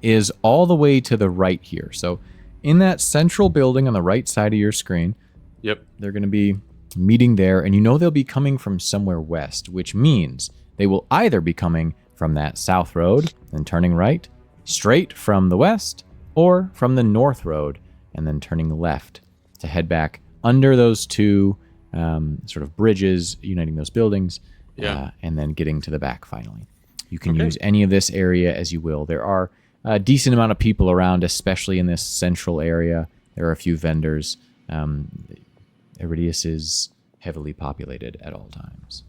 is all the way to the right here. So, in that central building on the right side of your screen, Yep. they're going to be meeting there, and you know they'll be coming from somewhere west, which means they will either be coming from that south road and turning right, straight from the west, or from the north road and then turning left to head back under those two sort of bridges uniting those buildings, and then getting to the back finally. You can use any of this area as you will. There are a decent amount of people around, especially in this central area. There are a few vendors. Aeridius is heavily populated at all times.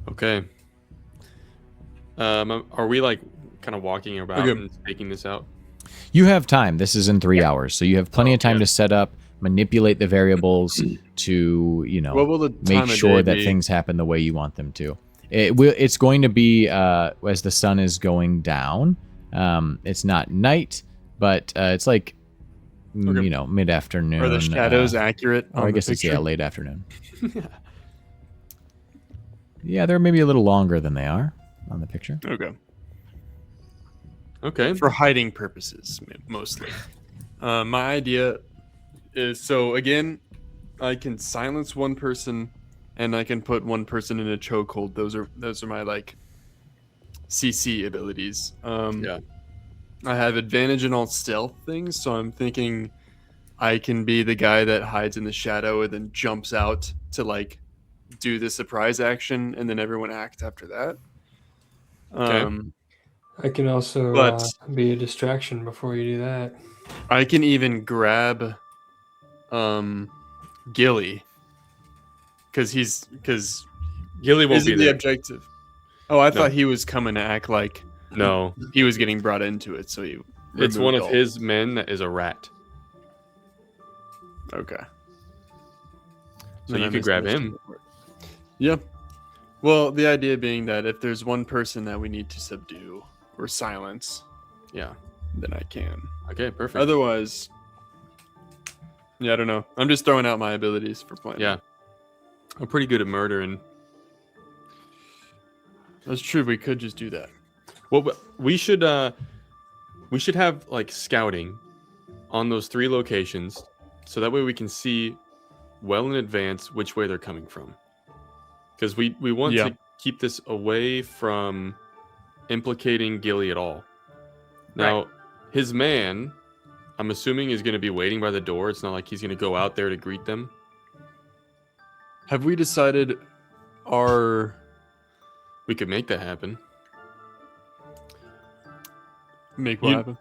Okay. Are we like kind of walking about and taking this out? You have time. This is in 3 hours, so you have plenty of time to set up, manipulate the variables to, you know, What will the make time of sure day that be? things happen the way you want them to. It's going to be as the sun is going down. It's not night, but it's like you know, mid-afternoon. Are the shadows accurate? Or On I guess the it's picture? late afternoon. Yeah, they're maybe a little longer than they are on the picture. Okay. Okay. For hiding purposes, mostly. My idea is, so again, I can silence one person, and I can put one person in a chokehold. Those are my like CC abilities. Yeah. I have advantage in all stealth things, so I'm thinking I can be the guy that hides in the shadow and then jumps out to like do the surprise action, and then everyone act after that. Okay. I can also But- be a distraction before you do that. I can even grab Gilly because Gilly won't isn't be the there. objective. Oh, I No. thought he was coming to act like No. he was getting brought into it, so he It's removed one of all. his men that is a rat. Okay. So Then you I could grab misunderstood him. the word. Yeah. Well, the idea being that if there's one person that we need to subdue or silence, Yeah. then I can. Okay, perfect. Otherwise, yeah, I don't know. I'm just throwing out my abilities for playing. Yeah. I'm pretty good at murdering. That's true. We could just do that. Well, but we should have like scouting on those 3 locations, so that way we can see well in advance which way they're coming from. Because we want Yeah. to keep this away from implicating Gilly at all. Now, his man, I'm assuming, is going to be waiting by the door. It's not like he's going to go out there to greet them. Have we decided our... We could make that happen. Make what You- happen?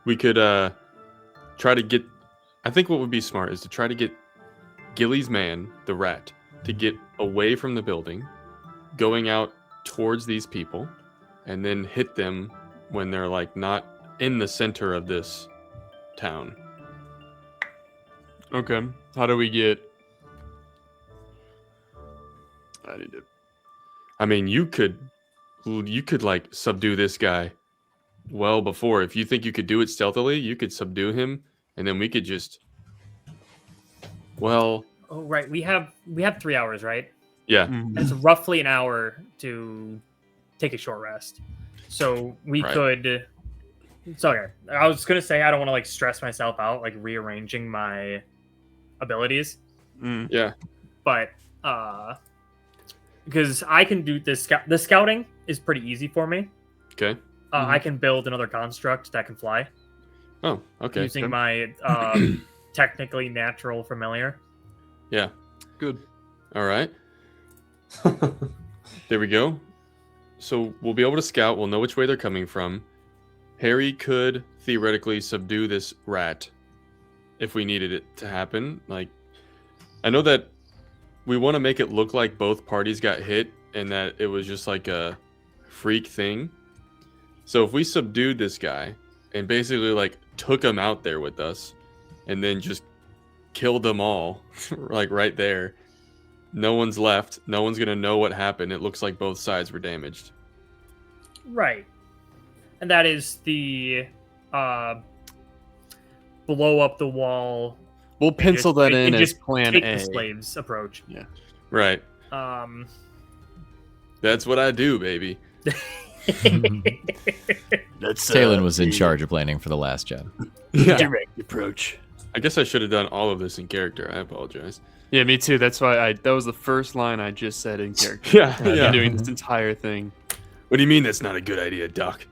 We could try to get... I think what would be smart is to try to get Gilly's man, the rat, to get away from the building, going out towards these people, and then hit them when they're like not in the center of this town. Okay. How do we get... I need to... I mean, you could like subdue this guy well before. If you think you could do it stealthily, you could subdue him, and then we could just... Well, Oh, right. We have 3 hours, right? yeah. Mhm. It's roughly an hour to take a short rest. So we Right. could. So okay, I was gonna say I don't want to like stress myself out like rearranging my abilities, Mm. Yeah. but because I can do this. The scouting is pretty easy for me. Okay. I can build another construct that can fly Oh, okay. using Okay. my technically natural familiar. Yeah. Good. All right. There we go. So we'll be able to scout. We'll know which way they're coming from. Harry could theoretically subdue this rat if we needed it to happen. Like, I know that we want to make it look like both parties got hit and that it was just like a freak thing. So if we subdued this guy and basically like took him out there with us and then just killed them all like right there, no one's left. No one's going to know what happened. It looks like both sides were damaged. Right. And that is the blow up the wall. We'll pencil that and in as just plan take A. the slaves approach. Right. That's what I do, baby. That's Talon was in charge of planning for the last job. Yeah. direct approach. I guess I should have done all of this in character. I apologize. Yeah, me too. That's why that was the first line I just said in character. Yeah. I've been doing this entire thing. What do you mean that's not a good idea, Doc?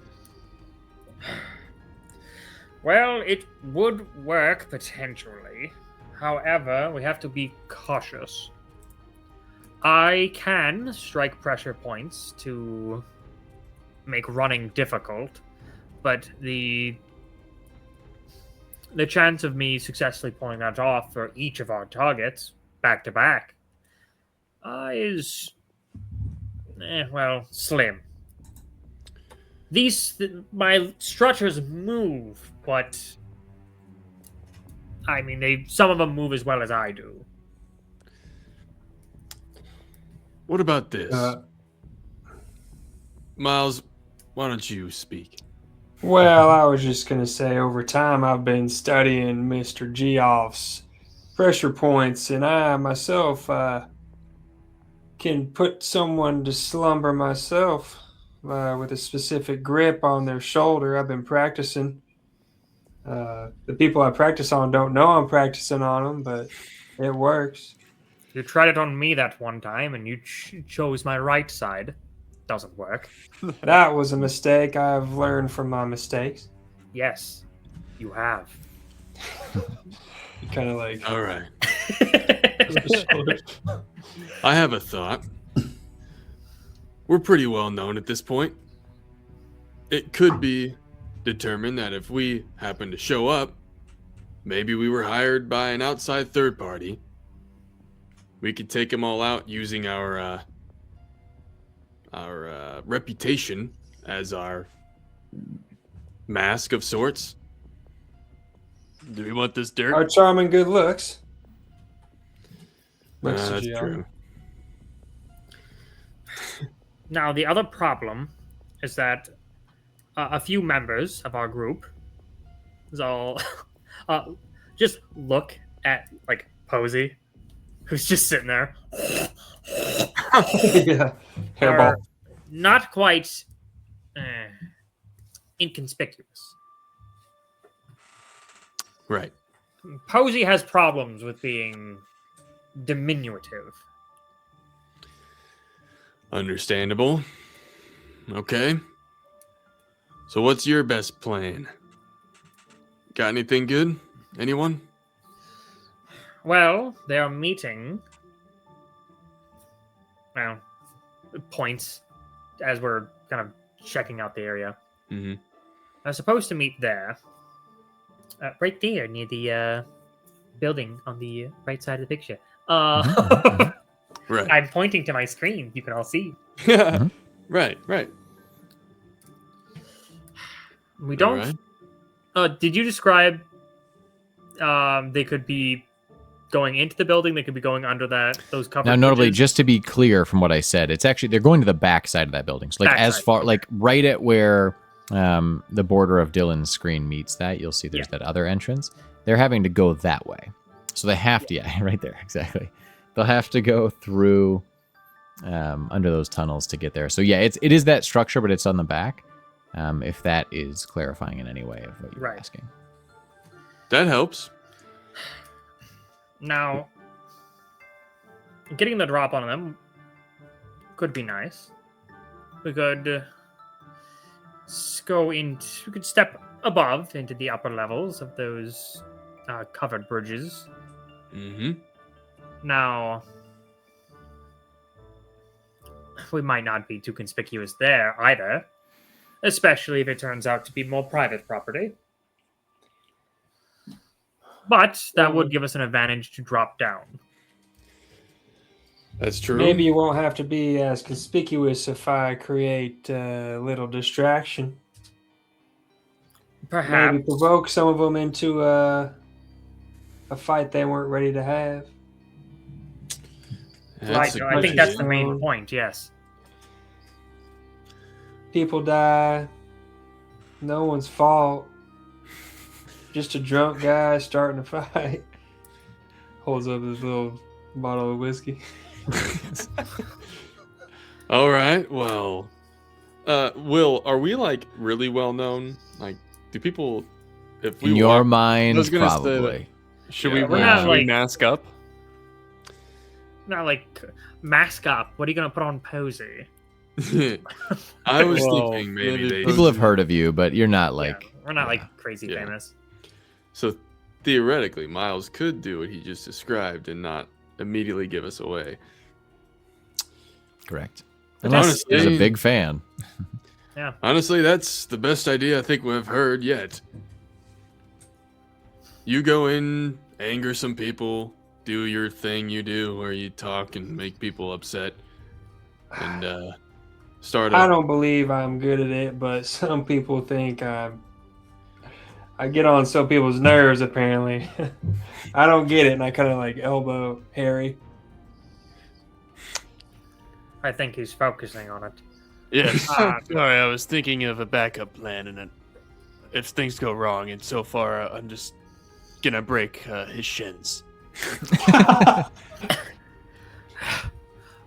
Well, it would work potentially. However, we have to be cautious. I can strike pressure points to make running difficult, but the chance of me successfully pulling that off for each of our targets back to back is slim. My structures move, but I mean, some of them move as well as I do. What about this? Miles, why don't you speak? Well, I was just going to say, over time, I've been studying Mr. Geoff's pressure points, and I myself can put someone to slumber myself with a specific grip on their shoulder. I've been practicing. The people I practice on don't know I'm practicing on them, but it works. You tried it on me that one time, and you chose my right side. Doesn't work. That was a mistake. I've learned from my mistakes. Yes, you have. Kind of like... All right. I have a thought. We're pretty well known at this point. It could be determined that if we happen to show up, maybe we were hired by an outside third party. We could take them all out using our reputation as our mask of sorts. Do we want this dirt? Our charm and good looks. That's true. Now, the other problem is that a few members of our group all just look at, like, Posey, who's just sitting there. Yeah. Hairball. Are not quite inconspicuous. Right. Posey has problems with being diminutive. Understandable. Okay. So what's your best plan? Got anything good? Anyone? Well, they are meeting. Well, points as we're kind of checking out the area. Mm-hmm. I'm supposed to meet there. Right there, near the building on the right side of the picture. Right. I'm pointing to my screen. You can all see. Yeah. Right. We don't... Right. Did you describe they could be going into the building? They could be going under those covered Now, notably, bridges? just to be clear from what I said, it's actually they're going to the back side of that building. So, like as Backside, far, okay. like right at where the border of Dylan's screen meets that, you'll see there's Yeah. that other entrance. They're having to go that way, so they have to. Yeah, right there, exactly. They'll have to go through under those tunnels to get there. So yeah, it is that structure, but it's on the back. If that is clarifying in any way of what you're Right. asking. That helps. Now, getting the drop on them could be nice. We could we could step above into the upper levels of those covered bridges. Mm-hmm. Now, we might not be too conspicuous there either, especially if it turns out to be more private property. But that would give us an advantage to drop down. That's true. Maybe you won't have to be as conspicuous if I create a little distraction. Perhaps. Maybe provoke some of them into a fight they weren't ready to have. That's Right, a I good think that's the idea. main point, yes. People die. No one's fault. Just a drunk guy starting a fight. Holds up his little bottle of whiskey. All right. Well, Will, are we like really well known? Like, do people? If we In your walk- I mind, was gonna say that. probably. Should Yeah, we we're not should we like- mask up? Not like mask up. What are you gonna put on Posey? I was Well, thinking maybe maybe they. People have heard of you, but you're not like. Yeah, we're not like crazy Yeah. famous. So theoretically, Miles could do what he just described and not immediately give us away. Correct. But Unless honestly- he's a big fan. Honestly, that's the best idea I think we've heard yet. You go in, anger some people, do your thing you do where you talk and make people upset, and start I a... don't believe I'm good at it, but some people think I get on some people's nerves, apparently. I don't get it, and I kind of like elbow Harry. I think he's focusing on it. Yes. Ah. Sorry, I was thinking of a backup plan, and if things go wrong, and so far I'm just gonna break his shins.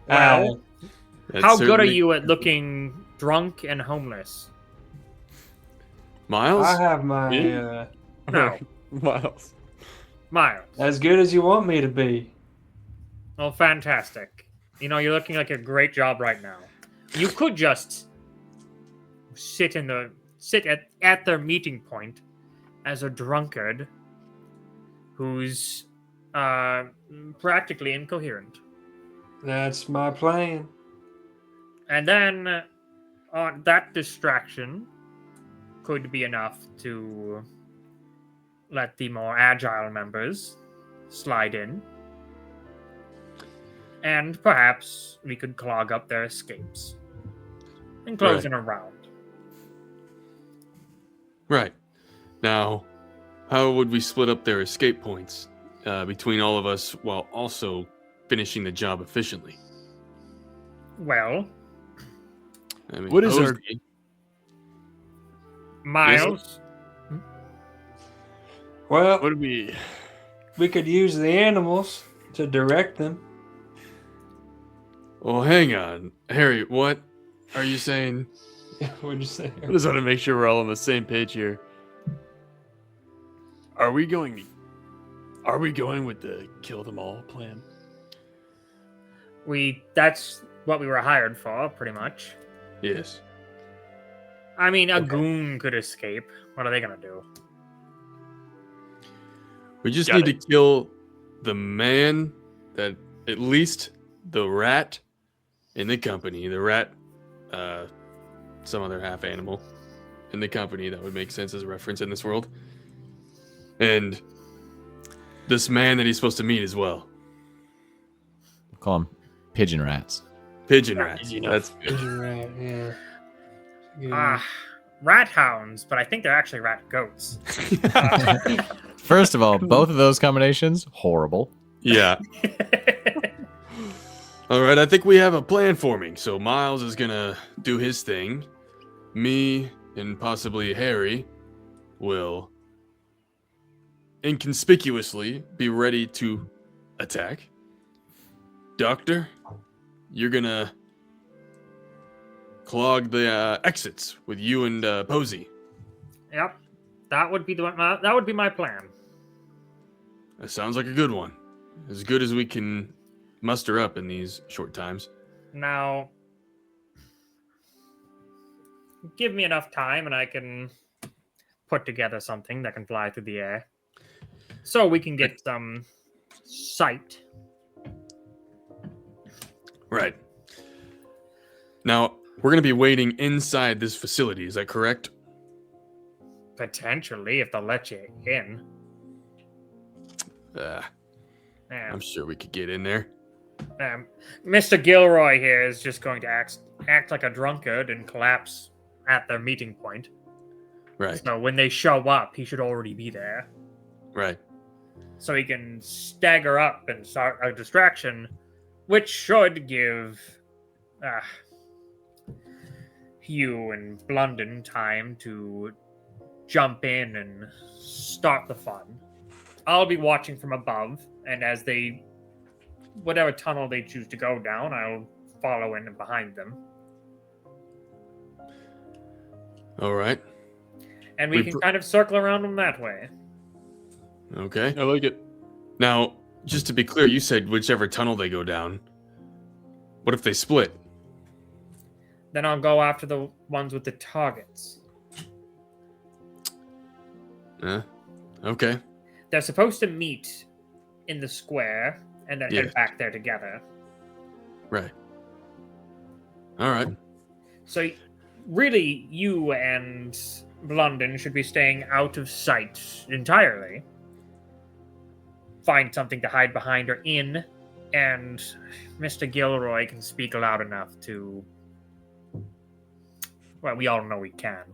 Well, That's how good are certainly- you at looking drunk and homeless? Miles? I have my Yeah. No, Miles. Miles. as good as you want me to be. Oh, fantastic. You know, you're looking like a great job right now. You could just sit at their meeting point as a drunkard who's practically incoherent. That's my plan. And then that distraction could be enough to let the more agile members slide in. And perhaps we could clog up their escapes and close Right. in a round. Right. Now, how would we split up their escape points between all of us while also finishing the job efficiently? Well, I mean, What is our- Posey- Miles, Well, What do we? we could use the animals to direct them. Well, hang on. Harry, what are you saying? What'd you say? I just want to make sure we're all on the same page here. Are we going with the kill them all plan? that's what we were hired for, pretty much. Yes. I mean, a goon could escape. What are they gonna do? We just Got need to kill the man that, at least the rat in the company, the rat, some other half animal in the company. That would make sense as a reference in this world. And this man that he's supposed to meet as well. Call them pigeon rats. Pigeon rats. Easy enough. That's good. Right, yeah. Good. Rat hounds, but I think they're actually rat goats. First of all, both of those combinations, horrible. Yeah. All right, I think we have a plan forming. So Miles is gonna do his thing. Me and possibly Harry will inconspicuously be ready to attack. Doctor, you're gonna clog the exits with you and Posey. Yep, that would be my plan. That sounds like a good one. As good as we can muster up in these short times. Now, give me enough time and I can put together something that can fly through the air. So we can get some sight. Right. Now, we're going to be waiting inside this facility, is that correct? Potentially, if they'll let you in. Yeah. I'm sure we could get in there. Mr. Gilroy here is just going to act like a drunkard and collapse at their meeting point. Right. So when they show up, he should already be there. Right. So he can stagger up and start a distraction, which should give Hugh and Blunden time to jump in and start the fun. I'll be watching from above, and as they, whatever tunnel they choose to go down, I'll follow in behind them. All right. And we can kind of circle around them that way. Okay. I like it. Now, just to be clear, you said whichever tunnel they go down. What if they split? Then I'll go after the ones with the targets. Okay. They're supposed to meet in the square and then Yeah. head back there together. Right. All right. So, really, you and Blunden should be staying out of sight entirely. Find something to hide behind or in, and Mr. Gilroy can speak loud enough to... Well, we all know he can.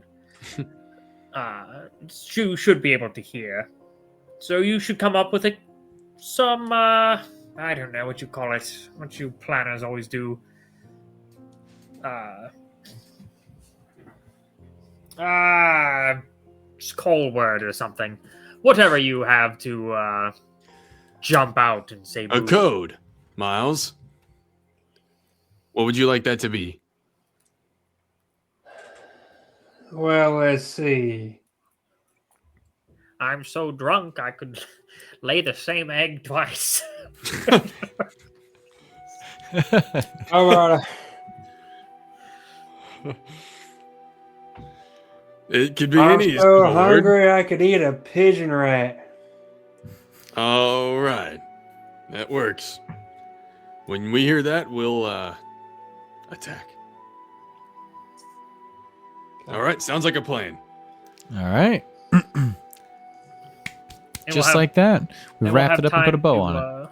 You should be able to hear. So you should come up with some, I don't know what you call it, what you planners always do. Just call word or something. Whatever you have to, jump out and say A boo. code, Miles. What would you like that to be? Well, let's see. I'm so drunk I could lay the same egg twice. How about It could be I'm any. so Lord. hungry I could eat a pigeon rat. All right. That works. When we hear that, we'll attack. All right. Sounds like a plan. All right. And Just we'll like that. We and we'll wrapped have it up and put a time bow to, on it.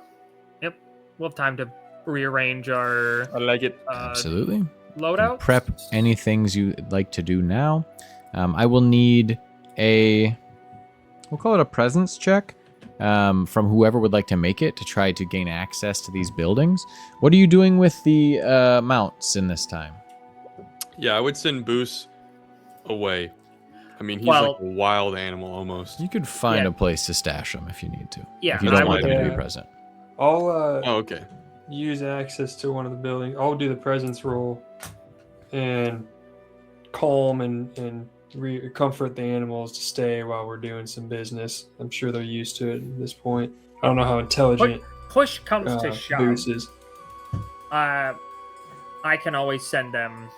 Yep. We'll have time to rearrange our I like it. Absolutely. loadout. Prep any things you'd like to do now. I will need we'll call it a presence check from whoever would like to make it to try to gain access to these buildings. What are you doing with the mounts in this time? Yeah, I would send Boos away. I mean, he's Well- like a wild animal almost. You could find Yeah. a place to stash them if you need to. Yeah, If you and don't I want would- them to be Yeah. present. I'll Oh, okay. use access to one of the buildings. I'll do the presence roll and calm and comfort the animals to stay while we're doing some business. I'm sure they're used to it at this point. I don't know how intelligent Push comes to shove. Boots is. I can always send them.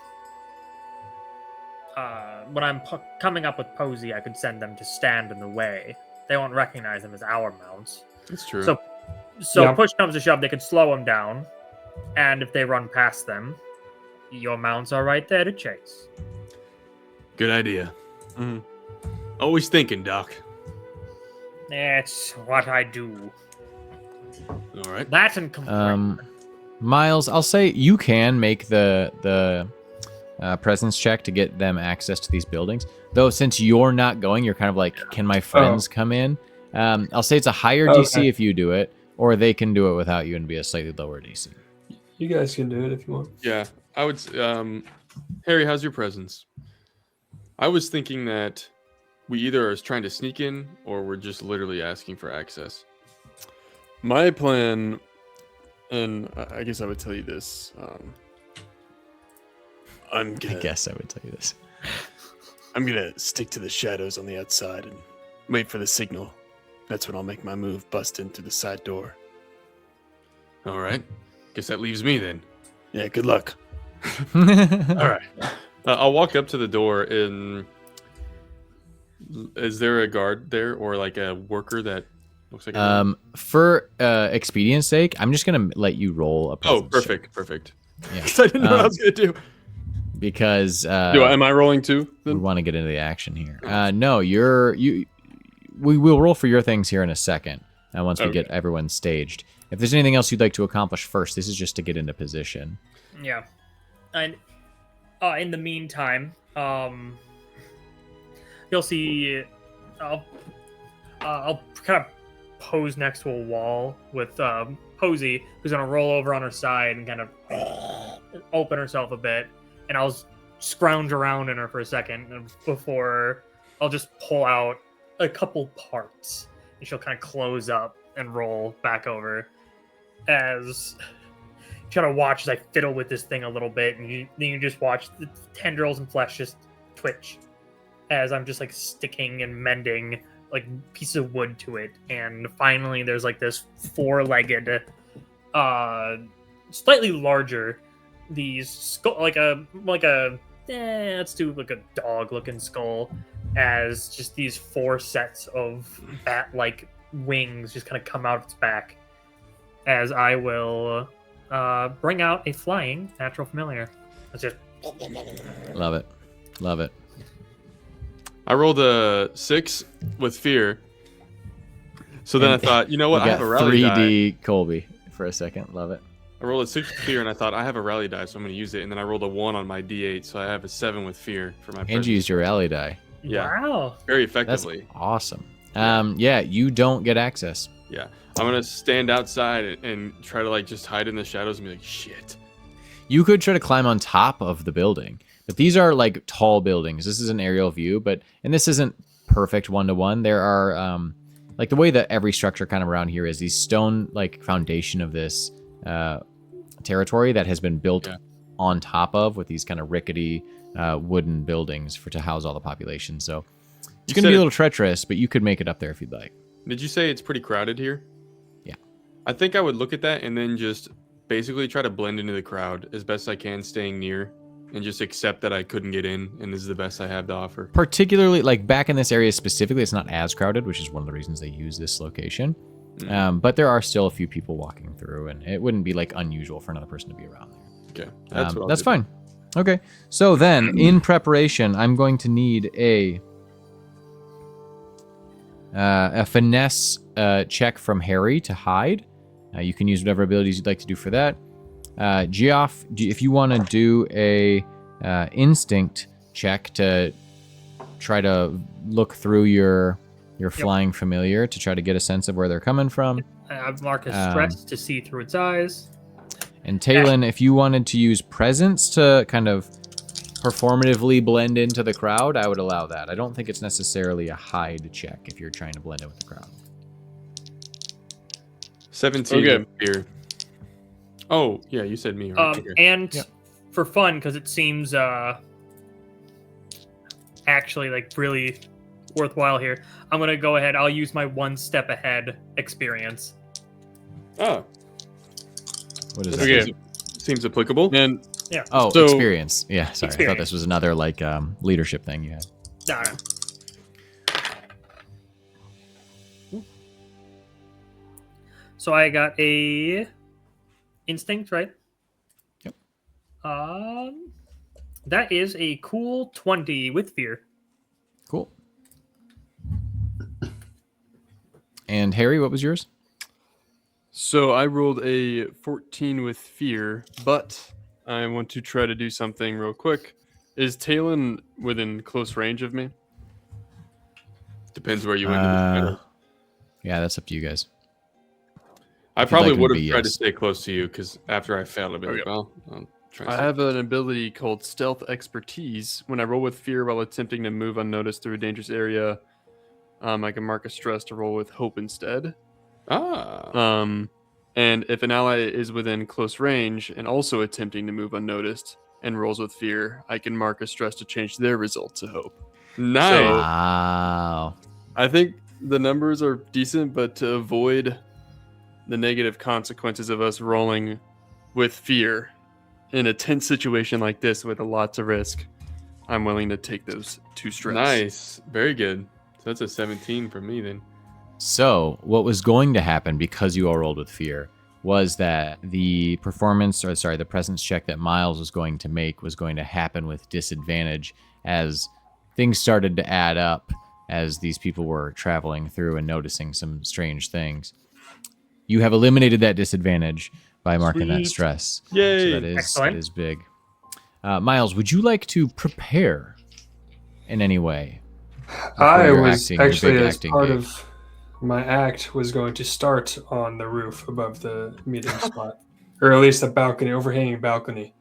When I'm coming up with Posey, I could send them to stand in the way. They won't recognize them as our mounts. That's true. So Yeah. push comes to shove, they could slow them down, and if they run past them, your mounts are right there to chase. Good idea. Mhm. Always thinking, Doc. That's what I do. All right. That and complain. Miles, I'll say you can make the presence check to get them access to these buildings. Though since you're not going, you're kind of like, can my friends come in? I'll say it's a higher DC Okay. if you do it, or they can do it without you and be a slightly lower DC. You guys can do it if you want. Yeah, I would. Harry, how's your presence? I was thinking that we either are trying to sneak in or we're just literally asking for access. My plan, and I guess I would tell you this. I'm I gonna, guess I would tell you this. I'm gonna stick to the shadows on the outside and wait for the signal. That's when I'll make my move, bust in through the side door. All right. Guess that leaves me then. Yeah, good luck. All right. I'll walk up to the door and is there a guard there or like a worker that looks like For expedience sake, I'm just gonna let you roll a presence check. perfect. Yeah. 'Cause I didn't know what I was gonna do. Because am I rolling too? we Then? want to get into the action here. No, we will roll for your things here in a second. Once we get everyone staged. If there's anything else you'd like to accomplish first, this is just to get into position. Yeah. And in the meantime, you'll see I'll kind of pose next to a wall with Posey, who's gonna roll over on her side and kind of open herself a bit, and I'll scrounge around in her for a second before I'll just pull out a couple parts, and she'll kind of close up and roll back over as try to watch as I fiddle with this thing a little bit, and then you just watch the tendrils and flesh just twitch as I'm just like sticking and mending like pieces of wood to it, and finally there's like this four-legged, slightly larger, these skull let's do like a dog-looking skull, as just these four sets of bat-like wings just kind of come out of its back, as I will bring out a flying natural familiar. It's just Love it. Love it. I rolled a 6 with fear. So then I thought, you know what? You I have got a rally 3D die. Colby for a second. Love it. I rolled a 6 with fear, and I thought I have a rally die, so I'm going to use it. And then I rolled a 1 on my D8, so I have a 7 with fear for my. And you used your rally die. Yeah. wow. Very That's effectively. awesome. Yeah, you don't get access. Yeah, I'm gonna stand outside and try to like just hide in the shadows and be like, shit. You could try to climb on top of the building, but these are like tall buildings. This is an aerial view, and this isn't perfect one-to-one. There are like the way that every structure kind of around here is these stone like foundation of this territory that has been built on top of with these kind of rickety wooden buildings to house all the population. So it's going to be a little treacherous, but you could make it up there if you'd like. Did you say it's pretty crowded here? Yeah. I think I would look at that and then just basically try to blend into the crowd as best I can, staying near, and just accept that I couldn't get in and this is the best I have to offer. Particularly, like back in this area specifically, it's not as crowded, which is one of the reasons they use this location. But there are still a few people walking through, and it wouldn't be like unusual for another person to be around there. Okay, that's what I'll that's do. fine. Okay, so then in preparation, I'm going to need a finesse check from Harry to hide. You can use whatever abilities you'd like to do for that. Geoff, if you want to do a instinct check to try to look through your flying familiar to try to get a sense of where they're coming from. I mark a stress to see through its eyes. And Talon, if you wanted to use presence to kind of performatively blend into the crowd, I would allow that. I don't think it's necessarily a hide check if you're trying to blend in with the crowd. 17 Okay. with fear. Oh, yeah, you said me, right? Okay. And for fun, because it seems actually like really worthwhile here, I'm gonna go ahead. I'll use my one step ahead experience. Oh, What is that that? Okay. seems applicable. And Oh, So- experience. Yeah, sorry. I thought Experience. this was another like leadership thing you had. No. So I got a instinct, right? Yep. That is a cool 20 with fear. Cool. And Harry, what was yours? so I rolled a 14 with fear, but I want to try to do something real quick. Is Talon within close range of me? Depends where you went. In the battle. Yeah, that's up to you guys. I you'd probably like him would to have be, tried to yes. stay close to you because after I failed, I'd be like, Okay. well, I'll try. I have an ability called Stealth Expertise. When I roll with fear while attempting to move unnoticed through a dangerous area, I can mark a stress to roll with hope instead. And if an ally is within close range and also attempting to move unnoticed and rolls with fear, I can mark a stress to change their result to hope. Nice. So- Wow. I think the numbers are decent, but to avoid the negative consequences of us rolling with fear in a tense situation like this with a lot to risk, I'm willing to take those 2 stress. Nice. Very good. So that's a 17 for me then. So, what was going to happen because you all rolled with fear was that the the presence check that Miles was going to make was going to happen with disadvantage as things started to add up as these people were traveling through and noticing some strange things. You have eliminated that disadvantage by marking that Sweet. stress. Yay. So that Excellent. is big. Miles, would you like to prepare in any way? I your was acting, your actually, big as acting part gig? of my act, was going to start on the roof above the meeting spot, or at least a balcony, overhanging balcony.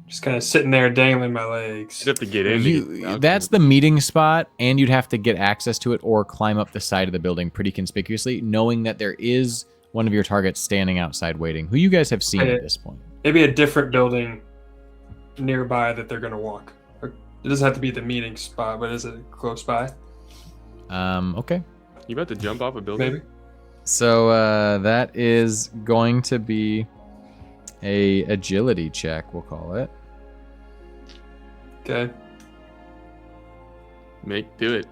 Just kind of sitting there dangling my legs. You'd have to get in. to get the balcony. That's the meeting spot, and you'd have to get access to it or climb up the side of the building pretty conspicuously, knowing that there is one of your targets standing outside waiting, who you guys have seen at this point. Maybe a different building nearby that they're going to walk. Or it doesn't have to be the meeting spot, but is it close by? Okay. You about to jump off a building? Maybe. So that is going to be a agility check, we'll call it. Okay. Do it.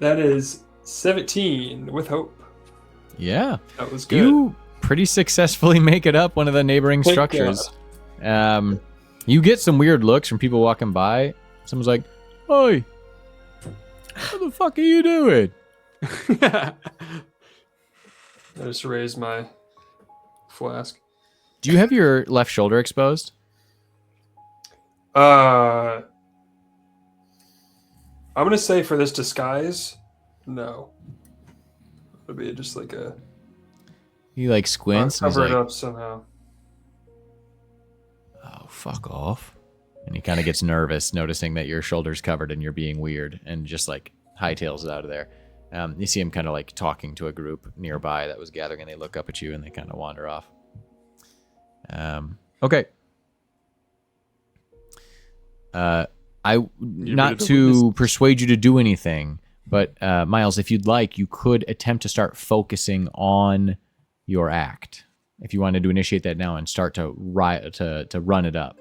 That is 17 with hope. Yeah. That was good. You pretty successfully make it up one of the neighboring Thank structures. You get some weird looks from people walking by. Someone's like, "Oi, what the fuck are you doing?" I just raised my flask. Do you have your left shoulder exposed? I'm gonna say for this disguise, no. It'll be just like a He like squints and he's cover it like, up somehow. "Oh, fuck off." And he kind of gets nervous noticing that your shoulder's covered and you're being weird and just like hightails it out of there. You see him kind of like talking to a group nearby that was gathering and they look up at you and they kind of wander off. Okay. Not to persuade you to do anything, but Miles, if you'd like, you could attempt to start focusing on your act. If you wanted to initiate that now and start to run it up.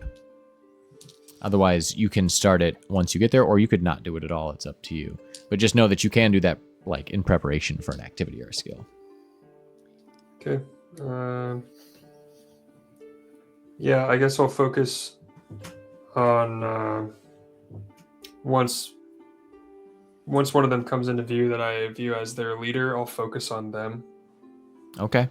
Otherwise, you can start it once you get there, or you could not do it at all. It's up to you. But just know that you can do that, like in preparation for an activity or a skill. Okay. Yeah, I guess I'll focus on once one of them comes into view that I view as their leader, I'll focus on them Okay.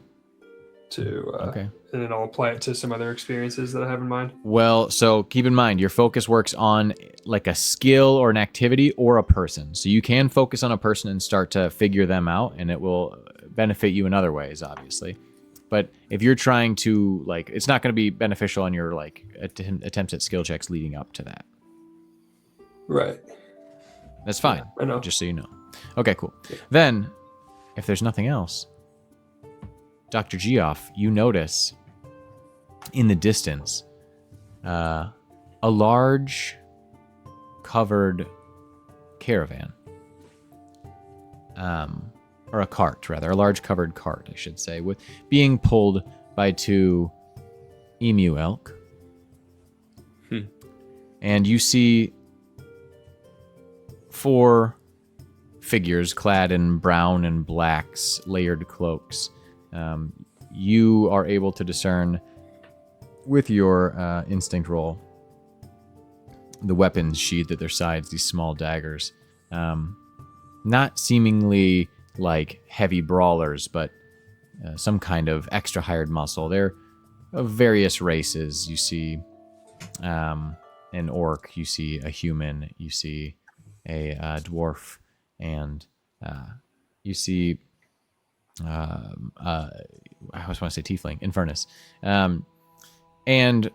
and then I'll apply it to some other experiences that I have in mind. Well, so keep in mind, your focus works on like a skill or an activity or a person. So you can focus on a person and start to figure them out, and it will benefit you in other ways, obviously. But if you're trying to, like, it's not going to be beneficial on your, like, attempts at skill checks leading up to that. Right. That's fine. I know. Just so you know. Okay, cool. Then, if there's nothing else, Dr. Geoff, you notice in the distance a large covered caravan. Or a cart, rather. A large covered cart, I should say, with being pulled by 2 emu elk. And you see 4 figures clad in brown and blacks, layered cloaks. You are able to discern, with your instinct roll, the weapons sheathed at their sides, these small daggers. Not seemingly like heavy brawlers, but some kind of extra hired muscle. They're of various races. You see an orc, you see a human, you see a dwarf, and you see I always want to say tiefling, Infernus. And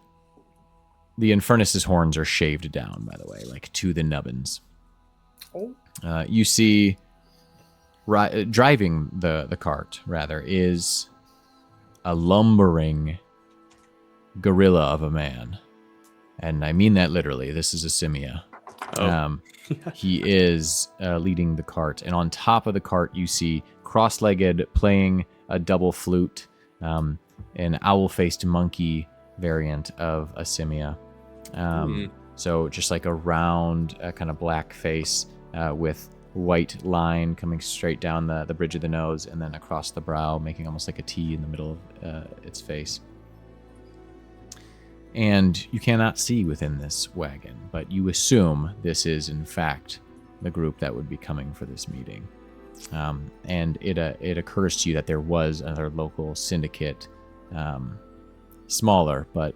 the Infernus's horns are shaved down, by the way, like to the nubbins. You see driving the cart, rather, is a lumbering gorilla of a man. And I mean that literally. This is a simia. He is leading the cart. And on top of the cart, you see cross-legged, playing a double flute, an owl-faced monkey variant of a simia. So just like a round kind of black face with white line coming straight down the bridge of the nose and then across the brow, making almost like a T in the middle of its face. And you cannot see within this wagon, but you assume this is in fact the group that would be coming for this meeting. And it occurs to you that there was another local syndicate, smaller, but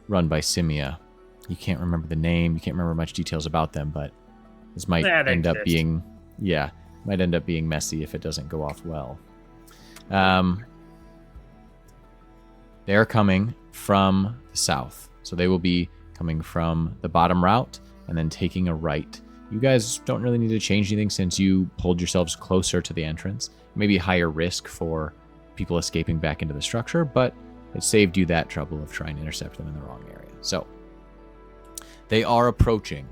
run by Simia. You can't remember the name, you can't remember much details about them, but this might end up being messy if it doesn't go off well. They're coming from the south, so they will be coming from the bottom route and then taking a right. You guys don't really need to change anything since you pulled yourselves closer to the entrance. Maybe higher risk for people escaping back into the structure, but it saved you that trouble of trying to intercept them in the wrong area. So they are approaching